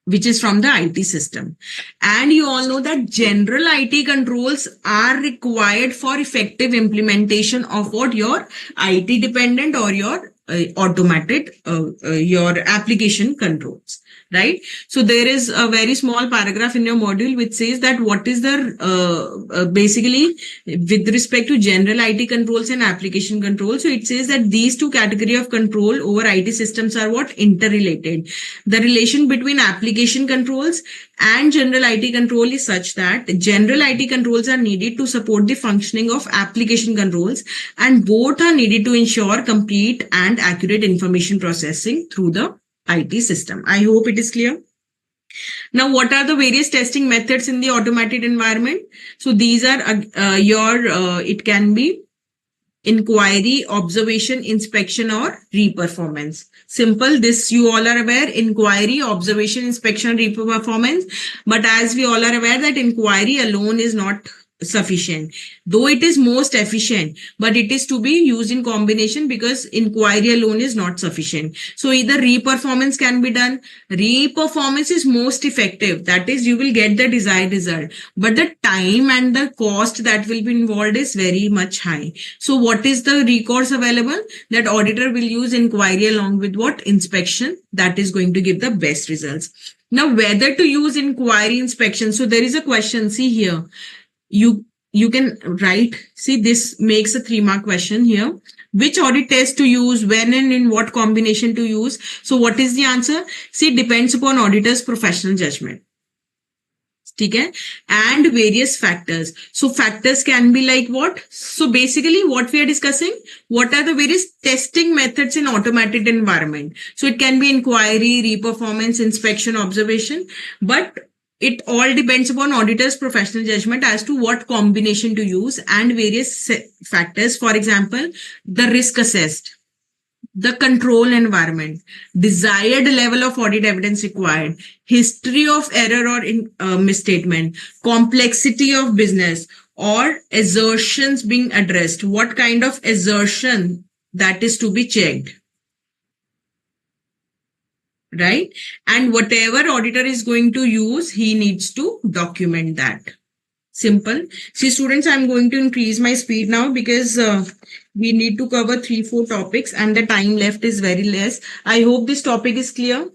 IT system. And you all know that general IT controls are required for effective implementation of what your IT dependent or your automated your application controls, right? So there is a very small paragraph in your module which says that what is the basically with respect to general IT controls and application controls. So it says that these two category of control over IT systems are what interrelated. The relation between application controls and general IT control is such that general IT controls are needed to support the functioning of application controls, and both are needed to ensure complete and accurate information processing through the IT system. I hope it is clear. Now, what are the various testing methods in the automated environment? So these are it can be inquiry, observation, inspection, or reperformance. Simple. This you all are aware. Inquiry, observation, inspection, reperformance. But as we all are aware that inquiry alone is not sufficient, though it is most efficient, but it is to be used in combination because inquiry alone is not sufficient. So either reperformance can be done. Reperformance is most effective. That is, you will get the desired result, but the time and the cost that will be involved is very much high. So what is the recourse available? That auditor will use inquiry along with what? Inspection. That is going to give the best results. Now, whether to use inquiry, inspection. So there is a question. See here. You can write, see, this makes a 3-mark question here. Which audit test to use, when and in what combination to use? So what is the answer? See, it depends upon auditor's professional judgment. Okay, and various factors. So factors can be like what? So basically what we are discussing, what are the various testing methods in automated environment? So it can be inquiry, reperformance, inspection, observation, but it all depends upon auditor's professional judgment as to what combination to use and various factors. For example, the risk assessed, the control environment, desired level of audit evidence required, history of error or misstatement, complexity of business, or assertions being addressed. What kind of assertion that is to be checked, right? And whatever auditor is going to use, he needs to document that. Simple. See, students, I'm going to increase my speed now because we need to cover 3-4 topics and the time left is very less. I hope this topic is clear.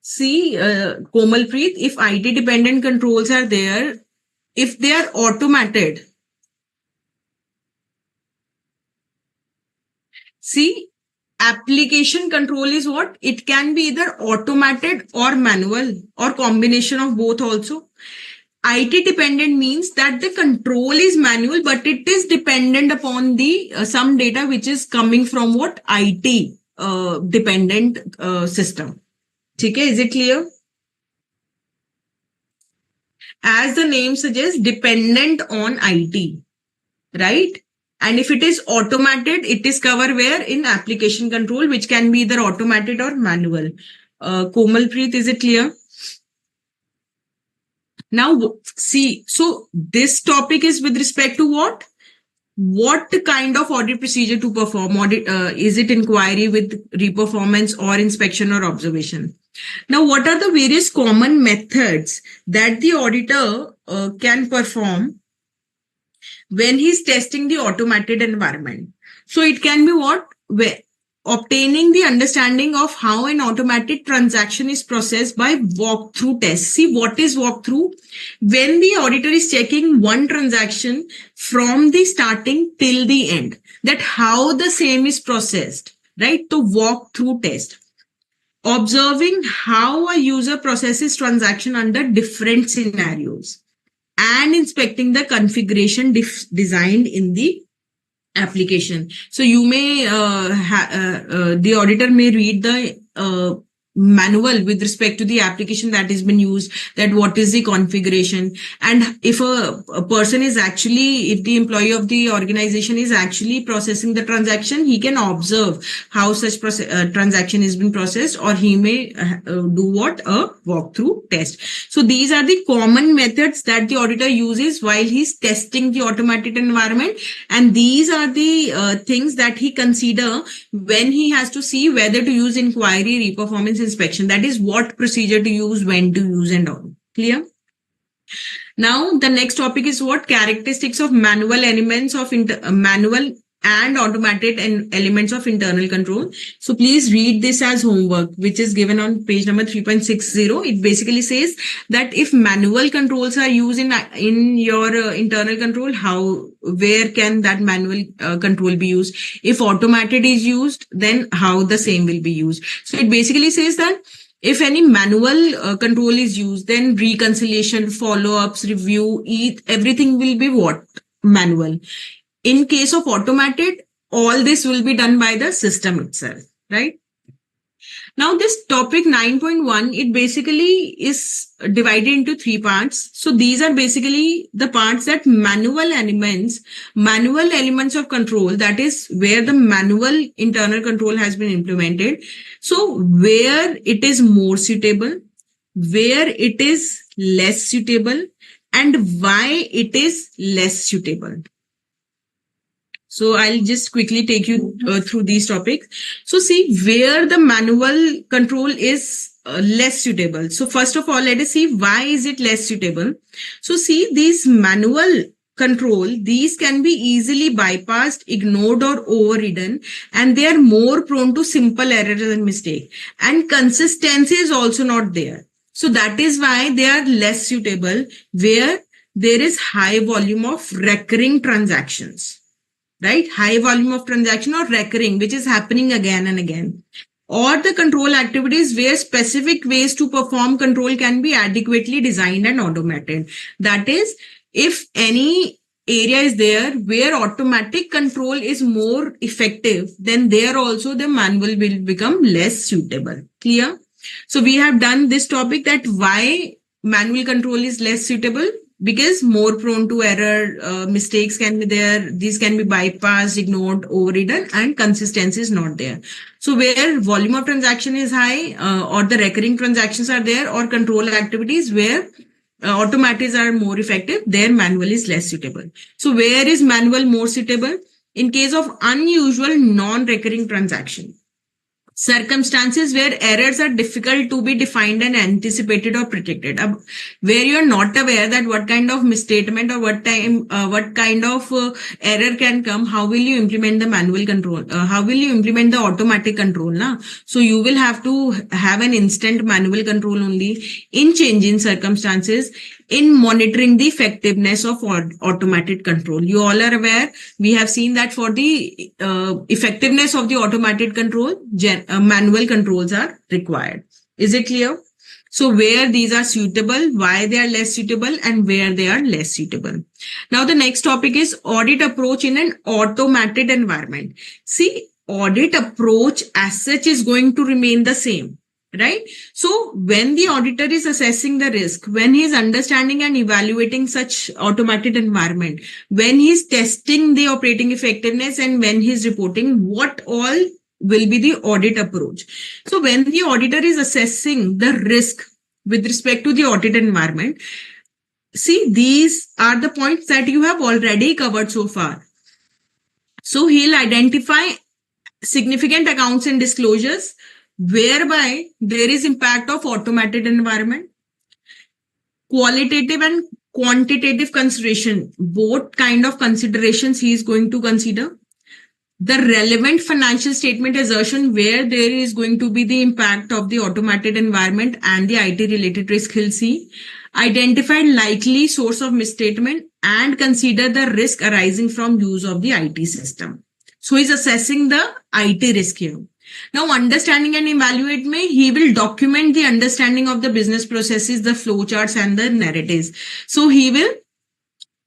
See, Komalpreet, if IT dependent controls are there, if they are automated, see, application control is what? It can be either automated or manual or combination of both also. IT dependent means that the control is manual, but it is dependent upon the some data which is coming from what? IT dependent system. Okay, is it clear? As the name suggests, dependent on IT, right? And if it is automated, it is covered where? In application control, which can be either automated or manual. Komalpreet, is it clear? Now, see, so this topic is with respect to what? What kind of audit procedure to perform? Audit, is it inquiry with reperformance or inspection or observation? Now, what are the various common methods that the auditor can perform when he's testing the automated environment? So it can be what? Obtaining the understanding of how an automated transaction is processed by walkthrough tests. See, what is walkthrough? When the auditor is checking one transaction from the starting till the end, that how the same is processed, right? The walkthrough test. Observing how a user processes transaction under different scenarios and inspecting the configuration designed in the application. So you may the auditor may read the manual with respect to the application that has been used, that what is the configuration. And if a person is actually, if the employee of the organization is actually processing the transaction, he can observe how such transaction has been processed, or he may do what, a walkthrough test. So these are the common methods that the auditor uses while he's testing the automated environment, and these are the things that he consider when he has to see whether to use inquiry, reperformance, inspection. That is what procedure to use, when to use, and all. Clear? Now the next topic is what? Characteristics of manual elements of manual and automated and elements of internal control. So please read this as homework, which is given on page number 3.60. It basically says that if manual controls are used in your internal control, where can that manual control be used? If automated is used, then how the same will be used. So it basically says that if any manual control is used, then reconciliation, follow-ups, review, everything will be what? Manual. In case of automated, all this will be done by the system itself, right? Now this topic 9.1, it basically is divided into 3 parts. So these are basically the parts that manual elements of control, that is where the manual internal control has been implemented. So where it is more suitable, where it is less suitable, and why it is less suitable. So I'll just quickly take you through these topics. So see where the manual control is less suitable. So first of all, let us see why is it less suitable. So see, these manual control, these can be easily bypassed, ignored, or overridden, and they are more prone to simple errors and mistake. And consistency is also not there. So that is why they are less suitable where there is high volume of recurring transactions. Right? High volume of transaction or recurring, which is happening again and again. Or the control activities where specific ways to perform control can be adequately designed and automated. That is, if any area is there where automatic control is more effective, then there also the manual will become less suitable. Clear? So we have done this topic, that why manual control is less suitable. Because more prone to error, mistakes can be there, these can be bypassed, ignored, overridden, and consistency is not there. So where volume of transaction is high, or the recurring transactions are there, or control activities where automatics are more effective, their manual is less suitable. So where is manual more suitable? In case of unusual non-recurring transaction. Circumstances where errors are difficult to be defined and anticipated or predicted, where you are not aware that what kind of misstatement or what kind of error can come, how will you implement the manual control? How will you implement the automatic control? Na? So you will have to have an instant manual control only in changing circumstances, in monitoring the effectiveness of automated control. You all are aware, we have seen that for the effectiveness of the automated control, manual controls are required. Is it clear? So where these are suitable, why they are less suitable, and where they are less suitable. Now the next topic is audit approach in an automated environment. See, audit approach as such is going to remain the same. Right? So when the auditor is assessing the risk, when he is understanding and evaluating such automated environment, when he is testing the operating effectiveness, and when he is reporting, what all will be the audit approach. So when the auditor is assessing the risk with respect to the audit environment, see, these are the points that you have already covered so far. So he'll identify significant accounts and disclosures whereby there is impact of automated environment, qualitative and quantitative consideration, both kind of considerations he is going to consider. The relevant financial statement assertion where there is going to be the impact of the automated environment and the IT related risk he'll see. Identify likely source of misstatement and consider the risk arising from use of the IT system. So he's assessing the IT risk here. Now, understanding and evaluate he will document the understanding of the business processes, the flowcharts, and the narratives. So he will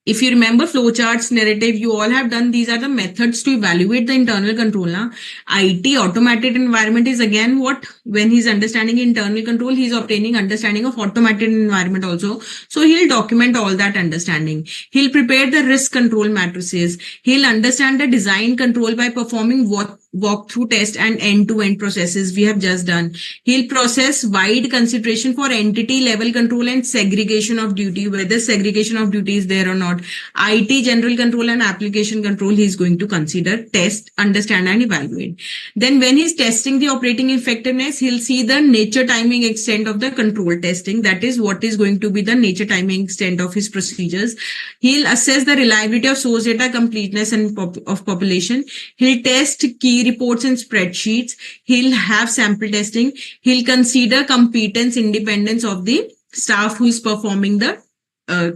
If you remember flowcharts, narrative, you all have done. These are the methods to evaluate the internal control. Na? IT, automated environment, is again what? When he's understanding internal control, he's obtaining understanding of automated environment also. So he'll document all that understanding. He'll prepare the risk control matrices. He'll understand the design control by performing what walkthrough test and end-to-end processes we have just done. He'll process wide consideration for entity level control and segregation of duty, whether segregation of duty is there or not. IT, general control and application control, he's going to consider, test, understand and evaluate. Then when he's testing the operating effectiveness, he'll see the nature, timing, extent of the control testing. That is what is going to be the nature, timing, extent of his procedures. He'll assess the reliability of source data, completeness and of population. He'll test key reports and spreadsheets. He'll have sample testing. He'll consider competence, independence of the staff who is performing the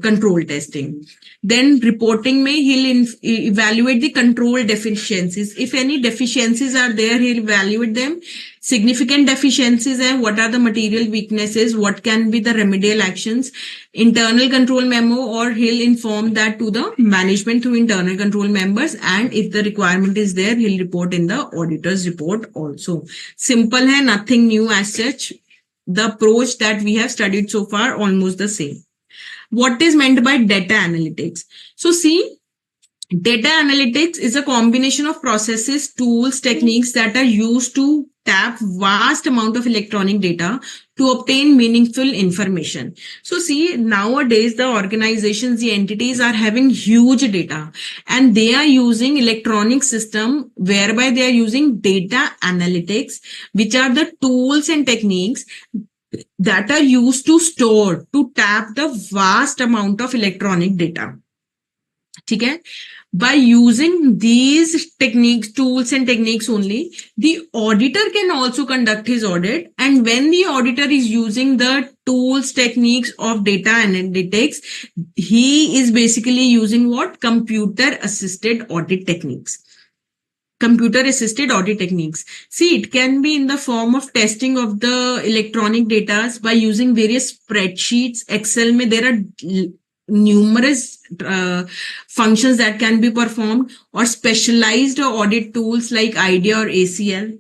control testing. Then reporting may he'll evaluate the control deficiencies. If any deficiencies are there, he'll evaluate them. Significant deficiencies and what are the material weaknesses, what can be the remedial actions, internal control memo, or he'll inform that to the management through internal control members. And if the requirement is there, he'll report in the auditor's report also. Simple hai, nothing new as such. The approach that we have studied so far, almost the same. What is meant by data analytics? So see, data analytics is a combination of processes, tools, techniques that are used to tap vast amount of electronic data to obtain meaningful information. So see, nowadays the organizations, the entities are having huge data and they are using electronic system whereby they are using data analytics, which are the tools and techniques that are used to store, to tap the vast amount of electronic data. Okay? By using these techniques, tools and techniques only, the auditor can also conduct his audit. And when the auditor is using the tools, techniques of data analytics, he is basically using what? Computer assisted audit techniques. Computer assisted audit techniques. See, it can be in the form of testing of the electronic data by using various spreadsheets. Excel mein there are numerous functions that can be performed, or specialized audit tools like IDEA or ACL.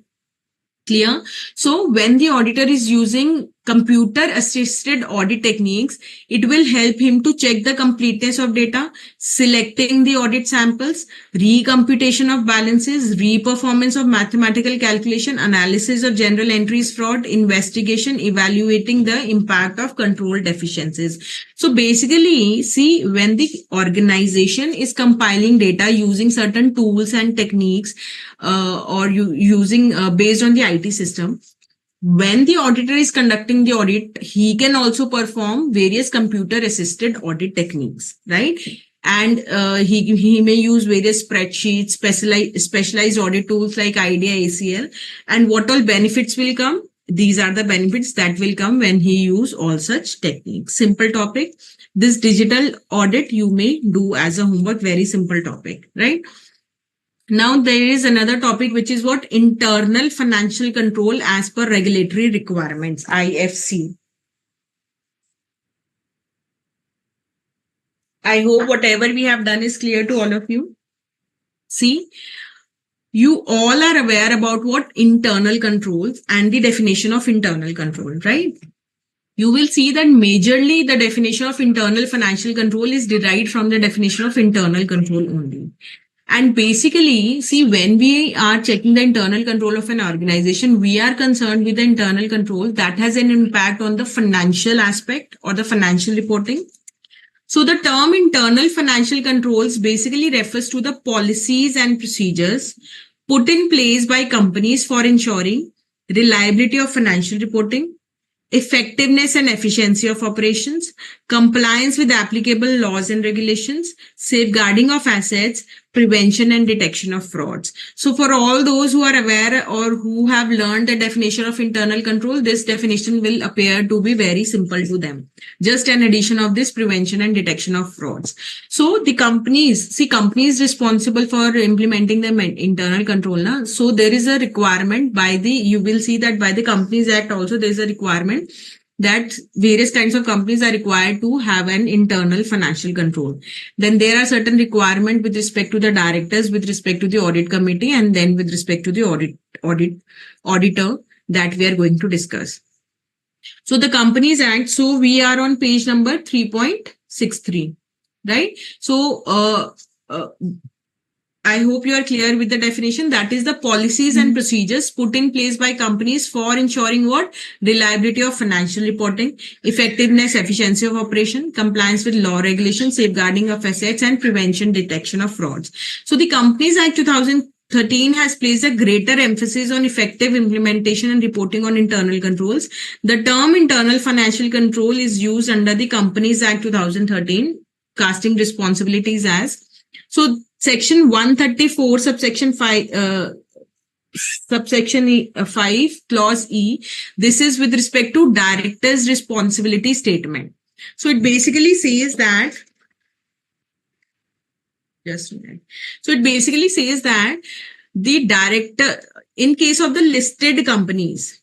Clear? So when the auditor is using computer assisted audit techniques, it will help him to check the completeness of data, selecting the audit samples, recomputation of balances, reperformance of mathematical calculation, analysis of general entries fraud, investigation, evaluating the impact of control deficiencies. So basically, see, when the organization is compiling data using certain tools and techniques, or using based on the IT system, when the auditor is conducting the audit, he can also perform various computer assisted audit techniques, right? And he may use various spreadsheets, specialized audit tools like IDEA, ACL. And what all benefits will come? These are the benefits that will come when he use all such techniques. Simple topic. This digital audit you may do as a homework, very simple topic, right? Now there is another topic, which is what? Internal financial control as per regulatory requirements, IFC. I hope whatever we have done is clear to all of you. See, you all are aware about what internal controls and the definition of internal control, right? You will see that majorly the definition of internal financial control is derived from the definition of internal control only. And basically, see, when we are checking the internal control of an organization, we are concerned with the internal control that has an impact on the financial aspect or the financial reporting. So the term internal financial controls basically refers to the policies and procedures put in place by companies for ensuring reliability of financial reporting, effectiveness and efficiency of operations, compliance with applicable laws and regulations, safeguarding of assets, prevention and detection of frauds. So for all those who are aware or who have learned the definition of internal control, this definition will appear to be very simple to them. Just an addition of this prevention and detection of frauds. So the companies responsible for implementing the internal control. Na? So there is a requirement by the, you will see that by the Companies Act also there is a requirement that various kinds of companies are required to have an internal financial control. Then there are certain requirements with respect to the directors, with respect to the audit committee, and then with respect to the auditor that we are going to discuss. So the Companies Act, so we are on page number 3.63, right? So I hope you are clear with the definition. That is the policies and procedures put in place by companies for ensuring what? Reliability of financial reporting, effectiveness, efficiency of operation, compliance with law regulations, safeguarding of assets, and prevention detection of frauds. So the Companies Act 2013 has placed a greater emphasis on effective implementation and reporting on internal controls. The term internal financial control is used under the Companies Act 2013, casting responsibilities as. So Section 134, subsection 5, subsection 5, clause E, this is with respect to director's responsibility statement. So it basically says that, just a minute. So it basically says that the director, in case of the listed companies,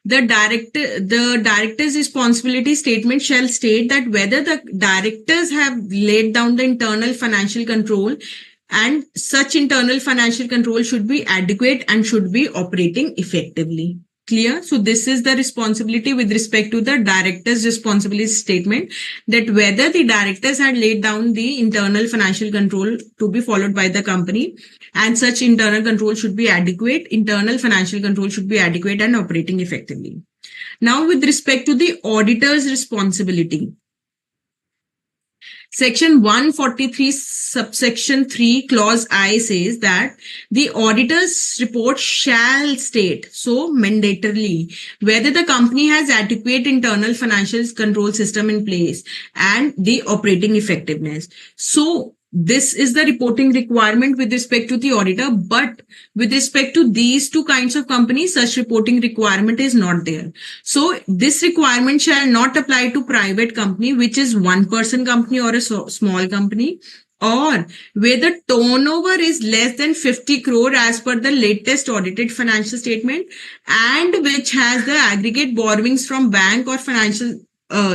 the director's responsibility statement shall state that whether the directors have laid down the internal financial control, and such internal financial control should be adequate and should be operating effectively. Clear? So this is the responsibility with respect to the director's responsibility statement, that whether the directors had laid down the internal financial control to be followed by the company, and such internal control should be adequate, internal financial control should be adequate and operating effectively. Now, with respect to the auditor's responsibility, Section 143, subsection 3, clause I says that the auditor's report shall state, so mandatorily, whether the company has adequate internal financial control system in place and the operating effectiveness. So this is the reporting requirement with respect to the auditor, but with respect to these two kinds of companies, such reporting requirement is not there. So this requirement shall not apply to private company, which is one-person company or a small company, or where the turnover is less than 50 crore as per the latest audited financial statement, and which has the aggregate borrowings from bank or financial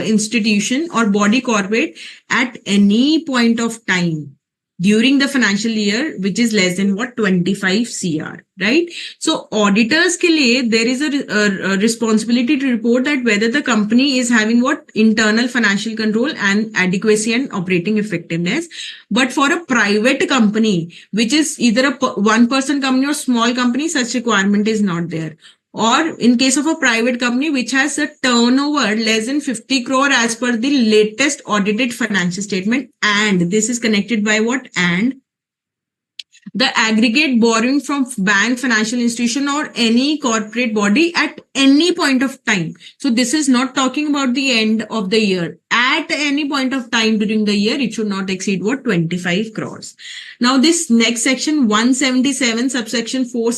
institution or body corporate at any point of time during the financial year, which is less than what, 25 CR, right? So auditors ke liye, there is a responsibility to report that whether the company is having what, internal financial control and adequacy and operating effectiveness. But for a private company, which is either a one-person company or small company, such requirement is not there. Or in case of a private company which has a turnover less than 50 crore as per the latest audited financial statement, and this is connected by what? And the aggregate borrowing from bank, financial institution, or any corporate body at any point of time. So this is not talking about the end of the year. At any point of time during the year, it should not exceed what? 25 crores. Now this next section 177 subsection 4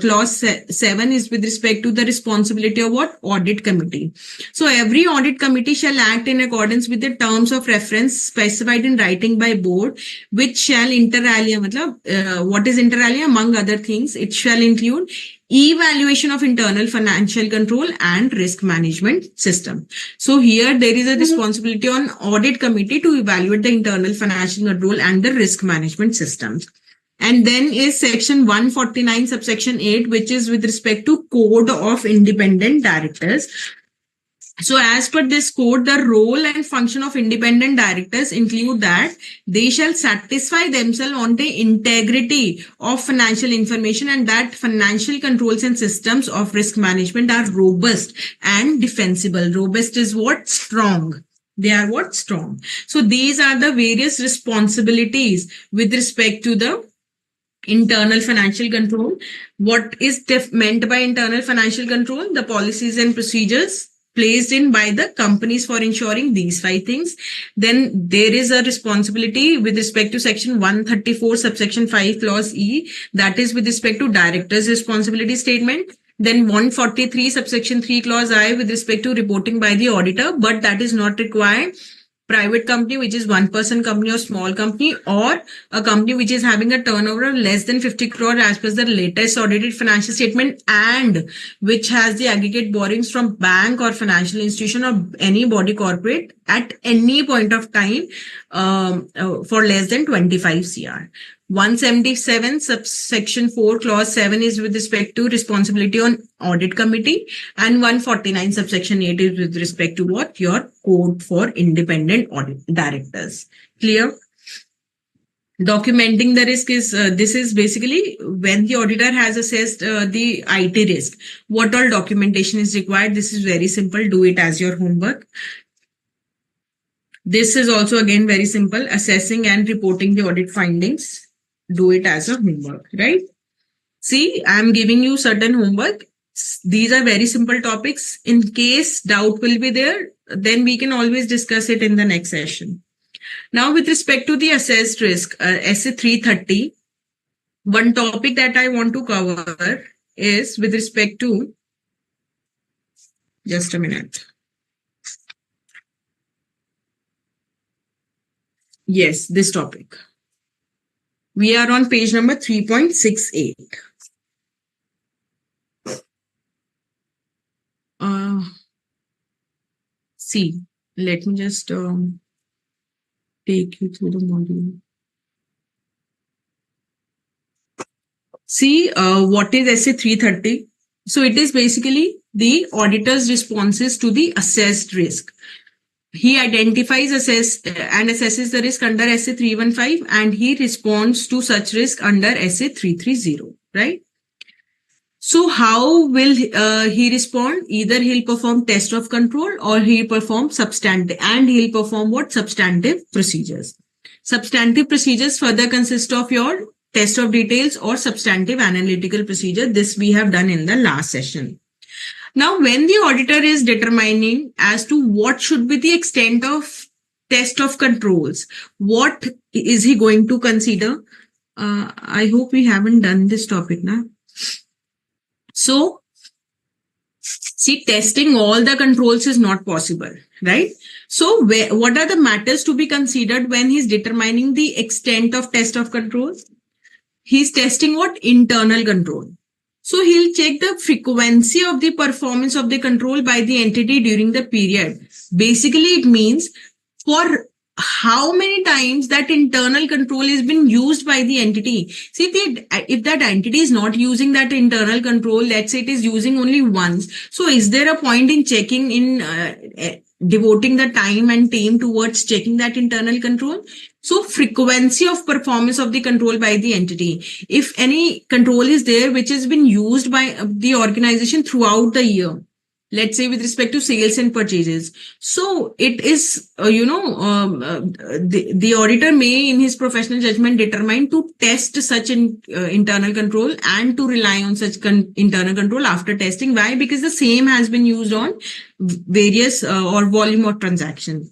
clause 7 is with respect to the responsibility of what? Audit committee. So every audit committee shall act in accordance with the terms of reference specified in writing by board, which shall inter alia, what is inter alia? Among other things, it shall include evaluation of internal financial control and risk management system. So here there is a responsibility on audit committee to evaluate the internal financial control and the risk management systems. And then is section 149 subsection 8, which is with respect to code of independent directors. So as per this code, the role and function of independent directors include that they shall satisfy themselves on the integrity of financial information and that financial controls and systems of risk management are robust and defensible. Robust is what? Strong. They are what? Strong. So these are the various responsibilities with respect to the internal financial control. What is meant by internal financial control? The policies and procedures placed in by the companies for ensuring these 5 things. Then there is a responsibility with respect to section 134 subsection 5 clause E, that is with respect to director's responsibility statement. Then 143 subsection 3 clause I with respect to reporting by the auditor, but that is not required. private company, which is one person company or small company, or a company which is having a turnover of less than 50 crore as per the latest audited financial statement, and which has the aggregate borrowings from bank or financial institution or any body corporate at any point of time for less than 25 CR. 177 subsection 4 clause 7 is with respect to responsibility on audit committee, and 149 subsection 8 is with respect to what? Your code for independent audit directors. Clear? Documenting the risk is, this is basically when the auditor has assessed the IT risk. What all documentation is required? This is very simple. Do it as your homework. This is also again very simple. Assessing and reporting the audit findings. Do it as a homework, right? See, I'm giving you certain homework. These are very simple topics. In case doubt will be there, then we can always discuss it in the next session. Now, with respect to the assessed risk, essay 330, one topic that I want to cover is with respect to, just a minute. Yes, this topic. We are on page number 3.68. See, let me just take you through the module. See, what is essay 330? So it is basically the auditor's responses to the assessed risk. He identifies, and assesses the risk under essay 315, and he responds to such risk under essay 330, right? So how will he respond? Either he'll perform test of control or he'll perform substantive, and he'll perform what? Substantive procedures. Substantive procedures further consist of your test of details or substantive analytical procedure. This we have done in the last session. Now, when the auditor is determining as to what should be the extent of test of controls, what is he going to consider? I hope we haven't done this topic now. So, see, testing all the controls is not possible, right? So, what are the matters to be considered when he's determining the extent of test of controls? He's testing what? Internal control. So, he'll check the frequency of the performance of the control by the entity during the period. Basically, it means for how many times that internal control has been used by the entity. See, if that entity is not using that internal control, let's say it is using only once. So is there a point in checking, in devoting the time and team towards checking that internal control? So frequency of performance of the control by the entity. If any control is there which has been used by the organization throughout the year, let's say with respect to sales and purchases. So it is, the auditor may in his professional judgment determine to test such an internal control and to rely on such internal control after testing. Why? Because the same has been used on various or volume of transactions.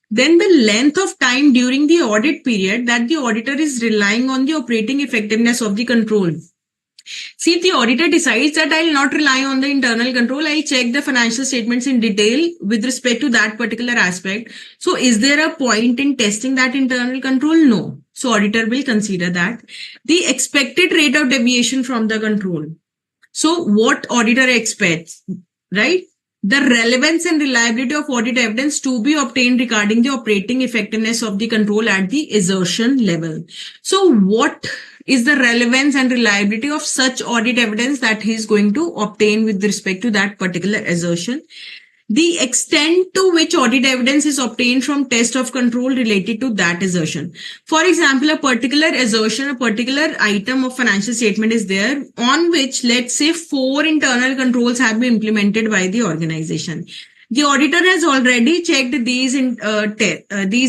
Then the length of time during the audit period that the auditor is relying on the operating effectiveness of the control. See, if the auditor decides that I'll not rely on the internal control, I'll check the financial statements in detail with respect to that particular aspect. So is there a point in testing that internal control? No. So auditor will consider that. The expected rate of deviation from the control. So what auditor expects, right? The relevance and reliability of audit evidence to be obtained regarding the operating effectiveness of the control at the assertion level. So what is the relevance and reliability of such audit evidence that he is going to obtain with respect to that particular assertion? The extent to which audit evidence is obtained from test of control related to that assertion. For example, a particular assertion, a particular item of financial statement is there on which, let's say, 4 internal controls have been implemented by the organization. The auditor has already checked these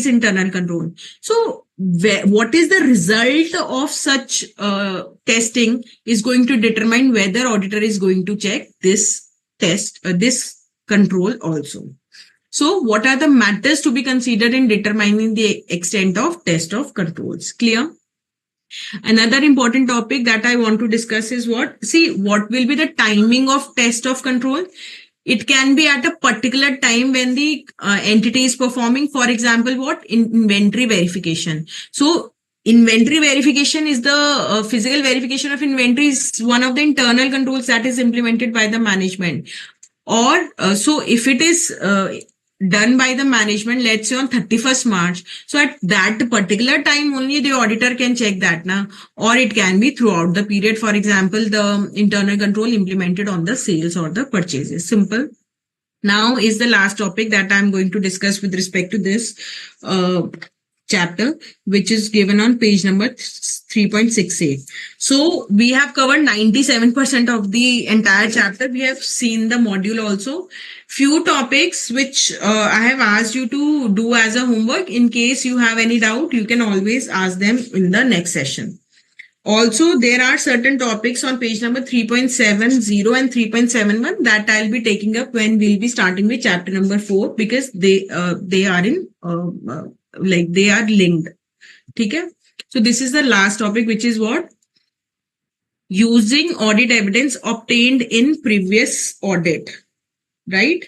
internal controls. So, what is the result of such testing is going to determine whether auditor is going to check this test, this control also. So what are the matters to be considered in determining the extent of test of controls? Clear? Another important topic that I want to discuss is what? See, what will be the timing of test of control? It can be at a particular time when the entity is performing, for example, what? Inventory verification. So inventory verification is the physical verification of inventory is one of the internal controls that is implemented by the management. Or so if it is done by the management, let's say on 31st March, so at that particular time only the auditor can check that now, or it can be throughout the period. For example, the internal control implemented on the sales or the purchases. Simple. Now is the last topic that I'm going to discuss with respect to this chapter, which is given on page number 3.68. So we have covered 97% of the entire chapter. We have seen the module also. Few topics which I have asked you to do as a homework. In case you have any doubt, you can always ask them in the next session. Also, there are certain topics on page number 3.70 and 3.71 that I'll be taking up when we'll be starting with chapter number 4, because they are in they are linked. Okay? So this is the last topic, which is what? Using audit evidence obtained in previous audit. Right?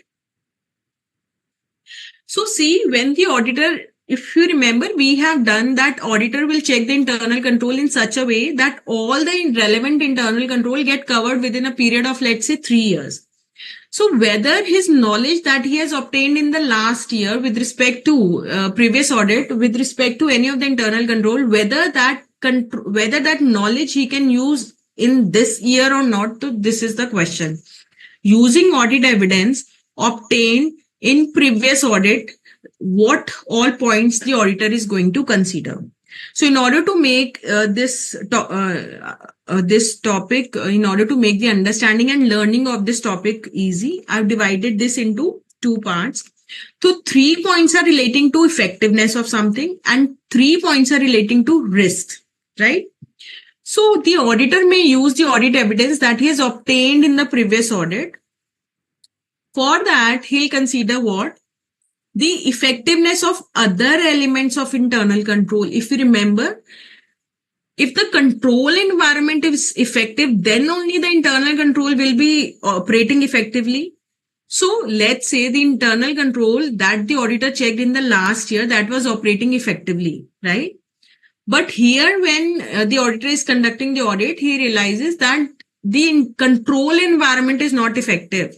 So see, when the auditor, if you remember, we have done that auditor will check the internal control in such a way that all the relevant internal control get covered within a period of, let's say, 3 years. So whether his knowledge that he has obtained in the last year with respect to previous audit, with respect to any of the internal control, whether that knowledge he can use in this year or not, so this is the question. Using audit evidence obtained in previous audit, what all points the auditor is going to consider. So in order to make this topic, in order to make the understanding and learning of this topic easy, I've divided this into 2 parts. So 3 points are relating to effectiveness of something and 3 points are relating to risks, right? So the auditor may use the audit evidence that he has obtained in the previous audit. For that, he'll consider what? The effectiveness of other elements of internal control. If you remember, if the control environment is effective, then only the internal control will be operating effectively. So let's say the internal control that the auditor checked in the last year, that was operating effectively, right? But here when the auditor is conducting the audit, he realizes that the control environment is not effective.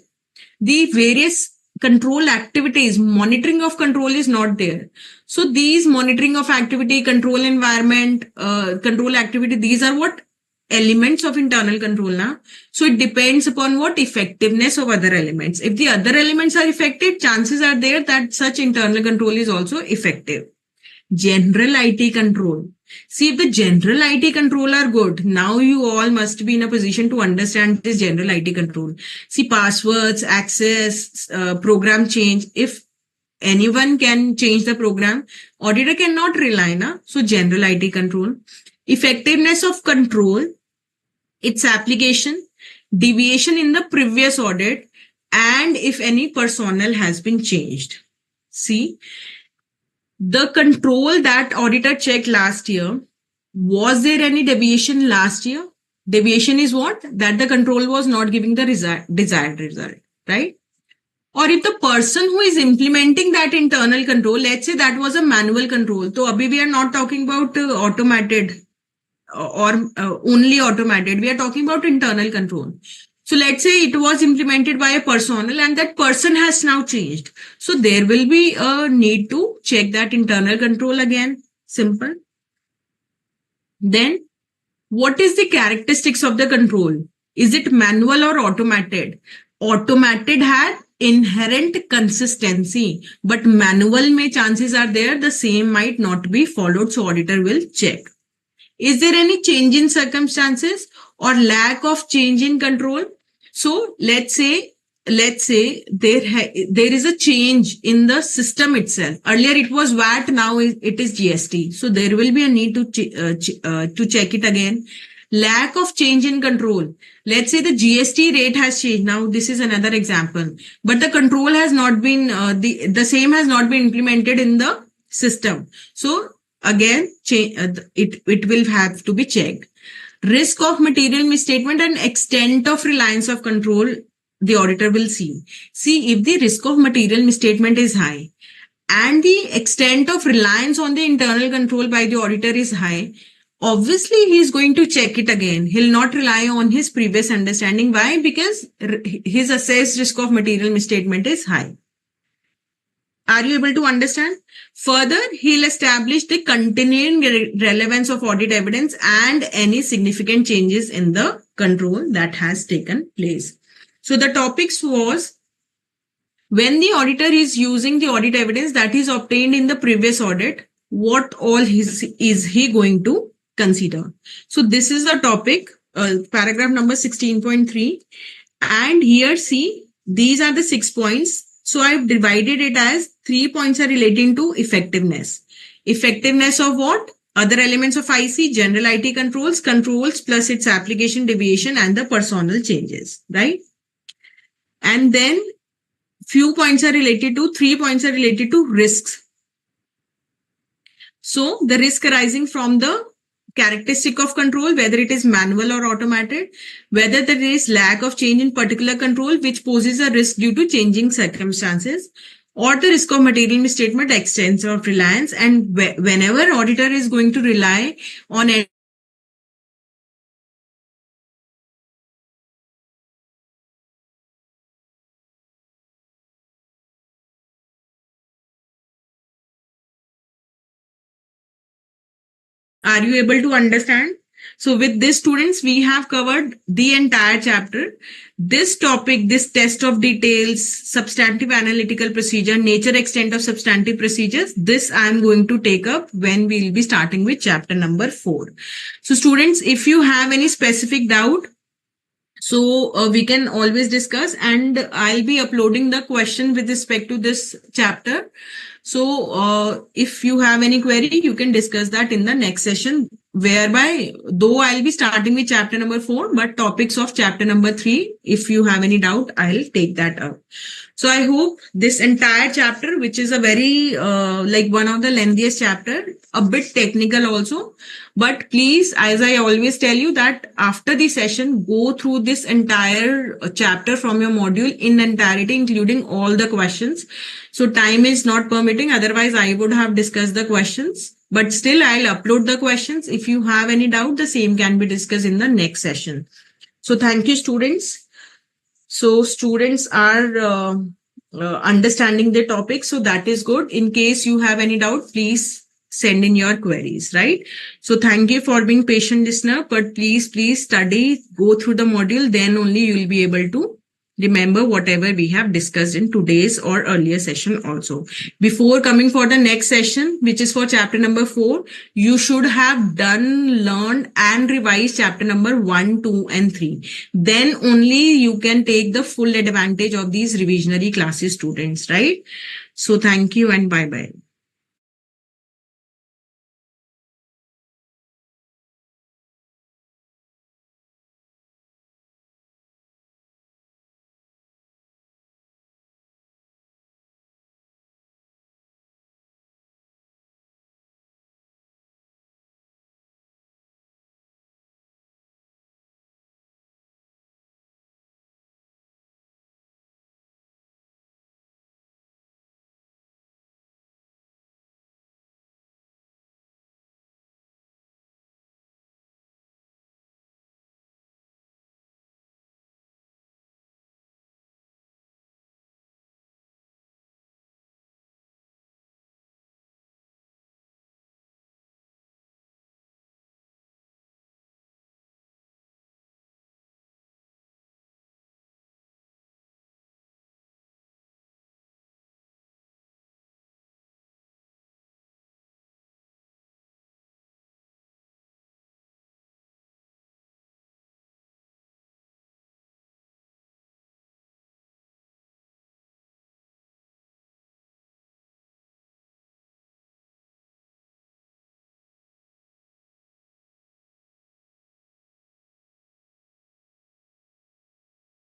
The various control activities, monitoring of control is not there. So these monitoring of activity, control environment, control activity, these are what? Elements of internal control now. So it depends upon what? Effectiveness of other elements. If the other elements are effective, chances are there that such internal control is also effective. General IT control. See, if the general IT control are good, now you all must be in a position to understand this general IT control. See, passwords, access, program change. If anyone can change the program, auditor cannot rely na. So general IT control. Effectiveness of control, its application, deviation in the previous audit, and if any personnel has been changed. See, the control that auditor checked last year, was there any deviation last year? Deviation is what? That the control was not giving the desired result, right? Or if the person who is implementing that internal control, let's say that was a manual control. So abhi we are not talking about automated or only automated. We are talking about internal control. So let's say it was implemented by a personnel and that person has now changed. So there will be a need to check that internal control again. Simple. Then what is the characteristics of the control? Is it manual or automated? Automated had inherent consistency, but manual may chances are there the same might not be followed. So auditor will check. Is there any change in circumstances or lack of change in control? So let's say there is a change in the system itself. Earlier it was VAT, now it is GST. So there will be a need to check it again. Lack of change in control. Let's say the GST rate has changed. Now this is another example, but the control has not been the same has not been implemented in the system. So again, it will have to be checked. Risk of material misstatement and extent of reliance of control the auditor will see. See, if the risk of material misstatement is high and the extent of reliance on the internal control by the auditor is high, obviously he is going to check it again. He'll not rely on his previous understanding. Why? Because his assessed risk of material misstatement is high. Are you able to understand? Further, he'll establish the continuing relevance of audit evidence and any significant changes in the control that has taken place. So the topics was, when the auditor is using the audit evidence that is obtained in the previous audit, what all is he going to consider? So this is the topic, paragraph number 16.3. And here, see, these are the 6 points. So I've divided it as 3 points are relating to effectiveness. Effectiveness of what? Other elements of IC, general IT controls, controls plus its application deviation and the personal changes, right? And then few points are related to, 3 points are related to risks. So the risk arising from the characteristic of control, whether it is manual or automated, whether there is lack of change in particular control which poses a risk due to changing circumstances, or the risk of material misstatement, extent of reliance, and whenever auditor is going to rely on Are you able to understand? So with this, students, we have covered the entire chapter. This topic, this test of details, substantive analytical procedure, nature, extent of substantive procedures, this I am going to take up when we will be starting with chapter number 4. So students, if you have any specific doubt, so we can always discuss, and I'll be uploading the question with respect to this chapter. So if you have any query, you can discuss that in the next session, whereby though I'll be starting with chapter number 4, but topics of chapter number 3, if you have any doubt, I'll take that up. So I hope this entire chapter, which is a very like one of the lengthiest chapter, a bit technical also, but please, as I always tell you, that after the session, go through this entire chapter from your module in entirety, including all the questions. So time is not permitting. Otherwise, I would have discussed the questions, but still I'll upload the questions. If you have any doubt, the same can be discussed in the next session. So thank you, students. So students are understanding the topic. So that is good. In case you have any doubt, please send in your queries, right? So thank you for being patient listener, but please study, go through the module, then only you will be able to remember whatever we have discussed in today's or earlier session also. Before coming for the next session, which is for chapter number 4, you should have done, learned and revised chapter number 1, 2 and 3. Then only you can take the full advantage of these revisionary classes, students, right? So thank you and bye-bye.